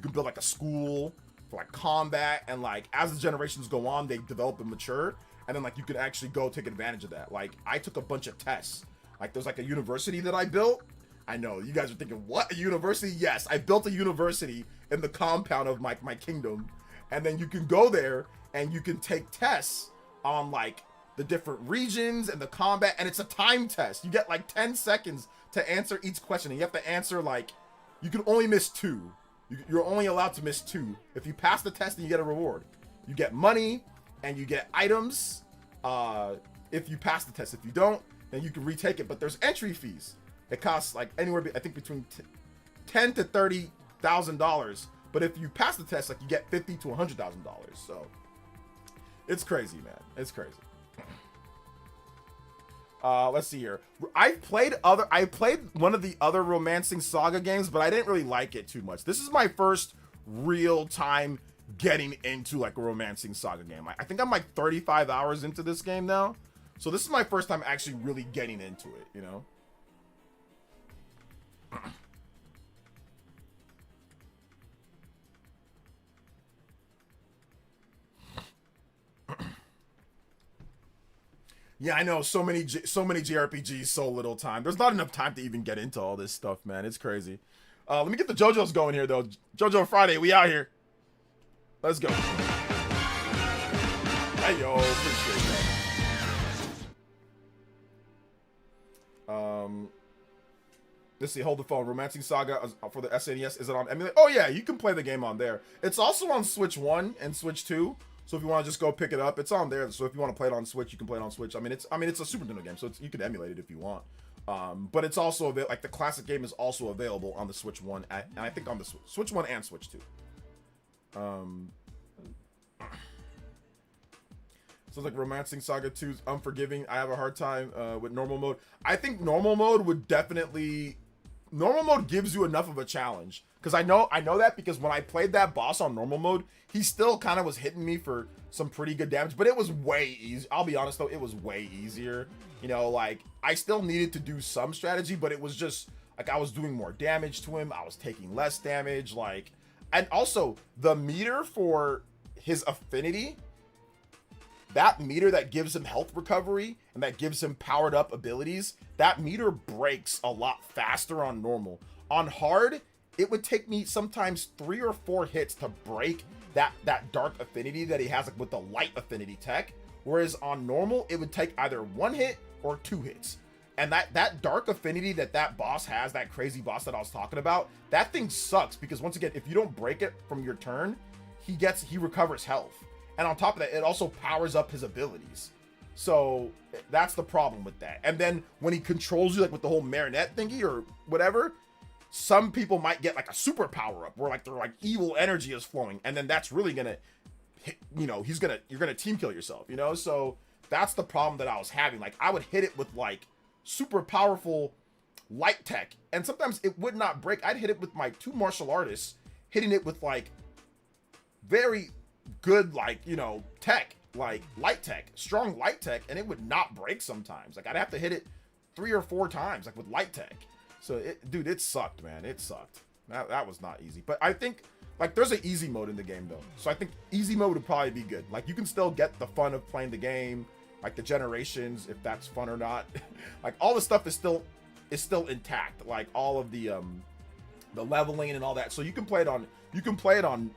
can build like a school for like combat, and like as the generations go on, they develop and mature, and then like you can actually go take advantage of that. Like I took a bunch of tests. Like there's like a university that I built. I know you guys are thinking, what, a university? Yes, I built a university in the compound of my kingdom, and then you can go there and you can take tests on like the different regions and the combat, and it's a time test. You get like 10 seconds to answer each question, and you have to answer like, you can only miss 2. You're only allowed to miss 2. If you pass the test, then you get a reward. You get money and you get items if you pass the test. If you don't, then you can retake it, but there's entry fees. It costs like anywhere, I think between $10,000 to $30,000. But if you pass the test, like you get $50,000 to $100,000. So it's crazy, man. It's crazy. Let's see here. I played one of the other Romancing Saga games, but I didn't really like it too much. This is my first real time getting into like a Romancing Saga game. I think I'm like 35 hours into this game now. So this is my first time actually really getting into it, you know? Yeah, I know, so many JRPGs, so little time. There's not enough time to even get into all this stuff, man. It's crazy. Let me get the JoJo's going here, though. JoJo Friday, we out here. Let's go. Hey, yo, appreciate that. Let's see, hold the phone. Romancing Saga for the SNES, is it on emulator? Oh, yeah, you can play the game on there. It's also on Switch 1 and Switch 2. So if you want to just go pick it up, it's on there. So if you want to play it on Switch, you can play it on Switch. I mean, it's a Super Nintendo game, so you can emulate it if you want. But it's also like the classic game is also available on the Switch 1, and I think on the Switch 1 and Switch 2. So like Romancing Saga 2's Unforgiving. I have a hard time with normal mode. I think normal mode gives you enough of a challenge. Because I know that because when I played that boss on normal mode, he still kind of was hitting me for some pretty good damage, but it was way easy. I'll be honest though, it was way easier. You know, like I still needed to do some strategy, but it was just like I was doing more damage to him. I was taking less damage, like, and also the meter for his affinity, that meter that gives him health recovery and that gives him powered up abilities, that meter breaks a lot faster on normal. On hard, it would take me sometimes 3 or 4 hits to break that dark affinity that he has, like with the light affinity tech. Whereas on normal, it would take either 1 hit or 2 hits. And that dark affinity that boss has, that crazy boss that I was talking about, that thing sucks because once again, if you don't break it from your turn, he recovers health. And on top of that, it also powers up his abilities. So that's the problem with that. And then when he controls you, like with the whole marionette thingy or whatever, some people might get like a super power up where like their like evil energy is flowing, and then that's really gonna hit, you know, you're gonna team kill yourself, you know? So that's the problem that I was having. Like I would hit it with like super powerful light tech, and sometimes it would not break. I'd hit it with my 2 martial artists, hitting it with like very good, like, you know, tech, like light tech, strong light tech, and it would not break sometimes. Like I'd have to hit it 3 or 4 times, like with light tech. So dude, it sucked, man. It sucked. That was not easy. But I think like there's an easy mode in the game though. So I think easy mode would probably be good. Like you can still get the fun of playing the game, like the generations, if that's fun or not. Like all the stuff is still intact. Like all of the leveling and all that. So you can play it on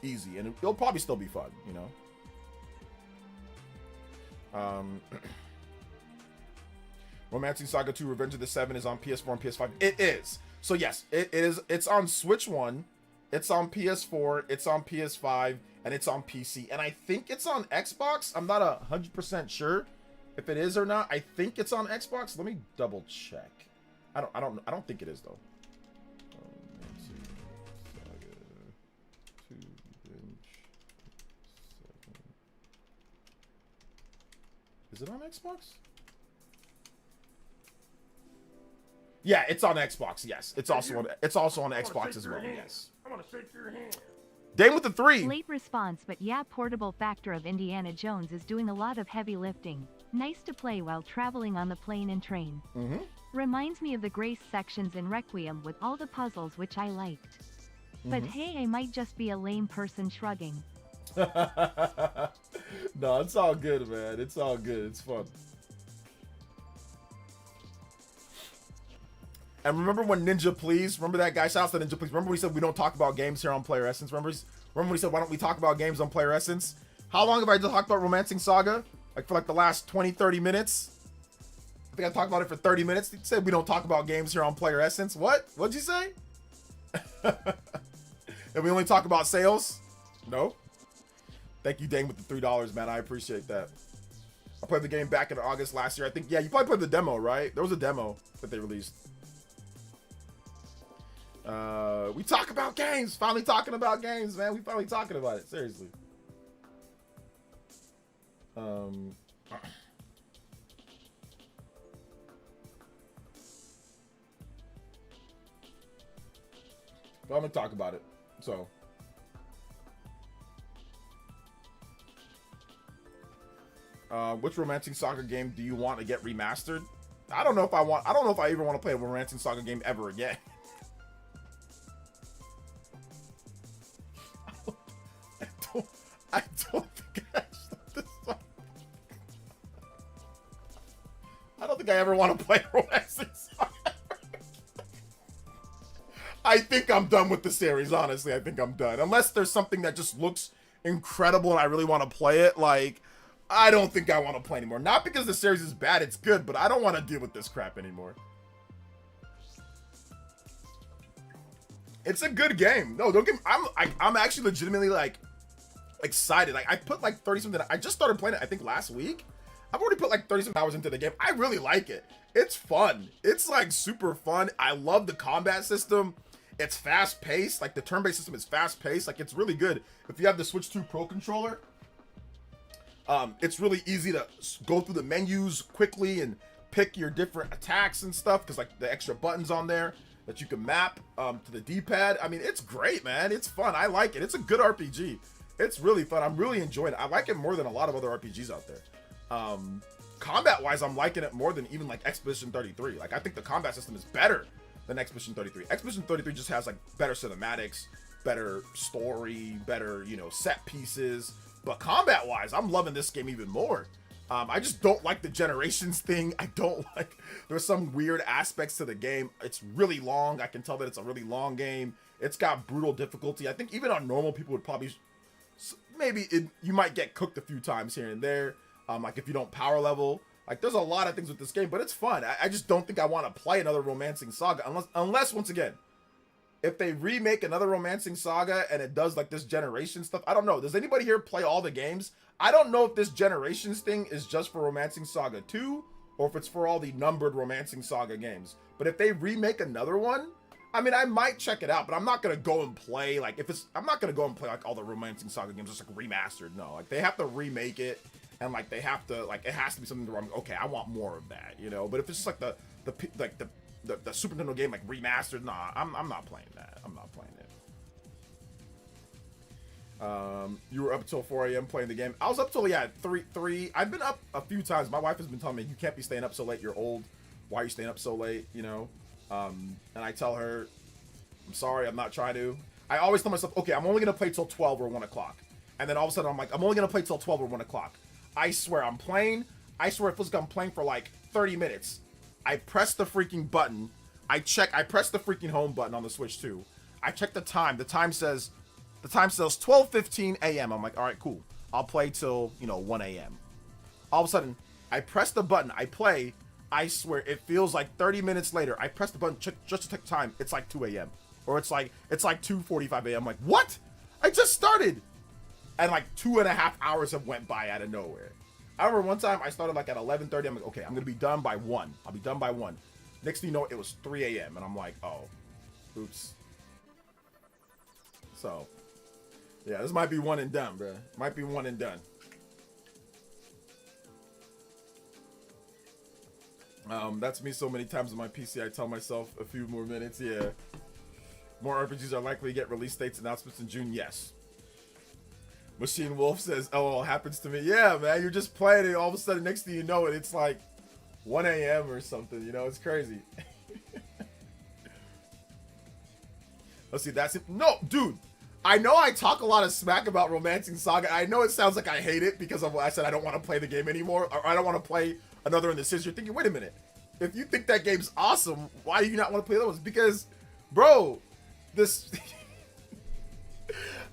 easy, and it'll probably still be fun, you know. Romancing Saga 2 Revenge of the Seven is on PS4 and PS5. It is. So yes, it is. It's on Switch 1. It's on PS4. It's on PS5. And it's on PC. And I think it's on Xbox. I'm not 100% sure if it is or not. I think it's on Xbox. Let me double check. I don't think it is though. Romancing Saga 2 Revenge 7. Is it on Xbox? Yeah, it's on Xbox. Yes, it's also on Xbox as well. Yes. I want to shake your hand. Dame with the 3. Late response, but yeah, portable factor of Indiana Jones is doing a lot of heavy lifting. Nice to play while traveling on the plane and train. Reminds me of the Grace sections in Requiem with all the puzzles, which I liked. But hey, I might just be a lame person shrugging. No, it's all good, man. It's all good. It's fun. And remember when Ninja Please, remember that guy? Shout out to Ninja Please. Remember when he said we don't talk about games here on PlayerEssence? Remember when he said why don't we talk about games on PlayerEssence? How long have I talked about Romancing Saga? Like for like the last 20, 30 minutes? I think I talked about it for 30 minutes. He said we don't talk about games here on PlayerEssence. What? What'd you say? And we only talk about sales? No. Thank you, Dane, with the $3, man. I appreciate that. I played the game back in August last year. I think, yeah, you probably played the demo, right? There was a demo that they released. We talk about games. Finally talking about games, man. We finally talking about it. Seriously. But I'm gonna talk about it. So which Romancing Saga game do you want to get remastered? I don't know if I even want to play a Romancing Saga game ever again. I don't think I don't think I ever want to play Romancing Saga. I think I'm done with the series, honestly. I think I'm done. Unless there's something that just looks incredible and I really want to play it, like, I don't think I want to play anymore. Not because the series is bad, it's good, but I don't want to deal with this crap anymore. It's a good game. No, don't get me, I'm actually legitimately, like, excited. Like, I put, like, 30-something, I just started playing it, I think, last week. I've already put, like, 30-something hours into the game. I really like it. It's fun. It's, like, super fun. I love the combat system. It's fast-paced. Like, the turn-based system is fast-paced. Like, it's really good. If you have the Switch 2 Pro controller, it's really easy to go through the menus quickly and pick your different attacks and stuff, because, like, the extra buttons on there that you can map to the D-pad. I mean, it's great, man. It's fun. I like it. It's a good RPG. It's really fun. I'm really enjoying it. I like it more than a lot of other RPGs out there. Combat-wise, I'm liking it more than even, like, Expedition 33. Like, I think the combat system is better than Expedition 33. Expedition 33 just has, like, better cinematics, better story, better, you know, set pieces. But combat-wise, I'm loving this game even more. I just don't like the generations thing. I don't like, there's some weird aspects to the game. It's really long. I can tell that it's a really long game. It's got brutal difficulty. I think even on normal, people would probably, you might get cooked a few times here and there. Like if you don't power level, like there's a lot of things with this game, but it's fun. I just don't think I want to play another Romancing Saga unless once again, if they remake another Romancing Saga and it does like this generation stuff. I don't know. Does anybody here play all the games? I don't know if this generations thing is just for Romancing Saga 2 or if it's for all the numbered Romancing Saga games. But if they remake another one, I mean, I might check it out, but I'm not going to go and play like I'm not going to go and play like all the Romancing Saga games just like remastered. No, like they have to remake it. And like they have to, like, it has to be something where I'm okay, I want more of that, you know. But if it's just like the Super Nintendo game like remastered, nah, I'm not playing that. I'm not playing it. You were up until 4 a.m. playing the game. I was up till 3. I've been up a few times. My wife has been telling me you can't be staying up so late. You're old. Why are you staying up so late? You know. And I tell her, I'm sorry, I'm not trying to. I always tell myself, okay, I'm only gonna play till 12 or 1 o'clock. And then all of a sudden I'm like, I'm only gonna play till 12 or 1 o'clock. I swear I'm playing. I swear it feels like I'm playing for like 30 minutes. I press the freaking button. I press the freaking home button on the Switch 2. I check the time. The time says 12:15 a.m. I'm like, all right, cool. I'll play till, 1 a.m. All of a sudden, I press the button. I play. I swear, it feels like 30 minutes later. I press the button just to check time. It's like 2 a.m. Or it's like 2:45 a.m. I'm like, what? I just started. And like 2.5 hours have went by out of nowhere. I remember one time I started like at 11:30. I'm like, okay, I'm going to be done by 1. I'll be done by 1. Next thing you know, it was 3 a.m. And I'm like, oh, oops. So, yeah, this might be one and done, bro. Might be one and done. That's me so many times on my PC. I tell myself a few more minutes. Yeah. More RPGs are likely to get release dates announcements in June. Yes. Machine Wolf says, oh, it happens to me. Yeah, man. You're just playing it. All of a sudden, next thing you know it, it's like 1 a.m. or something. You know, it's crazy. Let's see. That's it. No, dude. I know I talk a lot of smack about Romancing Saga. I know it sounds like I hate it because of what I said. I don't want to play the game anymore. Or I don't want to play another in the series. You're thinking, wait a minute. If you think that game's awesome, why do you not want to play those? Because, bro, this...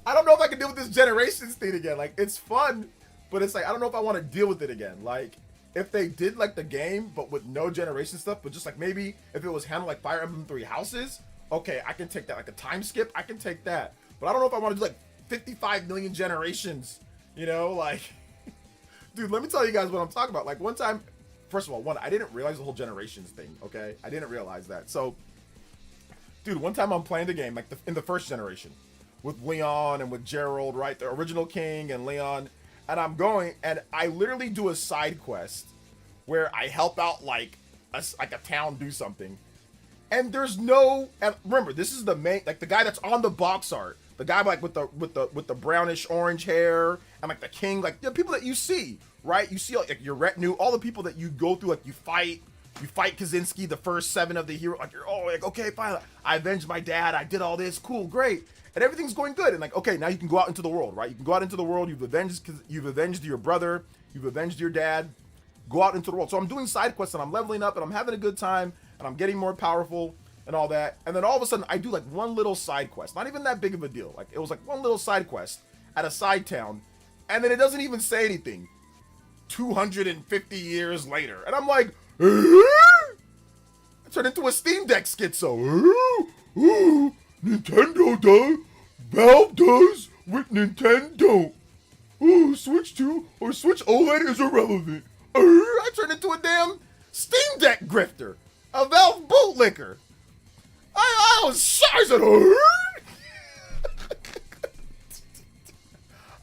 I don't know if I can deal with this Generations thing again. Like, it's fun, but it's like, I don't know if I want to deal with it again. Like, if they did, like, the game, but with no Generation stuff, but just, like, maybe if it was handled like Fire Emblem 3 Houses, okay, I can take that. Like, a time skip, I can take that. But I don't know if I want to do, like, 55 million Generations, you know? Like, dude, let me tell you guys what I'm talking about. Like, one time, first of all, I didn't realize the whole Generations thing, okay? I didn't realize that. So, dude, one time I'm playing the game, like, in the first generation, with Leon and with Gerald, right? The original King and Leon. And I'm going, and I literally do a side quest where I help out, like a town do something. And there's no, and remember, this is the main, like the guy that's on the box art. The guy like with the brownish orange hair and like the king, like the people that you see, right? You see like your retinue, all the people that you go through, like you fight Kaczynski, the first 7 of the hero, like you're like, okay, fine, I avenged my dad, I did all this, cool, great. And everything's going good. And like, okay, now you can go out into the world, right? You can go out into the world, you've avenged your brother, you've avenged your dad, go out into the world. So I'm doing side quests and I'm leveling up and I'm having a good time and I'm getting more powerful and all that. And then all of a sudden I do like one little side quest, not even that big of a deal. Like it was like one little side quest at a side town. And then it doesn't even say anything 250 years later. And I'm like, I turned into a Steam Deck schizo. Nintendo does. Valve does with Nintendo. Oh, Switch 2 or Switch OLED is irrelevant. I turned into a damn Steam Deck grifter. A Valve bootlicker. I was shocked. I said,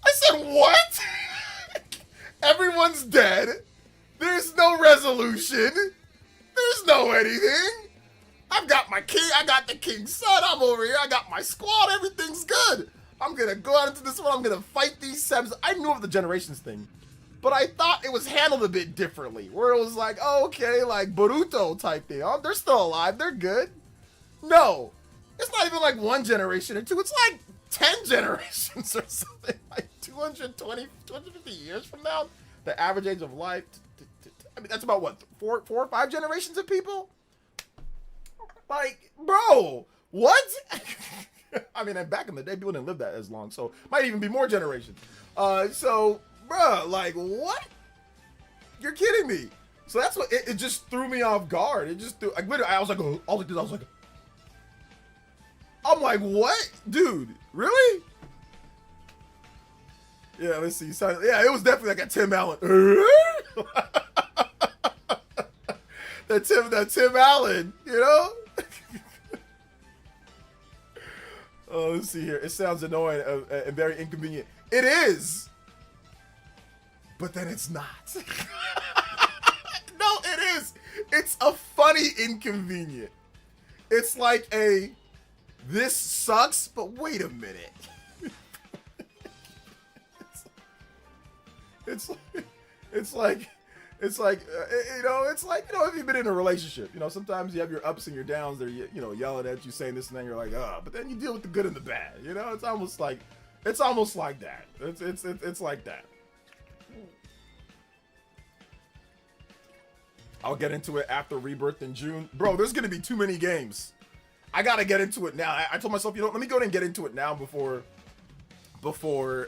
I said, what? Everyone's dead. There's no resolution. There's no anything. I've got my king, I got the king's son, I'm over here, I got my squad, everything's good. I'm gonna go out into this one, I'm gonna fight these Sebs. I knew of the Generations thing, but I thought it was handled a bit differently, where it was like, oh, okay, like Boruto type thing. Oh, they're still alive, they're good. No, it's not even like 1 generation or 2, it's like 10 generations or something, like 250 years from now, the average age of life. I mean, that's about what, 4 or 5 generations of people? Like, bro, what? I mean, back in the day, people didn't live that as long, so might even be more generations. So, bro, like, what? You're kidding me. So that's what, it just threw me off guard. It just threw, like, literally, I was like, oh, all I did, I was like, I'm like, what? Dude, really? Yeah, let's see. So, yeah, it was definitely like a Tim Allen. that Tim Allen, you know? Oh, let's see here. It sounds annoying and very inconvenient. It is, but then it's not. No, it is. It's a funny inconvenient. It's like this sucks, but wait a minute. It's like if you've been in a relationship, sometimes you have your ups and your downs. They're yelling at you, saying this and then you're like, but then you deal with the good and the bad. It's almost like that. It's like that. I'll get into it after Rebirth in June, bro. There's gonna be too many games. I gotta get into it now. I told myself, let me go ahead and get into it now before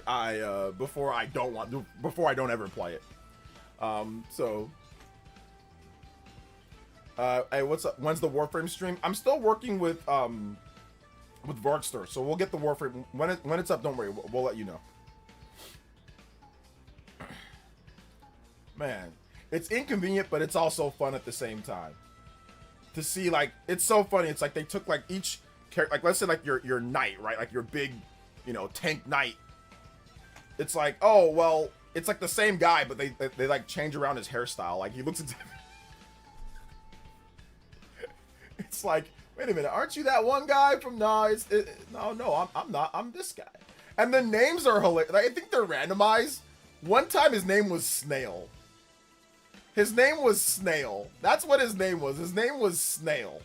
I don't ever play it. So Hey, what's up? When's the Warframe stream? I'm still working with Varkster, so we'll get the Warframe when it's up. Don't worry, we'll let you know. Man, it's inconvenient, but it's also fun at the same time. To see, like, it's so funny. It's like they took like each character, like let's say like your knight, right? Like your big, you know, tank knight. It's like, oh well, it's like the same guy, but they like change around his hairstyle. Like he looks exactly. It's like, wait a minute, aren't you that one guy from? No, I'm not. I'm this guy. And the names are hilarious. I think they're randomized. One time his name was Snail. His name was Snail. That's what his name was. His name was Snail.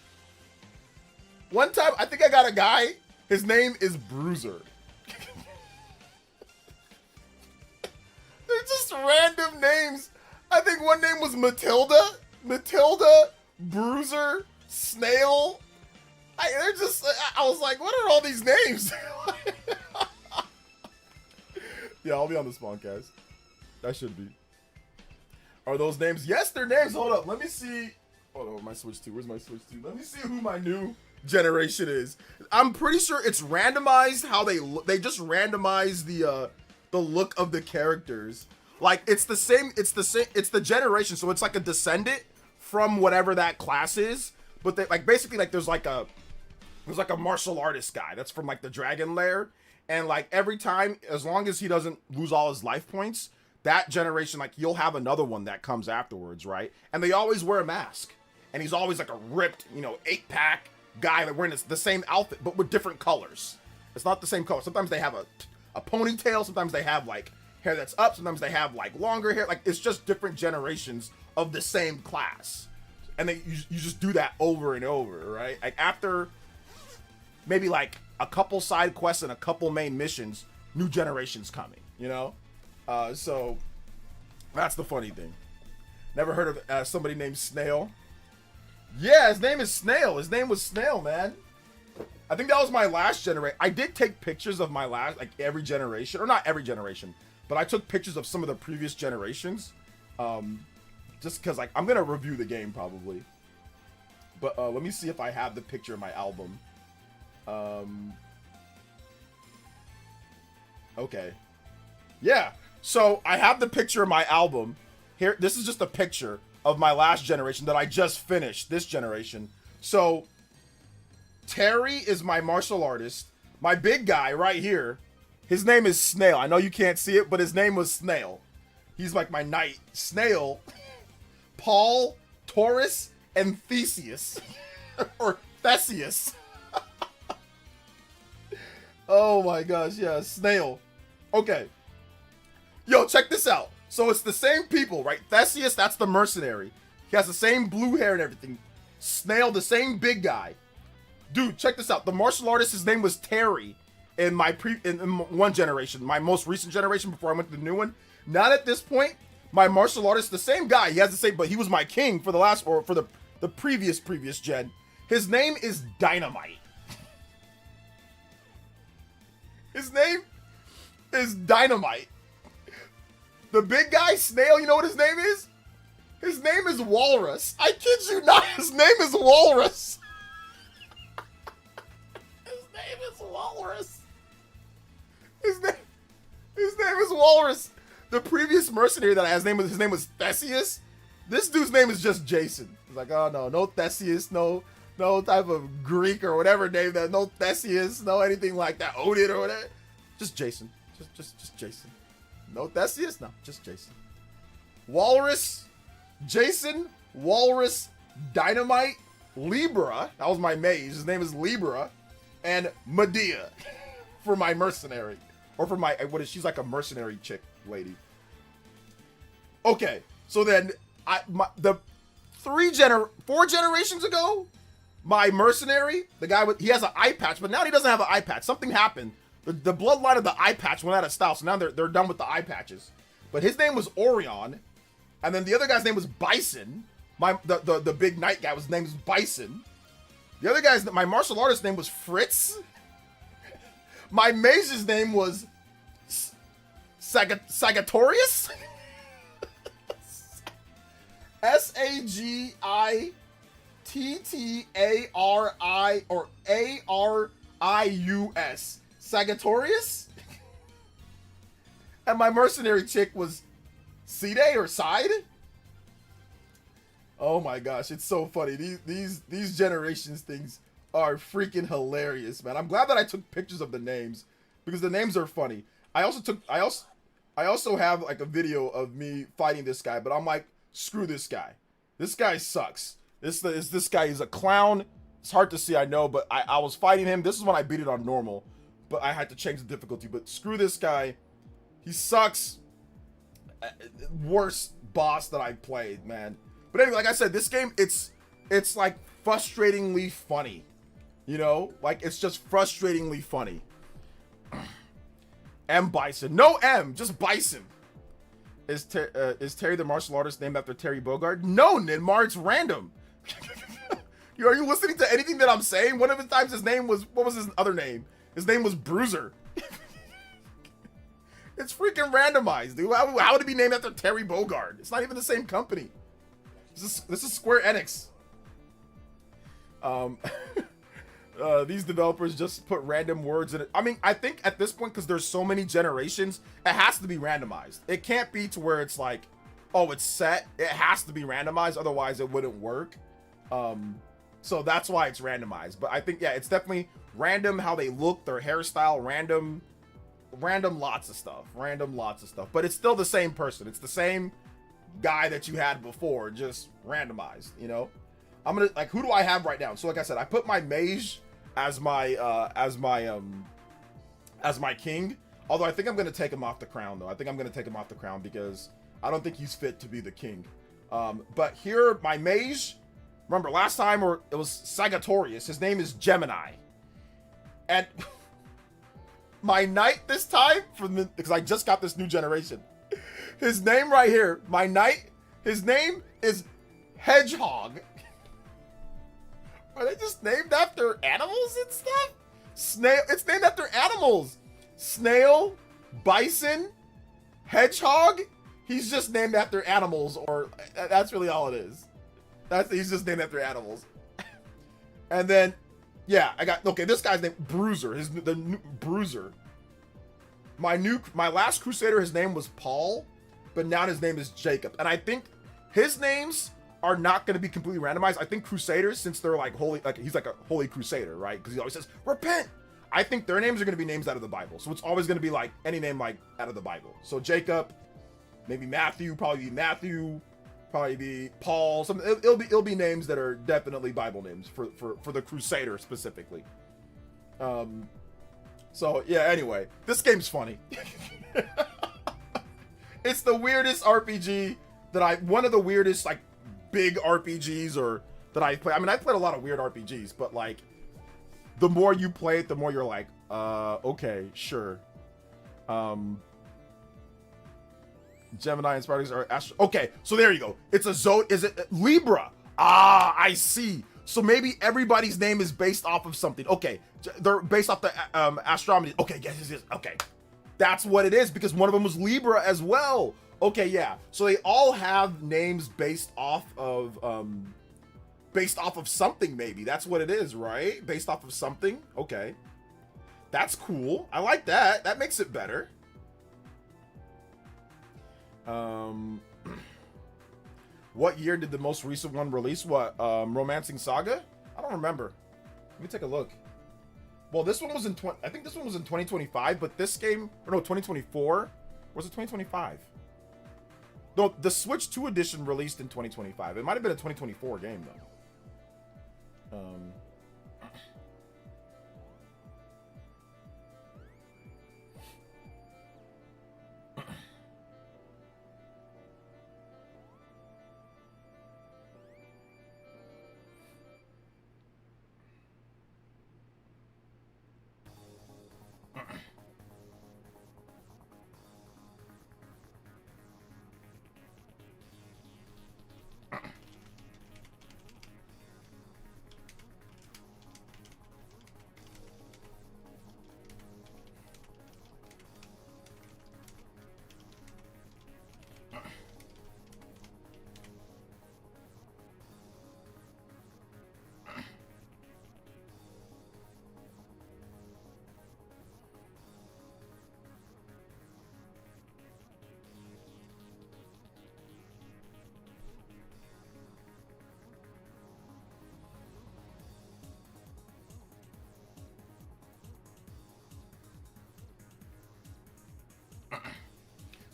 One time, I think I got a guy. His name is Bruiser. They're just random names. I think one name was Matilda, Bruiser, Snail. I was like, what are all these names? Yeah, I'll be on the Spawncast. I should be. Are those names? Yes, they're names. Hold up. Let me see. Hold on, my Switch 2. Where's my Switch 2? Let me see who my new generation is. I'm pretty sure it's randomized how they look. They just randomized the look of the characters. Like it's the same. It's the generation. So it's like a descendant from whatever that class is. But they like basically like there's like a martial artist guy that's from like the Dragon Lair, and like every time, as long as he doesn't lose all his life points, that generation, like you'll have another one that comes afterwards, right? And they always wear a mask, and he's always like a ripped, 8-pack guy that wearing the same outfit but with different colors. It's not the same color. Sometimes they have a ponytail. Sometimes they have like hair that's up. Sometimes they have like longer hair. Like it's just different generations of the same class, and you just do that over and over, right? Like after maybe like a couple side quests and a couple main missions, new generations coming, so that's the funny thing. Never heard of somebody named Snail. Yeah, his name is Snail. His name was Snail, man. I think that was my last generation. I did take pictures of my last, like every generation, or not every generation, but I took pictures of some of the previous generations. Just because like I'm gonna review the game probably. But let me see if I have the picture in my album. Okay. Yeah. So I have the picture of my album. Here, this is just a picture of my last generation that I just finished, this generation. So Terry is my martial artist. My big guy right here, his name is Snail. I know you can't see it, but his name was Snail. He's like my knight. Snail, Paul, Taurus, and Theseus. Or Theseus. Oh my gosh, yeah, Snail. Okay. Yo, check this out. So it's the same people, right? Theseus, that's the mercenary. He has the same blue hair and everything. Snail, the same big guy. Dude, check this out. The martial artist, his name was Terry in in one generation, my most recent generation before I went to the new one. Not at this point. My martial artist, the same guy. He has the same, but he was my king for the last, or for the previous gen. His name is Dynamite. His name is Dynamite. The big guy, Snail, you know what his name is? His name is Walrus. I kid you not, his name is Walrus. His name is Walrus. His name is Walrus. The previous mercenary that I had, his name was Theseus. This dude's name is just Jason. He's like, oh no Theseus, no type of Greek or whatever name that, no Theseus, no anything like that, Odin or whatever. Just Jason. Just Jason. No Theseus? No, just Jason. Walrus, Jason, Walrus, Dynamite, Libra. That was my mage. His name is Libra. And Medea for my mercenary. Or for my, she's like a mercenary chick lady. Okay, so then four generations ago, my mercenary, the guy he has an eye patch, but now he doesn't have an eye patch. Something happened. The bloodline of the eye patch went out of style, so now they're done with the eye patches. But his name was Orion, and then the other guy's name was Bison. The big knight guy, his name is Bison. The other guy's, my martial artist name was Fritz. My mage's name was Sagitorius. T-T-A-R-I or A-R-I-U-S. Sagatorius? And my mercenary chick was Side or Side? Oh my gosh, it's so funny. These generations things are freaking hilarious, man. I'm glad that I took pictures of the names because the names are funny. I also have like a video of me fighting this guy, but I'm like, screw this guy. This guy sucks. This guy is a clown. It's hard to see, I know, but I was fighting him. This is when I beat it on normal, but I had to change the difficulty. But screw this guy. He sucks. Worst boss that I played, man. But anyway, like I said, this game, it's like frustratingly funny. You know? Like, it's just frustratingly funny. M. Bison. No M, just Bison. Is Terry the martial artist named after Terry Bogard? No, Ninmar, it's random. Are you listening to anything that I'm saying? One of the times his name was, what was his other name? His name was Bruiser. It's freaking randomized, dude. How would it be named after Terry Bogard? It's not even the same company. This is Square Enix. These developers just put random words in it. I mean, I think at this point, because there's so many generations, it has to be randomized. It can't be to where it's like, oh, it's set. It has to be randomized, otherwise it wouldn't work. So that's why it's randomized. But I think, yeah, it's definitely random how they look, their hairstyle, random lots of stuff. But it's still the same person. It's the same guy that you had before, just randomized, you know? I'm gonna, like, who do I have right now? So like I said, I put my mage as my king. Although I think I'm gonna take him off the crown though. I think I'm gonna take him off the crown because I don't think he's fit to be the king. But here, my mage, remember last time it was Sagatorius. His name is Gemini. And my knight this time, because I just got this new generation. His name right here, my knight, his name is Hedgehog. Are they just named after animals and stuff? Snail, it's named after animals. Snail, bison, hedgehog. He's just named after animals, or that's really all it is. He's just named after animals. And then, yeah, okay, this guy's name, Bruiser. Bruiser. My last Crusader, his name was Paul, but now his name is Jacob. And I think his names are not going to be completely randomized. I think Crusaders, since they're like holy, like he's like a holy Crusader, right? Because he always says, repent. I think their names are going to be names out of the Bible. So it's always going to be like any name like out of the Bible. So Jacob, maybe Matthew, probably be Paul. It'll be names that are definitely Bible names for the Crusader specifically. So yeah, anyway, this game's funny. It's the weirdest RPG one of the weirdest like big RPGs or that I play. I mean, I played a lot of weird RPGs, but like the more you play it, the more you're like, okay, sure. Gemini and Spartacus are okay, so there you go. It's is it Libra? Ah, I see. So maybe everybody's name is based off of something. Okay, they're based off the astronomy. Okay, yes. Okay, that's what it is because one of them was Libra as well. Okay, yeah. So they all have names based off of something. Maybe that's what it is, right? Based off of something. Okay, that's cool. I like that. That makes it better. What year did the most recent one release? What, Romancing Saga? I don't remember. Let me take a look. Well, this one was I think this one was in 2025, but this game, or no, 2024? Or was it 2025? No, the Switch 2 edition released in 2025. It might have been a 2024 game, though.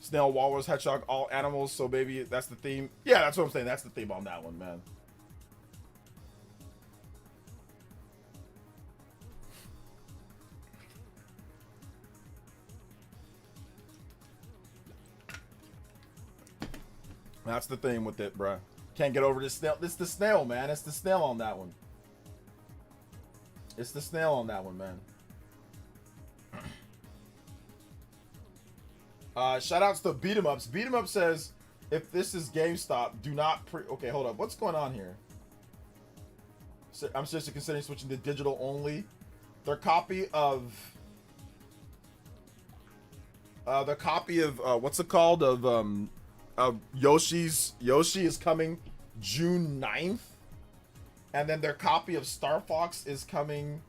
Snail, walrus, hedgehog, all animals. So maybe that's the theme. Yeah, that's what I'm saying. That's the theme on that one, man. That's the thing with it, bruh. Can't get over this snail. It's the snail, man. It's the snail on that one. It's the snail on that one, man. Shout outs to Beat 'em Ups. Beat 'em Up says, if this is GameStop, do not okay, hold up. What's going on here? So I'm seriously considering switching to digital only. Their copy of what's it called? Of Yoshi is coming June 9th. And then their copy of Star Fox is coming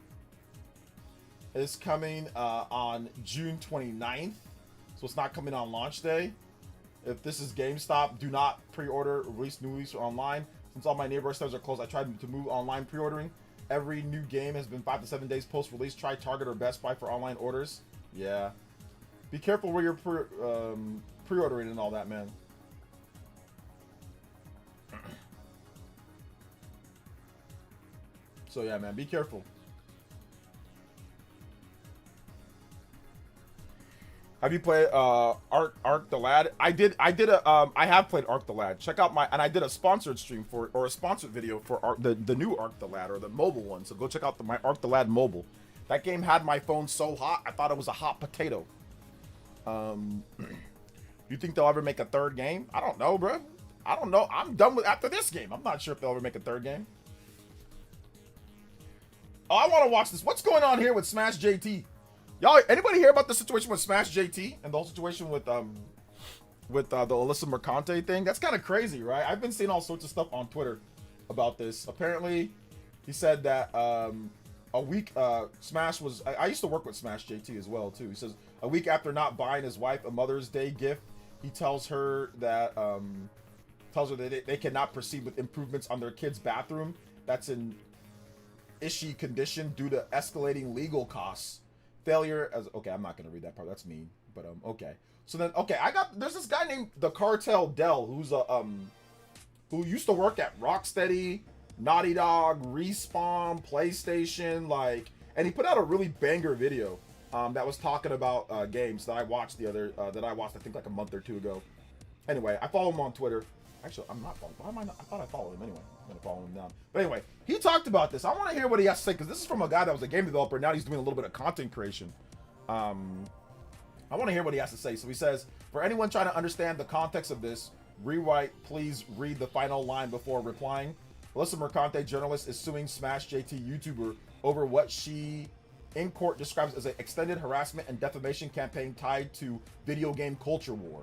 on June 29th. So it's not coming on launch day. If this is GameStop, do not pre-order new release online. Since all my neighborhood stores are closed, I tried to move online pre-ordering. Every new game has been 5 to 7 days post-release. Try Target or Best Buy for online orders. Yeah. Be careful where you're pre-ordering and all that, man. So yeah, man, be careful. Have you played Ark the Lad? I have played Ark the Lad. Check out I did a sponsored stream or a sponsored video for the new Ark the Lad, or the mobile one. So go check out my Ark the Lad mobile. That game had my phone so hot, I thought it was a hot potato. You think they'll ever make a third game? I don't know, bro. I don't know. I'm done with after this game. I'm not sure if they'll ever make a third game. Oh, I want to watch this. What's going on here with Smash JT? Y'all, anybody hear about the situation with Smash JT and the whole situation with the Alyssa Mercante thing? That's kind of crazy, right? I've been seeing all sorts of stuff on Twitter about this. Apparently, he said that a week Smash was. I used to work with Smash JT as well too. He says a week after not buying his wife a Mother's Day gift, he tells her that they cannot proceed with improvements on their kid's bathroom. That's in ishy condition due to escalating legal costs. Failure as okay, I'm not gonna read that part. That's mean, but okay. So then there's this guy named the Cartel Dell who's who used to work at Rocksteady, Naughty Dog, Respawn, PlayStation, and he put out a really banger video that was talking about games that I watched I think like a month or two ago. Anyway, I follow him on Twitter. Actually, I'm not following. Why am I not? I thought I followed him anyway. I'm gonna follow him down. But anyway, he talked about this. I want to hear what he has to say because this is from a guy that was a game developer. Now he's doing a little bit of content creation. I want to hear what he has to say. So he says, for anyone trying to understand the context of this rewrite, please read the final line before replying. Alyssa Mercante, journalist, is suing Smash JT YouTuber over what she in court describes as an extended harassment and defamation campaign tied to video game culture war.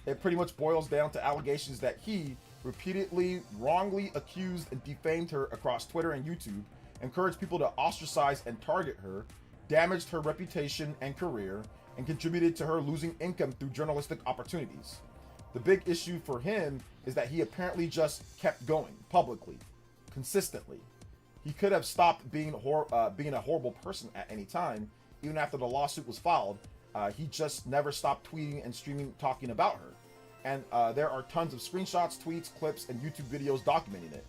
It pretty much boils down to allegations that he repeatedly wrongly accused and defamed her across Twitter and YouTube, encouraged people to ostracize and target her, damaged her reputation and career, and contributed to her losing income through journalistic opportunities. The big issue for him is that he apparently just kept going publicly, consistently. He could have stopped being a horrible person at any time, even after the lawsuit was filed. He just never stopped tweeting and streaming talking about her. And there are tons of screenshots, tweets, clips, and YouTube videos documenting it.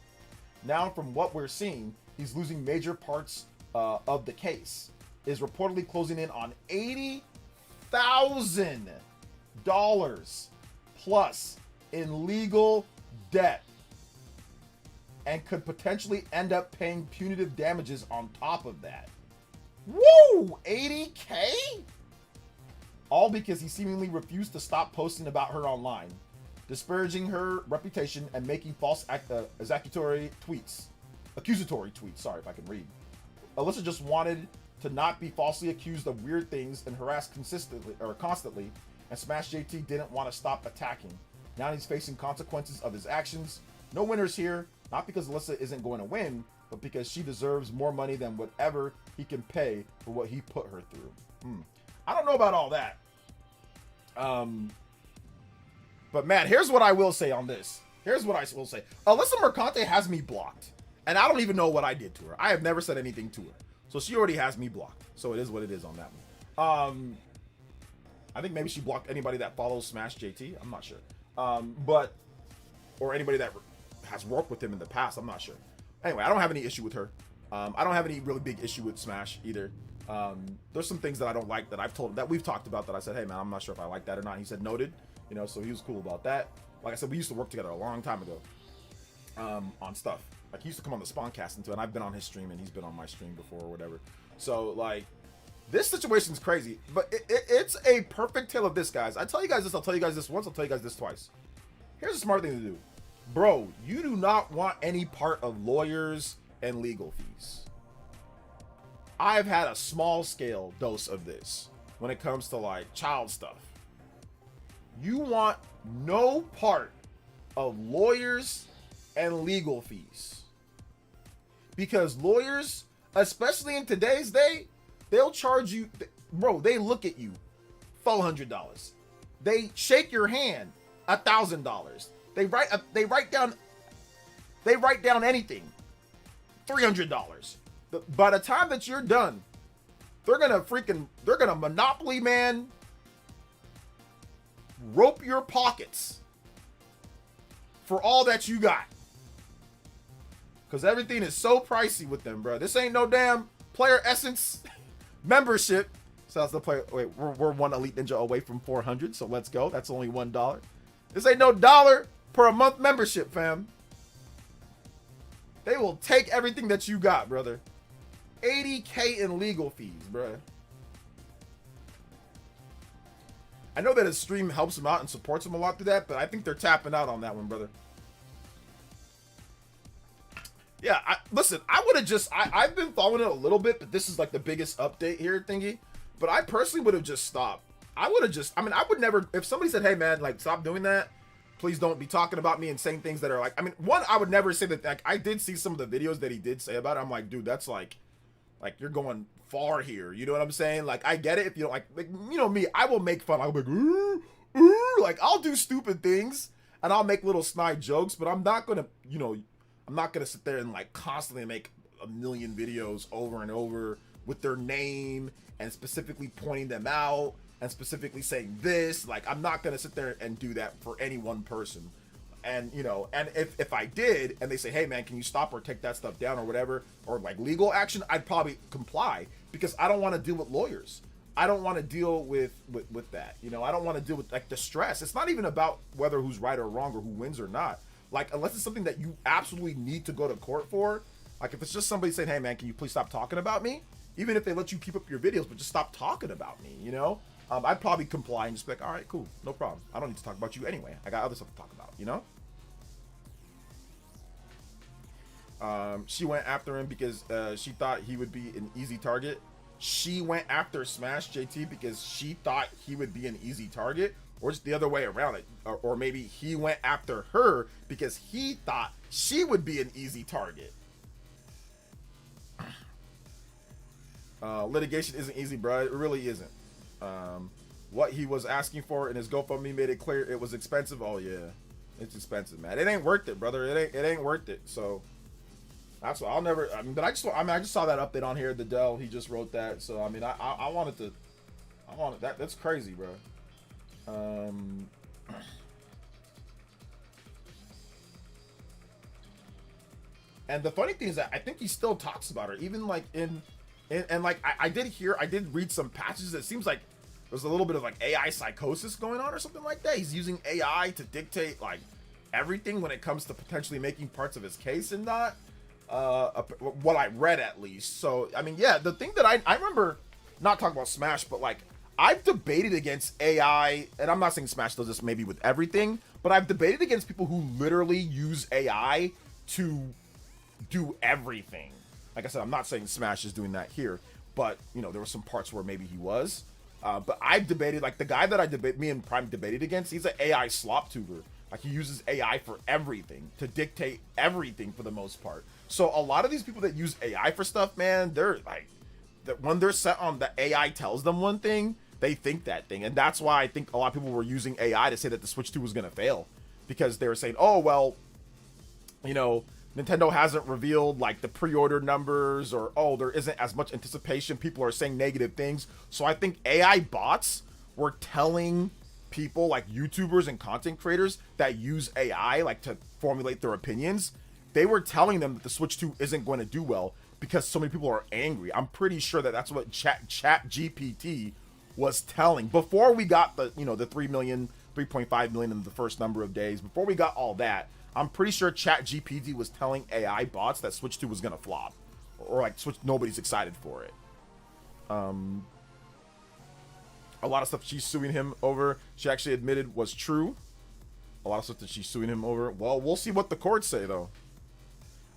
Now, from what we're seeing, he's losing major parts of the case. Is reportedly closing in on $80,000 plus in legal debt, and could potentially end up paying punitive damages on top of that. Woo! 80K? All because he seemingly refused to stop posting about her online, disparaging her reputation and making false accusatory tweets. Sorry if I can read. Alyssa just wanted to not be falsely accused of weird things and harassed constantly, and Smash JT didn't want to stop attacking. Now he's facing consequences of his actions. No winners here, not because Alyssa isn't going to win, but because she deserves more money than whatever he can pay for what he put her through. I don't know about all that. But man, here's what I will say on this. Alyssa Mercante has me blocked. And I don't even know what I did to her. I have never said anything to her. So she already has me blocked. So it is what it is on that one. I think maybe she blocked anybody that follows Smash JT. I'm not sure. But or anybody that has worked with him in the past. I'm not sure. Anyway, I don't have any issue with her. I don't have any really big issue with Smash either. There's some things that I don't like that I've told him, that we've talked about, that I said, hey man, I'm not sure if I like that or not. He said noted, you know, so he was cool about that. Like I said, we used to work together a long time ago on stuff. Like he used to come on the Spawncast into, and I've been on his stream and he's been on my stream before or whatever. So like this situation's crazy, but it's a perfect tale of this, guys. I tell you guys this, I'll tell you guys this once, I'll tell you guys this twice. Here's a smart thing to do. Bro, you do not want any part of lawyers and legal fees. I've had a small scale dose of this when it comes to like child stuff. You want no part of lawyers and legal fees. Because lawyers, especially in today's day, they'll charge you, bro, they look at you, $400. They shake your hand, $1,000. They write down anything, $300. By the time that you're done, they're gonna Monopoly man rope your pockets for all that you got. Cause everything is so pricey with them, bro. This ain't no damn PlayerEssence membership. So that's the player. Wait, we're one Elite Ninja away from 400. So let's go. That's only $1. This ain't no dollar per a month membership, fam. They will take everything that you got, brother. 80K in legal fees, bro. I know that his stream helps him out and supports him a lot through that, but I think they're tapping out on that one, brother. Yeah, listen, I would have just, I've been following it a little bit, but this is like the biggest update here thingy. But I personally would have just stopped. I would have just, I mean, I would never, if somebody said, hey man, like stop doing that, please don't be talking about me and saying things that are like, I mean, one, I would never say that, like, I did see some of the videos that he did say about it. I'm like, dude, that's like you're going far here. You know what I'm saying? Like, I get it. If you don't like, you know me, I will make fun. I'll be like, like I'll do stupid things and I'll make little snide jokes, but I'm not going to, you know, I'm not going to sit there and like constantly make a million videos over and over with their name and specifically pointing them out and specifically saying this. Like, I'm not going to sit there and do that for any one person. And, you know, and if I did, and they say, hey man, can you stop or take that stuff down or whatever, or like legal action, I'd probably comply, because I don't want to deal with lawyers. I don't want to deal with that. You know, I don't want to deal with like the stress. It's not even about whether who's right or wrong or who wins or not. Like, unless it's something that you absolutely need to go to court for, like if it's just somebody saying, hey man, can you please stop talking about me? Even if they let you keep up your videos, but just stop talking about me, you know? I'd probably comply and just be like, all right, cool, no problem. I don't need to talk about you anyway. I got other stuff to talk about, you know? She went after him because she thought he would be an easy target. She went after Smash JT because she thought he would be an easy target, or just the other way around it. Or maybe he went after her because he thought she would be an easy target. Litigation isn't easy, bro. It really isn't. What he was asking for in his GoFundMe made it clear it was expensive. Oh yeah, it's expensive, man. It ain't worth it, brother. It ain't worth it. So that's what I'll never. I mean, but I just saw that update on here. The Dell, he just wrote that. So I mean, I wanted that. That's crazy, bro. And the funny thing is that I think he still talks about her, even like and like I did read some patches. It seems like there's a little bit of like AI psychosis going on or something like that. He's using AI to dictate like everything when it comes to potentially making parts of his case and not. What I read at least. So I mean, yeah, the thing that I remember, not talking about Smash, but like I've debated against AI, and I'm not saying Smash does this maybe with everything, but I've debated against people who literally use AI to do everything. Like I said, I'm not saying Smash is doing that here, but you know, there were some parts where maybe he was. But I've debated, like the guy that me and Prime debated against, he's an AI slop tuber. Like he uses AI for everything, to dictate everything for the most part. So a lot of these people that use AI for stuff, man, they're like, that when they're set on the AI tells them one thing, they think that thing. And that's why I think a lot of people were using AI to say that the Switch 2 was going to fail, because they were saying, oh, well, you know, Nintendo hasn't revealed like the pre-order numbers, or, oh, there isn't as much anticipation. People are saying negative things. So I think AI bots were telling people like YouTubers and content creators that use AI like to formulate their opinions, they were telling them that the Switch 2 isn't going to do well because so many people are angry. I'm pretty sure that that's what Chat GPT was telling before we got the, you know, the 3.5 million in the first number of days. Before we got all that, I'm pretty sure Chat GPT was telling AI bots that Switch 2 was gonna flop, or like Switch, nobody's excited for it. A lot of stuff she's suing him over, she actually admitted was true. A lot of stuff that she's suing him over. Well, we'll see what the courts say though.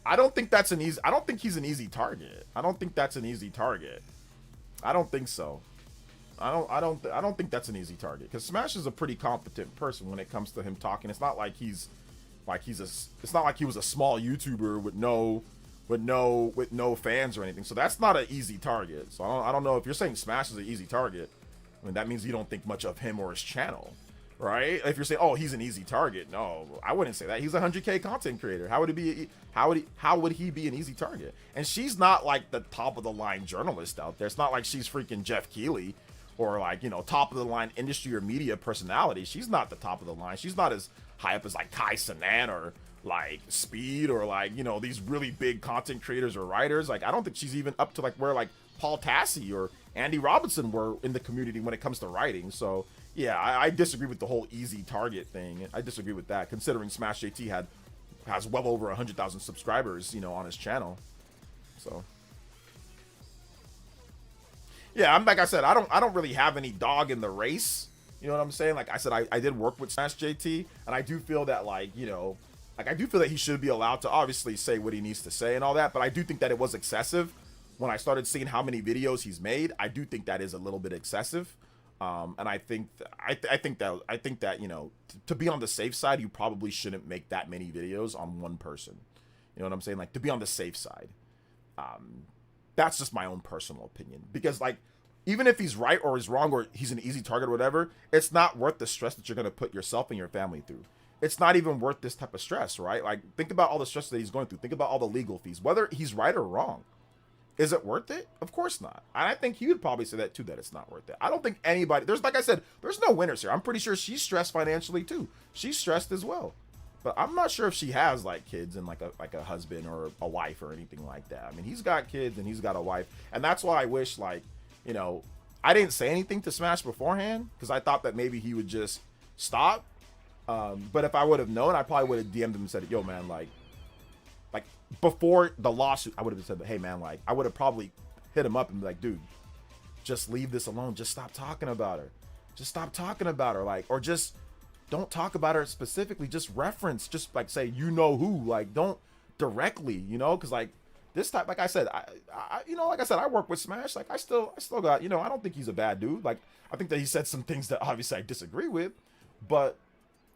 I don't think that's an easy. I don't think he's an easy target. I don't think that's an easy target. I don't think so. I don't think that's an easy target, because Smash is a pretty competent person when it comes to him talking. It's not like it's not like he was a small YouTuber with no fans or anything. So that's not an easy target. So I don't know if you're saying Smash is an easy target. I mean, that means you don't think much of him or his channel, right? If you're saying, oh, he's an easy target, no, I wouldn't say that. He's a 100K content creator. How would he be an easy target? And she's not like the top of the line journalist out there. It's not like she's freaking Jeff Keighley or like, you know, top of the line industry or media personality. She's not the top of the line. She's not as high up as like Kai Cenat or like Speed or like, you know, these really big content creators or writers. Like, I don't think she's even up to like where like Paul Tassi or Andy Robinson were in the community when it comes to writing. So yeah, I disagree with the whole easy target thing. I disagree with that, considering Smash JT has well over 100,000 subscribers, you know, on his channel. So yeah, I'm like I said, I don't really have any dog in the race. You know what I'm saying? Like I said, I did work with Smash JT, and I do feel that, like, you know, like I do feel that he should be allowed to obviously say what he needs to say and all that, but I do think that it was excessive. When I started seeing how many videos he's made, I do think that is a little bit excessive. And I think that, you know, to be on the safe side, you probably shouldn't make that many videos on one person. You know what I'm saying? Like, to be on the safe side. That's just my own personal opinion, because like, even if he's right or he's wrong or he's an easy target or whatever, it's not worth the stress that you're going to put yourself and your family through. It's not even worth this type of stress, right? Like, think about all the stress that he's going through. Think about all the legal fees, whether he's right or wrong. Is it worth it? Of course not. And I think he would probably say that too, that it's not worth it. I don't think anybody, like I said, there's no winners here. I'm pretty sure she's stressed financially too. She's stressed as well. But I'm not sure if she has like kids and like a husband or a wife or anything like that. I mean, he's got kids and he's got a wife. And that's why I wish, like, you know, I didn't say anything to Smash beforehand, because I thought that maybe he would just stop. But if I would have known, I probably would have DM'd him and said, yo man, like before the lawsuit, I would have said, hey man, like, I would have probably hit him up and be like, dude, just leave this alone. Just stop talking about her. Just stop talking about her. Like, or just don't talk about her specifically. Just reference, just like say, you know who, like, don't directly, you know, because like this type, like I said, I you know, like I said, I work with Smash. Like I still got, you know, I don't think he's a bad dude. Like, I think that he said some things that obviously I disagree with, but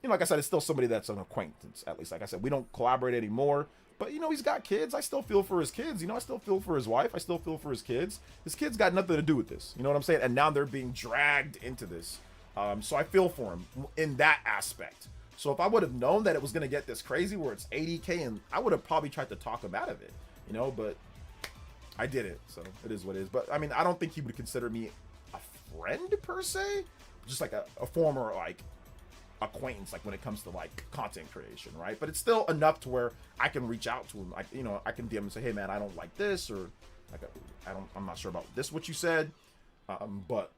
you know, like I said, it's still somebody that's an acquaintance. At least, like I said, we don't collaborate anymore. But, you know, he's got kids. I still feel for his kids. You know, I still feel for his wife. I still feel for his kids. His kids got nothing to do with this. You know what I'm saying? And now they're being dragged into this. So I feel for him in that aspect. So if I would have known that it was going to get this crazy where it's 80K, and I would have probably tried to talk him out of it, you know, but I didn't. So it is what it is. But, I mean, I don't think he would consider me a friend per se. Just like a former, like, acquaintance, like when it comes to like content creation, right? But it's still enough to where I can reach out to him, like, you know, I can DM and say, hey man, I don't like this, or like I'm not sure about this, what you said, but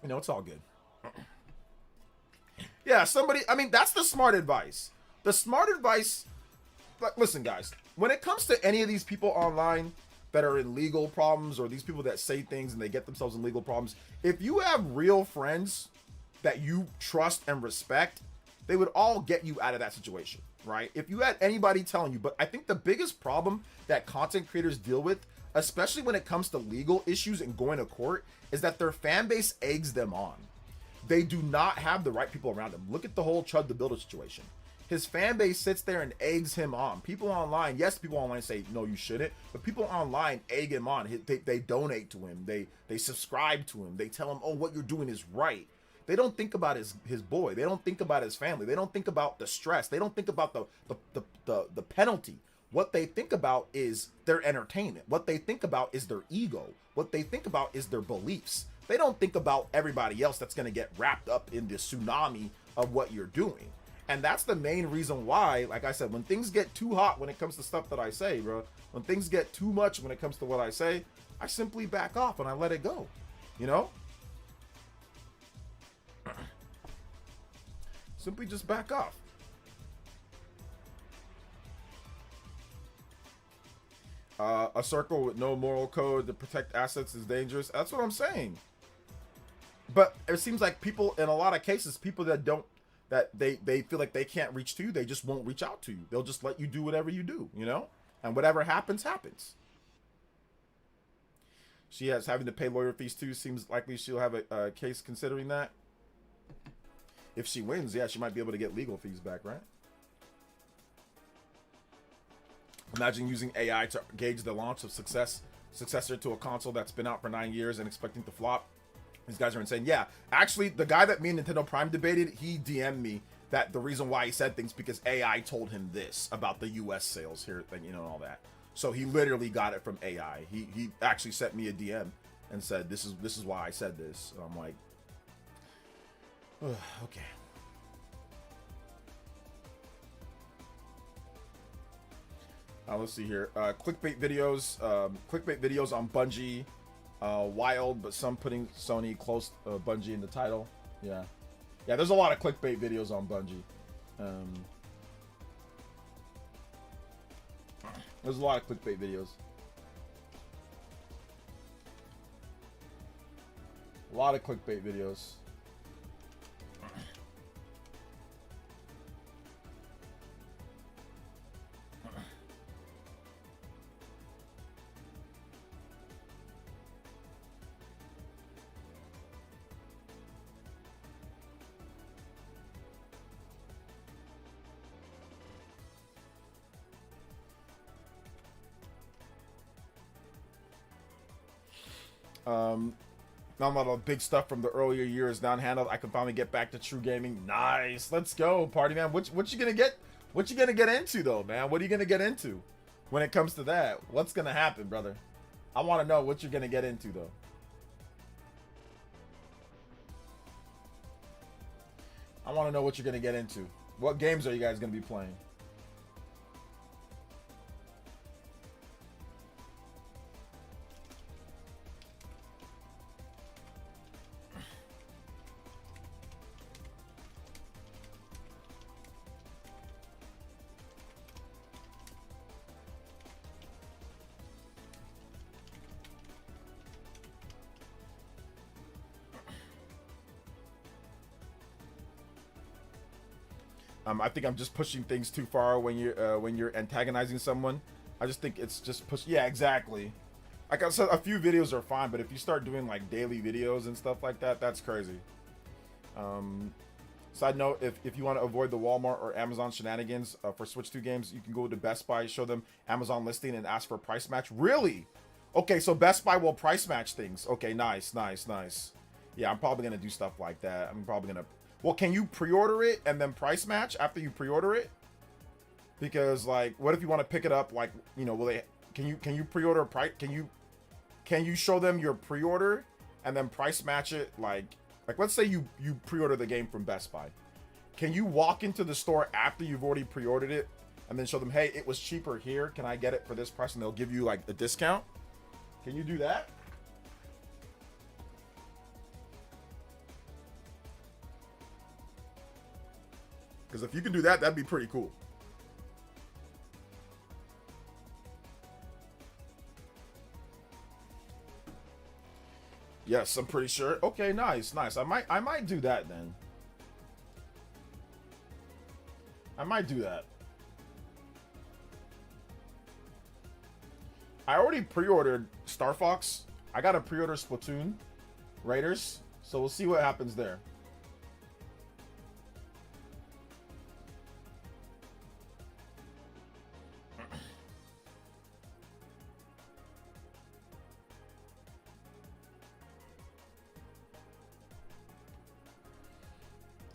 you know, it's all good. Yeah, I mean, that's the smart advice. The smart advice, like, listen guys, when it comes to any of these people online that are in legal problems, or these people that say things and they get themselves in legal problems, if you have real friends that you trust and respect, they would all get you out of that situation, right? If you had anybody telling you, but I think the biggest problem that content creators deal with, especially when it comes to legal issues and going to court, is that their fan base eggs them on. They do not have the right people around them. Look at the whole Chud the Builder situation. His fan base sits there and eggs him on. People online, yes, people online say, no, you shouldn't, but people online egg him on. They donate to him. They subscribe to him. They tell him, oh, what you're doing is right. They don't think about his boy. They don't think about his family. They don't think about the stress. They don't think about the penalty. What they think about is their entertainment. What they think about is their ego. What they think about is their beliefs. They don't think about everybody else that's going to get wrapped up in the tsunami of what you're doing. And that's the main reason why, like I said, when things get too hot when it comes to stuff that I say, bro, when things get too much when it comes to what I say, I simply back off and I let it go, you know? Simply just back off. A circle with no moral code to protect assets is dangerous. That's what I'm saying. But it seems like people, in a lot of cases, people that don't, that they feel like they can't reach to you, they just won't reach out to you. They'll just let you do whatever you do, you know? And whatever happens, happens. She has having to pay lawyer fees too. Seems likely she'll have a case considering that. If she wins, yeah, she might be able to get legal fees back, right? Imagine using AI to gauge the launch of successor to a console that's been out for 9 years and expecting to flop. These guys are insane. Yeah, actually, the guy that me and Nintendo Prime debated, he DM'd me that the reason why he said things because AI told him this about the US sales here, you know, and all that. So he literally got it from AI. He actually sent me a DM and said, this is why I said this. And I'm like, okay. Let's see here. Clickbait videos on Bungie. Wild, but some putting Sony close Bungie in the title. Yeah. Yeah, there's a lot of clickbait videos on Bungie. There's a lot of clickbait videos. A lot of clickbait videos. Now a lot of big stuff from the earlier years down handled. I can finally get back to true gaming. Nice, let's go, party man. What you gonna get? What you gonna get into though, man? What are you gonna get into when it comes to that? What's gonna happen, brother? I want to know what you're gonna get into though. I want to know what you're gonna get into. What games are you guys gonna be playing? I think I'm just pushing things too far when you're antagonizing someone. I just think it's just push. Yeah, exactly. Like I said, a few videos are fine, but if you start doing like daily videos and stuff like that, that's crazy. Side note: if you want to avoid the Walmart or Amazon shenanigans for Switch 2 games, you can go to Best Buy, show them Amazon listing, and ask for a price match. Really? Okay, so Best Buy will price match things. Okay, nice. Yeah, I'm probably gonna do stuff like that. I'm probably gonna. Well, can you pre-order it and then price match after you pre-order it? Because like, what if you want to pick it up? Like, you know, will they? Can you pre-order price? Can you show them your pre-order and then price match it? Like let's say you pre-order the game from Best Buy. Can you walk into the store after you've already pre-ordered it and then show them, hey, it was cheaper here. Can I get it for this price? And they'll give you like a discount. Can you do that? Because if you can do that, that'd be pretty cool. Yes, I'm pretty sure. Okay, nice. I might do that then. I might do that. I already pre-ordered Star Fox. I gotta pre-order Splatoon Raiders. So we'll see what happens there.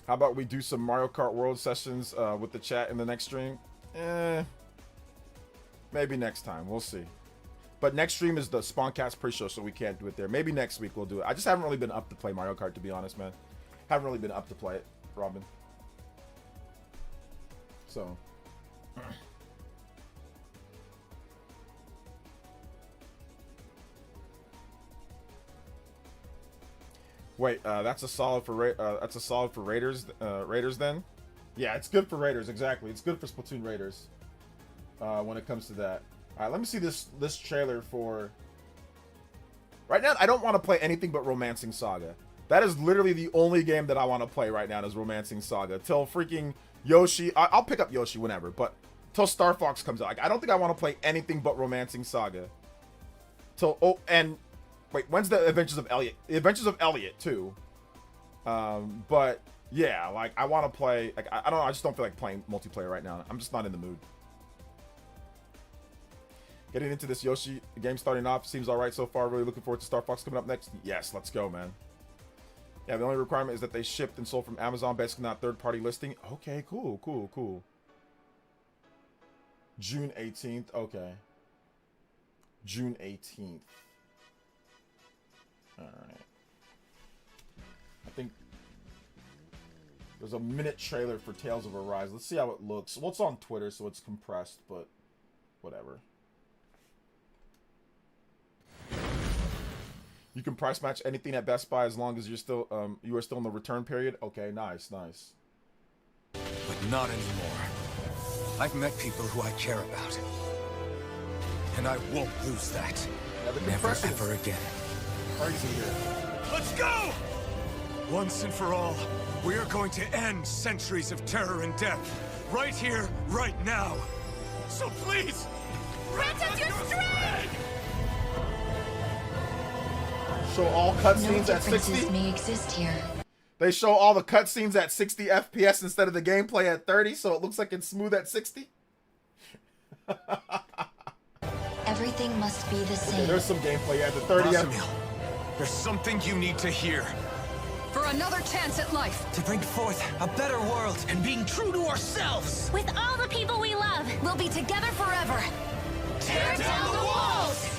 How about we do some Mario Kart World sessions with the chat in the next stream? Maybe next time. We'll see. But next stream is the Spawncast pre-show, so we can't do it there. Maybe next week we'll do it. I just haven't really been up to play Mario Kart, to be honest, man. Haven't really been up to play it, Robin. So. Wait, that's a solid for Raiders. Raiders then. Yeah, it's good for Raiders. Exactly, it's good for Splatoon Raiders. When it comes to that. All right, let me see this trailer for. Right now, I don't want to play anything but Romancing Saga. That is literally the only game that I want to play right now is Romancing Saga. Till freaking Yoshi, I'll pick up Yoshi whenever, but till Star Fox comes out, like, I don't think I want to play anything but Romancing Saga. And wait, when's the Adventures of Elliot? The Adventures of Elliot too. But yeah, like I want to play. Like I don't know. I just don't feel like playing multiplayer right now. I'm just not in the mood. Getting into this Yoshi game starting off seems alright so far. Really looking forward to Star Fox coming up next. Yes, let's go, man. Yeah, the only requirement is that they shipped and sold from Amazon, basically not third-party listing. Okay, cool. June 18th. Okay. June 18th. Alright. I think there's a minute trailer for Tales of Arise. Let's see how it looks. Well, it's on Twitter, so it's compressed, but whatever. You can price match anything at Best Buy as long as you're still you are still in the return period. Okay, nice. But not anymore. I've met people who I care about, and I won't lose that. Yeah, never ever again. Crazy here. Let's go! Once and for all, we are going to end centuries of terror and death, right here, right now. So please, grant us your strength! Show all cutscenes at 60. May exist here. They show all the cutscenes at 60 FPS instead of the gameplay at 30, so it looks like it's smooth at 60. Everything must be the same. Okay, there's some gameplay at the 30 FPS. There's something you need to hear. For another chance at life. To bring forth a better world and being true to ourselves. With all the people we love, we'll be together forever. Tear down the walls!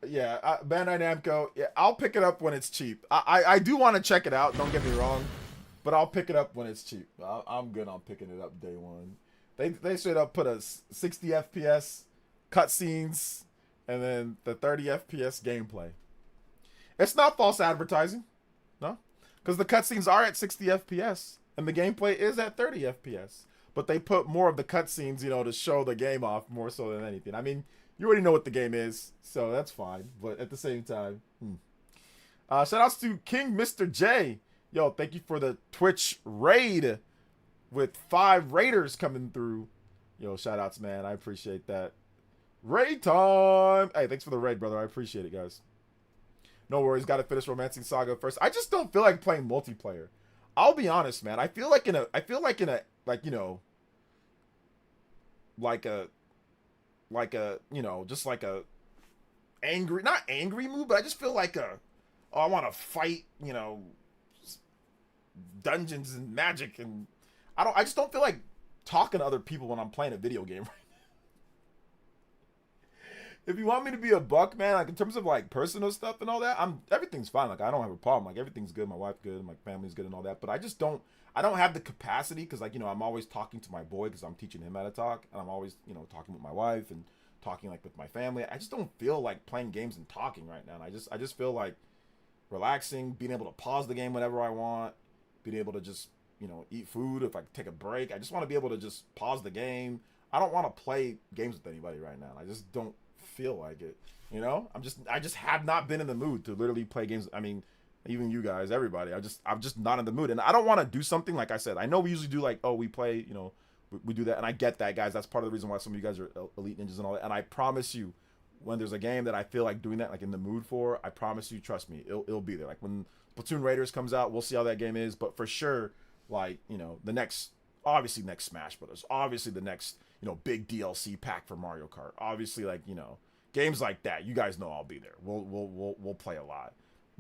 Yeah, Bandai Namco, yeah, I'll pick it up when it's cheap. I do want to check it out, don't get me wrong, but I'll pick it up when it's cheap. I'm good on picking it up day one. They straight up put a 60 FPS cutscenes and then the 30 FPS gameplay. It's not false advertising, no, because the cutscenes are at 60 FPS and the gameplay is at 30 FPS, but they put more of the cutscenes, you know, to show the game off more so than anything. I mean, you already know what the game is, so that's fine. But at the same time, shout outs to King Mr. J. Yo, thank you for the Twitch raid with 5 raiders coming through. Yo, shout outs, man. I appreciate that. Raid time. Hey, thanks for the raid, brother. I appreciate it, guys. No worries. Got to finish Romancing Saga first. I just don't feel like playing multiplayer. I'll be honest, man. I feel like in a you know, just like a angry, not angry mood, but I just feel like I want to fight, you know, dungeons and magic, and I just don't feel like talking to other people when I'm playing a video game right now. If you want me to be a buck, man, like in terms of like personal stuff and all that, everything's fine. Like I don't have a problem. Like everything's good. My wife's good. My family's good and all that. But I don't have the capacity because, like, you know, I'm always talking to my boy because I'm teaching him how to talk, and I'm always, you know, talking with my wife and talking like with my family. I just don't feel like playing games and talking right now. And I just feel like relaxing, being able to pause the game whenever I want, being able to just, you know, eat food if I take a break. I just want to be able to just pause the game. I don't want to play games with anybody right now. I just don't feel like it. You know, I just have not been in the mood to literally play games. I mean, even you guys, everybody, I'm just not in the mood, and I don't want to do something. Like I said, I know we usually do like, oh, we play, you know, we do that, and I get that, guys. That's part of the reason why some of you guys are elite ninjas and all that. And I promise you, when there's a game that I feel like doing that, like in the mood for, I promise you, trust me, it'll be there. Like when Platoon Raiders comes out, we'll see how that game is. But for sure, like, you know, obviously next Smash Brothers, obviously the next, you know, big DLC pack for Mario Kart, obviously, like, you know, games like that, you guys know I'll be there. We'll play a lot.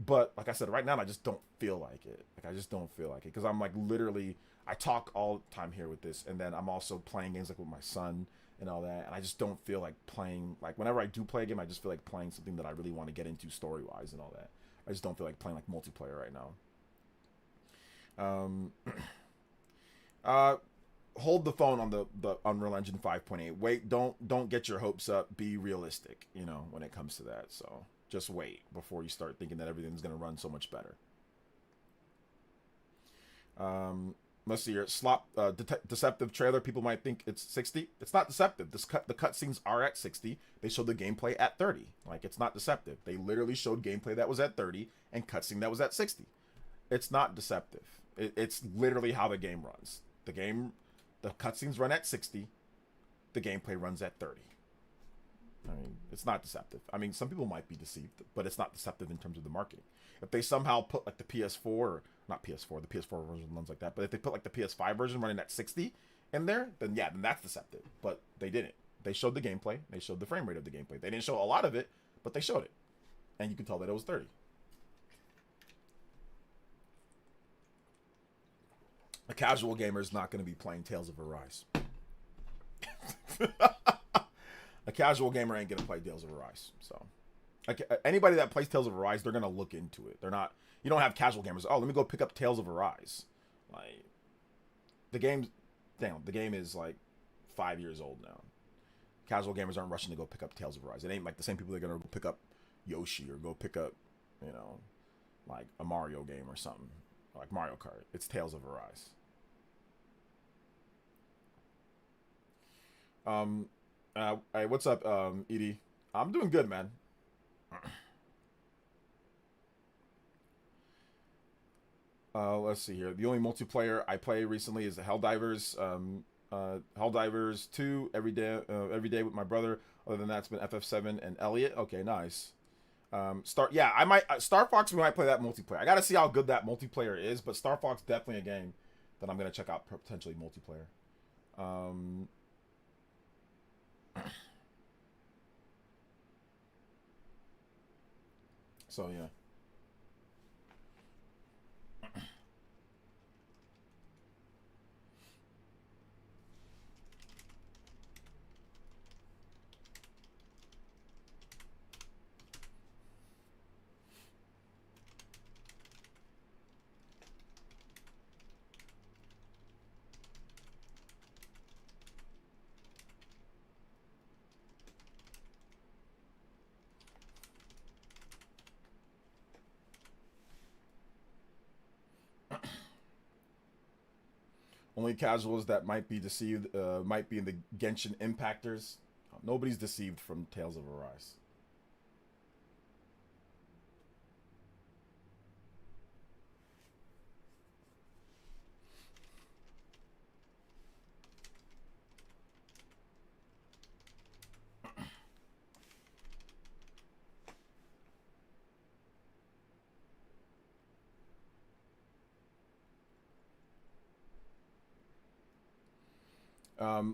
But like I said, right now I just don't feel like it. Like I just don't feel like it because I'm like literally, I talk all the time here with this, and then I'm also playing games like with my son and all that. And I just don't feel like playing, like whenever I do play a game, I just feel like playing something that I really want to get into story-wise and all that. I just don't feel like playing like multiplayer right now. Hold the phone on the Unreal Engine 5.8. Wait, don't get your hopes up. Be realistic, you know, when it comes to that. So just wait before you start thinking that everything's gonna run so much better. Let's see here. Deceptive trailer. People might think it's 60. It's not deceptive. The cutscenes are at 60. They showed the gameplay at 30. Like, it's not deceptive. They literally showed gameplay that was at 30 and cutscene that was at 60. It's not deceptive. It's literally how the game runs. The cutscenes run at 60. The gameplay runs at 30. I mean, it's not deceptive. I mean, some people might be deceived, but it's not deceptive in terms of the marketing. If they somehow put like the PS4, or not PS4, the PS4 version runs like that, but if they put like the PS5 version running at 60 in there, then yeah, then that's deceptive. But they didn't. They showed the gameplay. They showed the frame rate of the gameplay. They didn't show a lot of it, but they showed it. And you can tell that it was 30. A casual gamer is not going to be playing Tales of Arise. A casual gamer ain't going to play Tales of Arise. So, anybody that plays Tales of Arise, they're going to look into it. They're not, you don't have casual gamers. Oh, let me go pick up Tales of Arise. Like, the game is like 5 years old now. Casual gamers aren't rushing to go pick up Tales of Arise. It ain't like the same people that are going to go pick up Yoshi or go pick up, you know, like a Mario game or something. Like Mario Kart. It's Tales of Arise. Hey, what's up, Edie? I'm doing good, man. Let's see here. The only multiplayer I play recently is the Helldivers. Helldivers 2 every day with my brother. Other than that, it's been FF7 and Elliot. Okay, nice. Star Fox, we might play that multiplayer. I gotta see how good that multiplayer is, but Star Fox definitely a game that I'm gonna check out potentially multiplayer. So yeah. Only casuals that might be deceived might be in the Genshin Impactors. Nobody's deceived from Tales of Arise.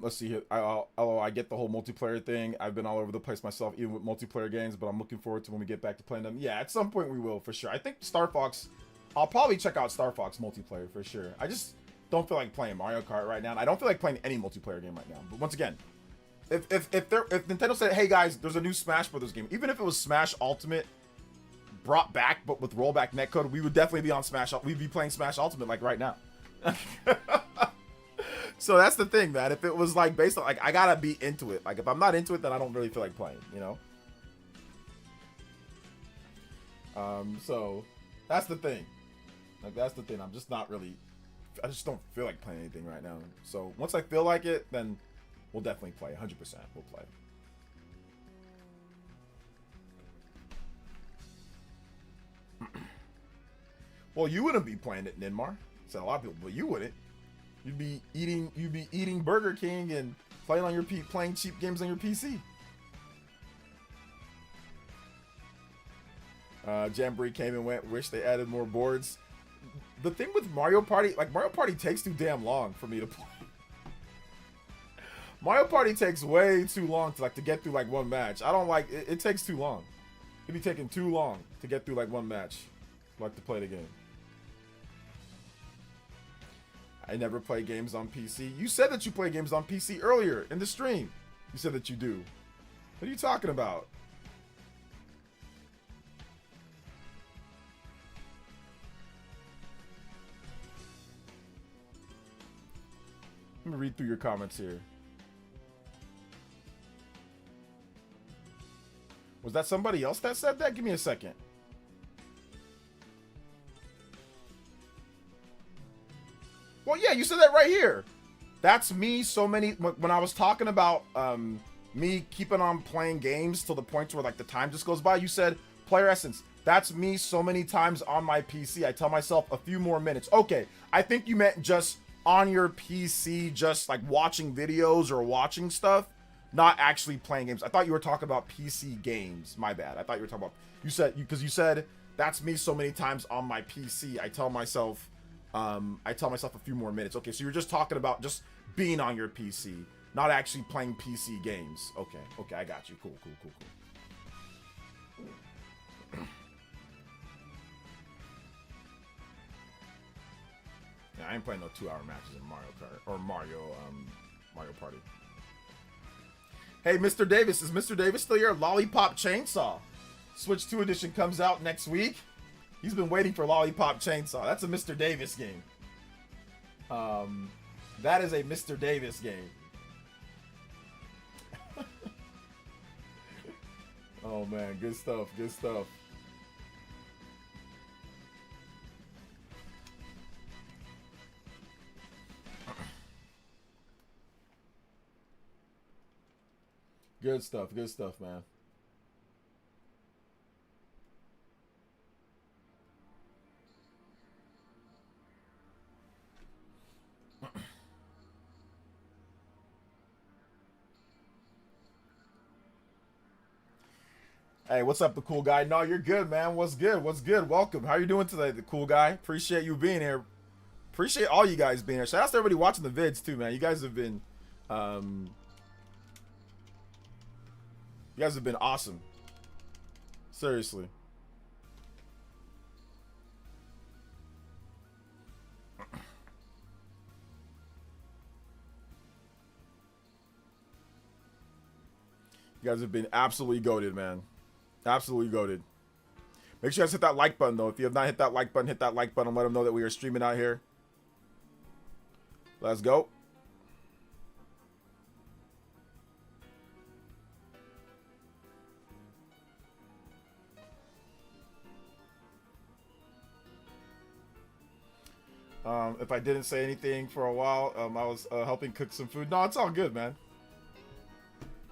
Let's see here. I get the whole multiplayer thing. I've been all over the place myself, even with multiplayer games, but I'm looking forward to when we get back to playing them. Yeah, at some point we will, for sure. I think Star Fox, I'll probably check out Star Fox multiplayer, for sure. I just don't feel like playing Mario Kart right now, and I don't feel like playing any multiplayer game right now. But once again, if Nintendo said, hey guys, there's a new Smash Brothers game, even if it was Smash Ultimate brought back, but with rollback netcode, we would definitely be on Smash. We'd be playing Smash Ultimate like right now. So that's the thing, man. If it was like based on, like, I gotta be into it. Like, if I'm not into it, then I don't really feel like playing, you know? So that's the thing. Like, that's the thing. I'm just not really, I just don't feel like playing anything right now. So once I feel like it, then we'll definitely play. 100% we'll play. Well, you wouldn't be playing it, Ninmar. Said a lot of people, but you wouldn't. You'd be eating Burger King and playing on your playing cheap games on your PC. Jamboree came and went. Wish they added more boards. The thing with Mario Party, like, Mario Party takes too damn long for me to play. Mario Party takes way too long to get through like one match. I don't like it. It takes too long. It'd be taking too long to get through like one match, like, to play the game. I never play games on PC. You said that you play games on PC earlier in the stream. You said that you do. What are you talking about? Let me read through your comments here. Was that somebody else that said that? Give me a second. Well, yeah, you said that right here. That's me so many... When I was talking about me keeping on playing games till the point where like the time just goes by, you said, PlayerEssence, that's me so many times on my PC. I tell myself a few more minutes. Okay, I think you meant just on your PC, just like watching videos or watching stuff, not actually playing games. I thought you were talking about PC games. My bad. I thought you were talking about... You said... Because you said, that's me so many times on my PC. I tell myself a few more minutes. Okay, so you're just talking about just being on your PC, not actually playing PC games. Okay, okay, I got you. Cool. Yeah, I ain't playing no 2-hour matches in Mario Kart or Mario Party. Hey, Mr. Davis, is Mr. Davis still here? Lollipop Chainsaw Switch 2 edition comes out next week. He's been waiting for Lollipop Chainsaw. That's a Mr. Davis game. That is a Mr. Davis game. Oh man, good stuff. Good stuff, man. Hey, what's up, the cool guy? No, you're good, man. What's good? Welcome. How you doing today, the cool guy? Appreciate you being here. Appreciate all you guys being here. Shout out to everybody watching the vids too, man. You guys have been awesome. Seriously. You guys have been absolutely goated, man. Absolutely goated. Make sure you guys hit that like button, though. If you have not hit that like button, hit that like button and let them know that we are streaming out here. Let's go. If I didn't say anything for a while, I was helping cook some food. No, it's all good, man.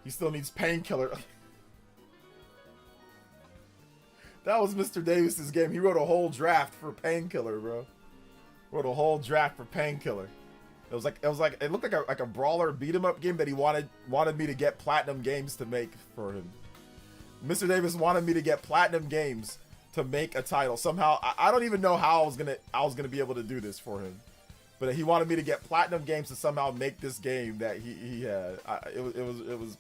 He still needs painkiller. That was Mr. Davis's game. He wrote a whole draft for Painkiller, bro. Wrote a whole draft for Painkiller. It looked like a brawler beat 'em up game that he wanted me to get platinum games to make for him. Mr. Davis wanted me to get platinum games to make a title. Somehow I don't even know how I was gonna be able to do this for him. But he wanted me to get platinum games to somehow make this game that he had. It was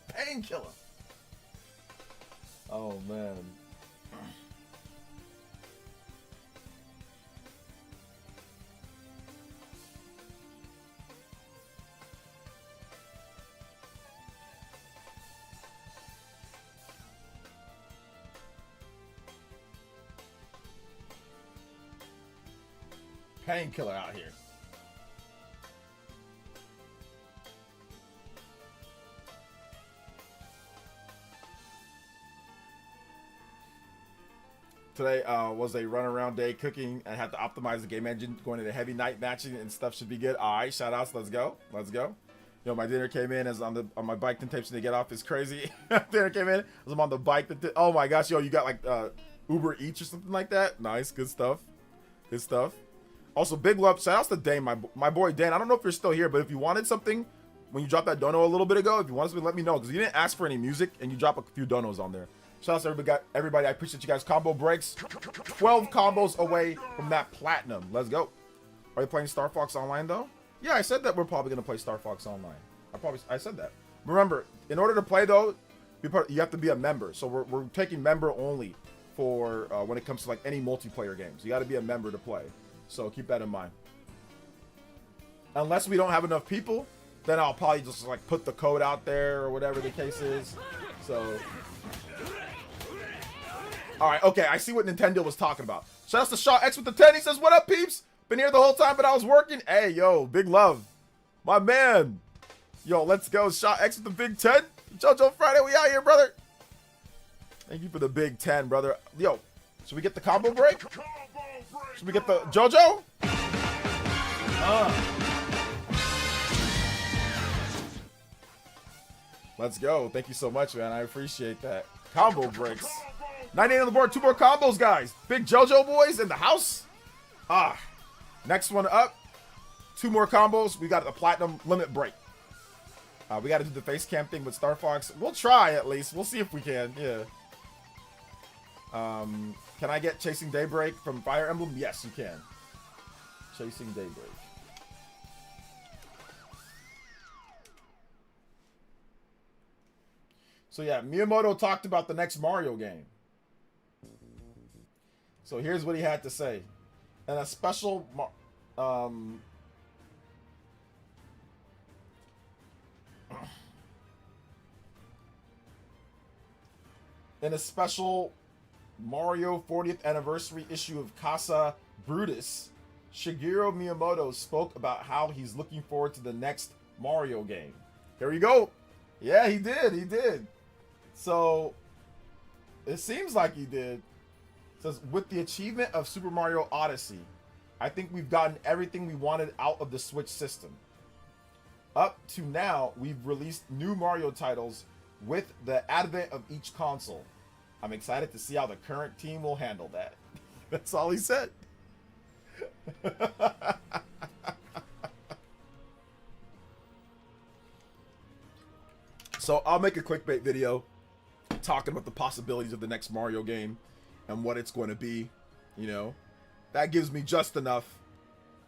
Painkiller. Oh man. Painkiller out here. Today was a run-around day cooking and had to optimize the game engine going into heavy night matching and stuff should be good. All right, shout outs. Let's go. Yo, my dinner came in as on my bike temptation to get off is crazy. Dinner came in as I'm on the bike. Oh my gosh, yo, you got like Uber Eats or something like that? Nice, good stuff. Also, big love, shout outs to Dane, my boy Dan. I don't know if you're still here, but if you wanted something when you dropped that dono a little bit ago, if you wanted something, let me know because you didn't ask for any music and you dropped a few donos on there. Shout out to everybody. I appreciate you guys. Combo breaks. 12 combos away from that platinum. Let's go. Are you playing Star Fox Online though? Yeah, I said that we're probably gonna play Star Fox Online. I said that. Remember, in order to play though, you have to be a member. So we're taking member only for when it comes to like any multiplayer games. You got to be a member to play. So keep that in mind. Unless we don't have enough people, then I'll probably just like put the code out there or whatever the case is. So, all right, okay, I see what Nintendo was talking about. Shout out to Shaw X with the 10. He says, "What up, peeps? Been here the whole time, but I was working." Hey, yo, big love, my man. Yo, let's go, Shaw X with the big 10. JoJo Friday, we out here, brother. Thank you for the big 10, brother. Yo, should we get the combo break? Should we get the JoJo? Let's go. Thank you so much, man. I appreciate that. Combo breaks. 98 on the board. 2 more combos, guys. Big JoJo boys in the house. Next one up. 2 more combos. We got the platinum limit break. We got to do the face cam thing with Star Fox. We'll try at least. We'll see if we can. Yeah. Can I get Chasing Daybreak from Fire Emblem? Yes, you can. Chasing Daybreak. So yeah, Miyamoto talked about the next Mario game. So here's what he had to say. And a special in a special Mario 40th anniversary issue of Casa Brutus, Shigeru Miyamoto spoke about how he's looking forward to the next Mario game. Here we go. Yeah, he did. So it seems like he did. It says, with the achievement of Super Mario Odyssey, I think we've gotten everything we wanted out of the Switch system. Up to now, we've released new Mario titles with the advent of each console. I'm excited to see how the current team will handle that. That's all he said. So I'll make a clickbait video talking about the possibilities of the next Mario game and what it's going to be. You know, that gives me just enough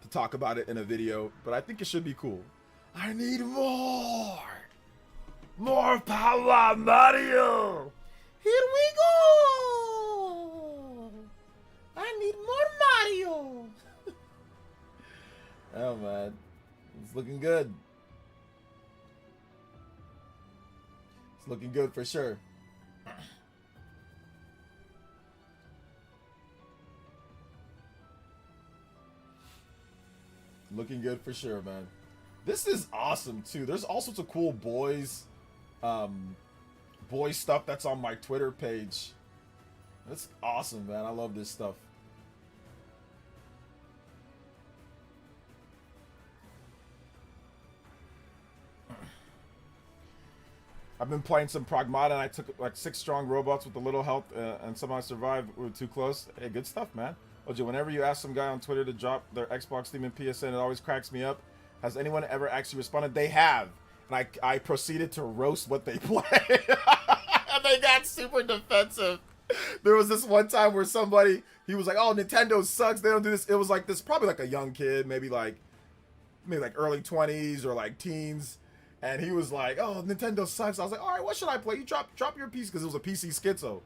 to talk about it in a video, but I think it should be cool. I need more power, Mario. Here we go. I need more Mario. Oh man, it's looking good. It's looking good for sure. Looking good for sure, man. This is awesome too. There's all sorts of cool boys stuff that's on my Twitter page. That's awesome, man. I love this stuff. I've been playing some Pragmata, and I took like 6 strong robots with a little health, and somehow I survived. We were too close. Hey, good stuff, man. OJ, whenever you ask some guy on Twitter to drop their Xbox, Steam, and PSN, it always cracks me up. Has anyone ever actually responded? They have. And I proceeded to roast what they play. And they got super defensive. There was this one time where somebody, he was like, "Oh, Nintendo sucks. They don't do this." It was like this, probably like a young kid, maybe like early 20s or like teens. And he was like, "Oh, Nintendo sucks." I was like, "All right, what should I play?" You drop your piece, because it was a PC schizo.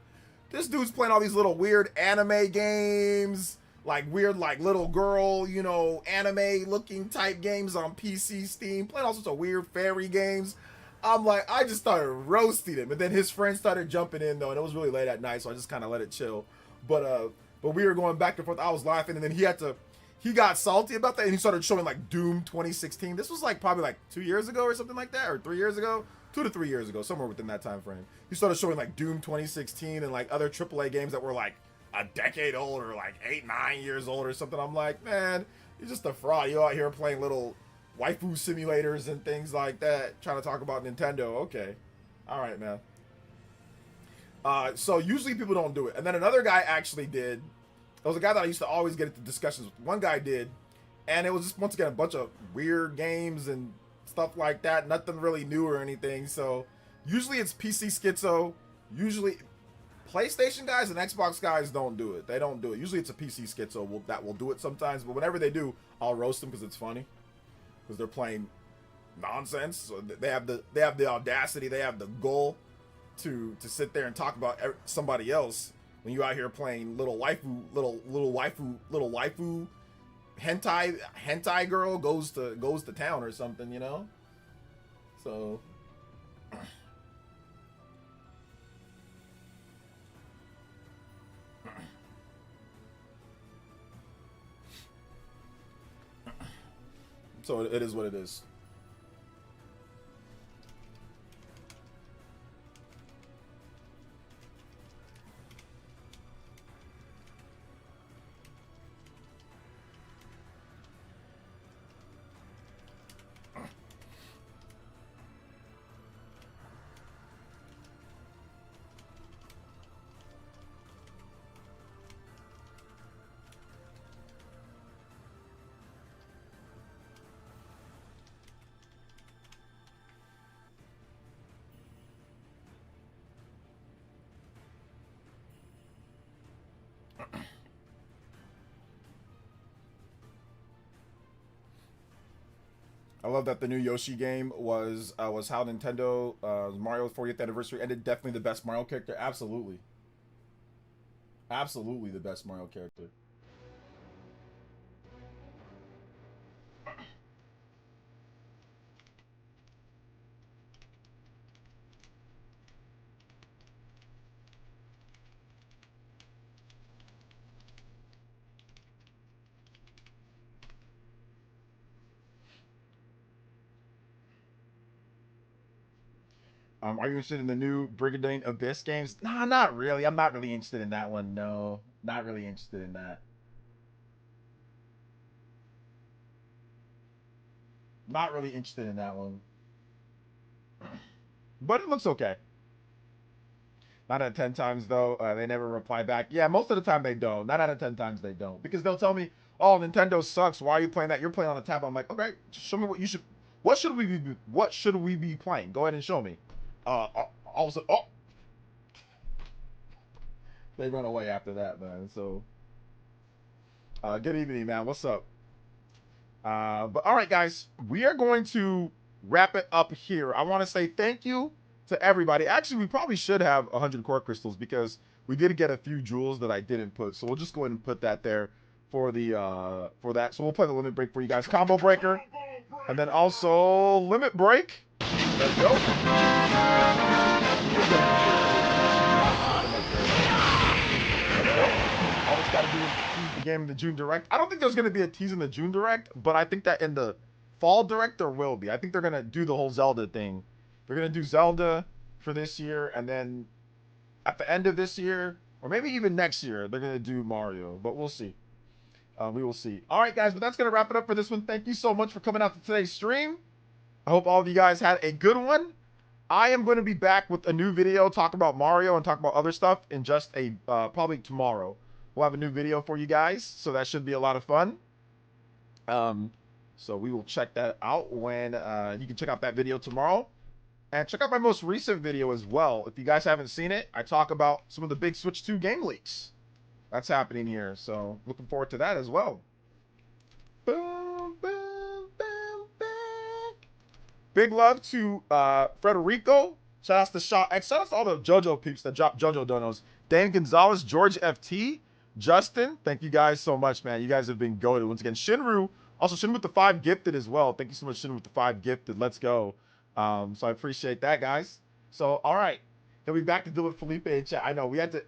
This dude's playing all these little weird anime games, like weird like little girl, you know, anime looking type games on PC Steam, playing all sorts of weird fairy games. I'm like, I just started roasting him, and then his friends started jumping in though, and it was really late at night, so I just kind of let it chill. But we were going back and forth. I was laughing, and then he got salty about that, and he started showing like Doom 2016. This was like probably like 2 years ago or something like that, or 3 years ago, 2 to 3 years ago, somewhere within that time frame. He started showing like Doom 2016 and like other AAA games that were like a decade old or like 8-9 years old or something. I'm like, man, you're just a fraud. You're out here playing little waifu simulators and things like that, trying to talk about Nintendo. Okay, all right, man. So usually people don't do it, and then another guy actually did. There was a guy that I used to always get into discussions with. One guy did, and it was just, once again, a bunch of weird games and stuff like that. Nothing really new or anything. So usually it's PC schizo. Usually PlayStation guys and Xbox guys don't do it. They don't do it. Usually it's a PC schizo that will do it sometimes. But whenever they do, I'll roast them because it's funny. Because they're playing nonsense. So they have the audacity. They have the goal to sit there and talk about somebody else. When you out here playing little waifu hentai girl goes to town or something, you know? So. So it is what it is. I love that the new Yoshi game was how Nintendo Mario's 40th anniversary ended. Definitely the best Mario character. Absolutely. Absolutely the best Mario character. Are you interested in the new Brigandine Abyss games? Nah, not really. I'm not really interested in that one. No, not really interested in that. Not really interested in that one. But it looks okay. 9 out of 10 times though, they never reply back. Yeah, most of the time they don't. 9 out of 10 times they don't, because they'll tell me, "Oh, Nintendo sucks. Why are you playing that? You're playing on the tab." I'm like, "Okay, just show me what you should. What should we be? What should we be playing? Go ahead and show me." Also, oh, they run away after that, man. So, good evening, man. What's up? But all right, guys, we are going to wrap it up here. I want to say thank you to everybody. Actually, we probably should have 100 core crystals because we did get a few jewels that I didn't put. So we'll just go ahead and put that there for the for that. So we'll play the limit break for you guys. Combo breaker, and then also limit break. Let's go. All it's got to do is tease the game in the June Direct. I don't think there's going to be a tease in the June Direct, but I think that in the Fall Direct there will be. I think they're going to do the whole Zelda thing. They're going to do Zelda for this year, and then at the end of this year, or maybe even next year, they're going to do Mario, but we'll see. We will see. All right, guys, but that's going to wrap it up for this one. Thank you so much for coming out to today's stream. I hope all of you guys had a good one. I am going to be back with a new video talking about Mario and talk about other stuff in just a probably tomorrow. We'll have a new video for you guys, so that should be a lot of fun. So we will check that out when you can check out that video tomorrow. And check out my most recent video as well. If you guys haven't seen it, I talk about some of the big Switch 2 game leaks that's happening here. So looking forward to that as well. Boom, boom, boom, boom. Big love to Frederico. Shout outs to Shaw X. Shout outs to all the JoJo peeps that dropped JoJo donos. Dan Gonzalez, George FT, Justin. Thank you guys so much, man. You guys have been goated. Once again, Shinru. Also, Shinru with the 5 gifted as well. Thank you so much, Shinru with the 5 gifted. Let's go. So I appreciate that, guys. So, all right. He'll be back to deal with Felipe in chat. I know, we had to...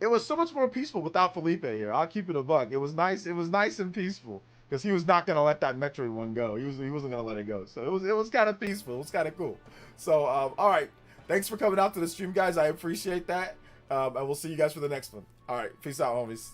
It was so much more peaceful without Felipe here. I'll keep it a buck. It was nice. It was nice and peaceful. Because he was not going to let that Metroid one go. He wasn't going to let it go. So it was kind of peaceful. It was kind of cool. So, all right. Thanks for coming out to the stream, guys. I appreciate that. And we'll see you guys for the next one. All right. Peace out, homies.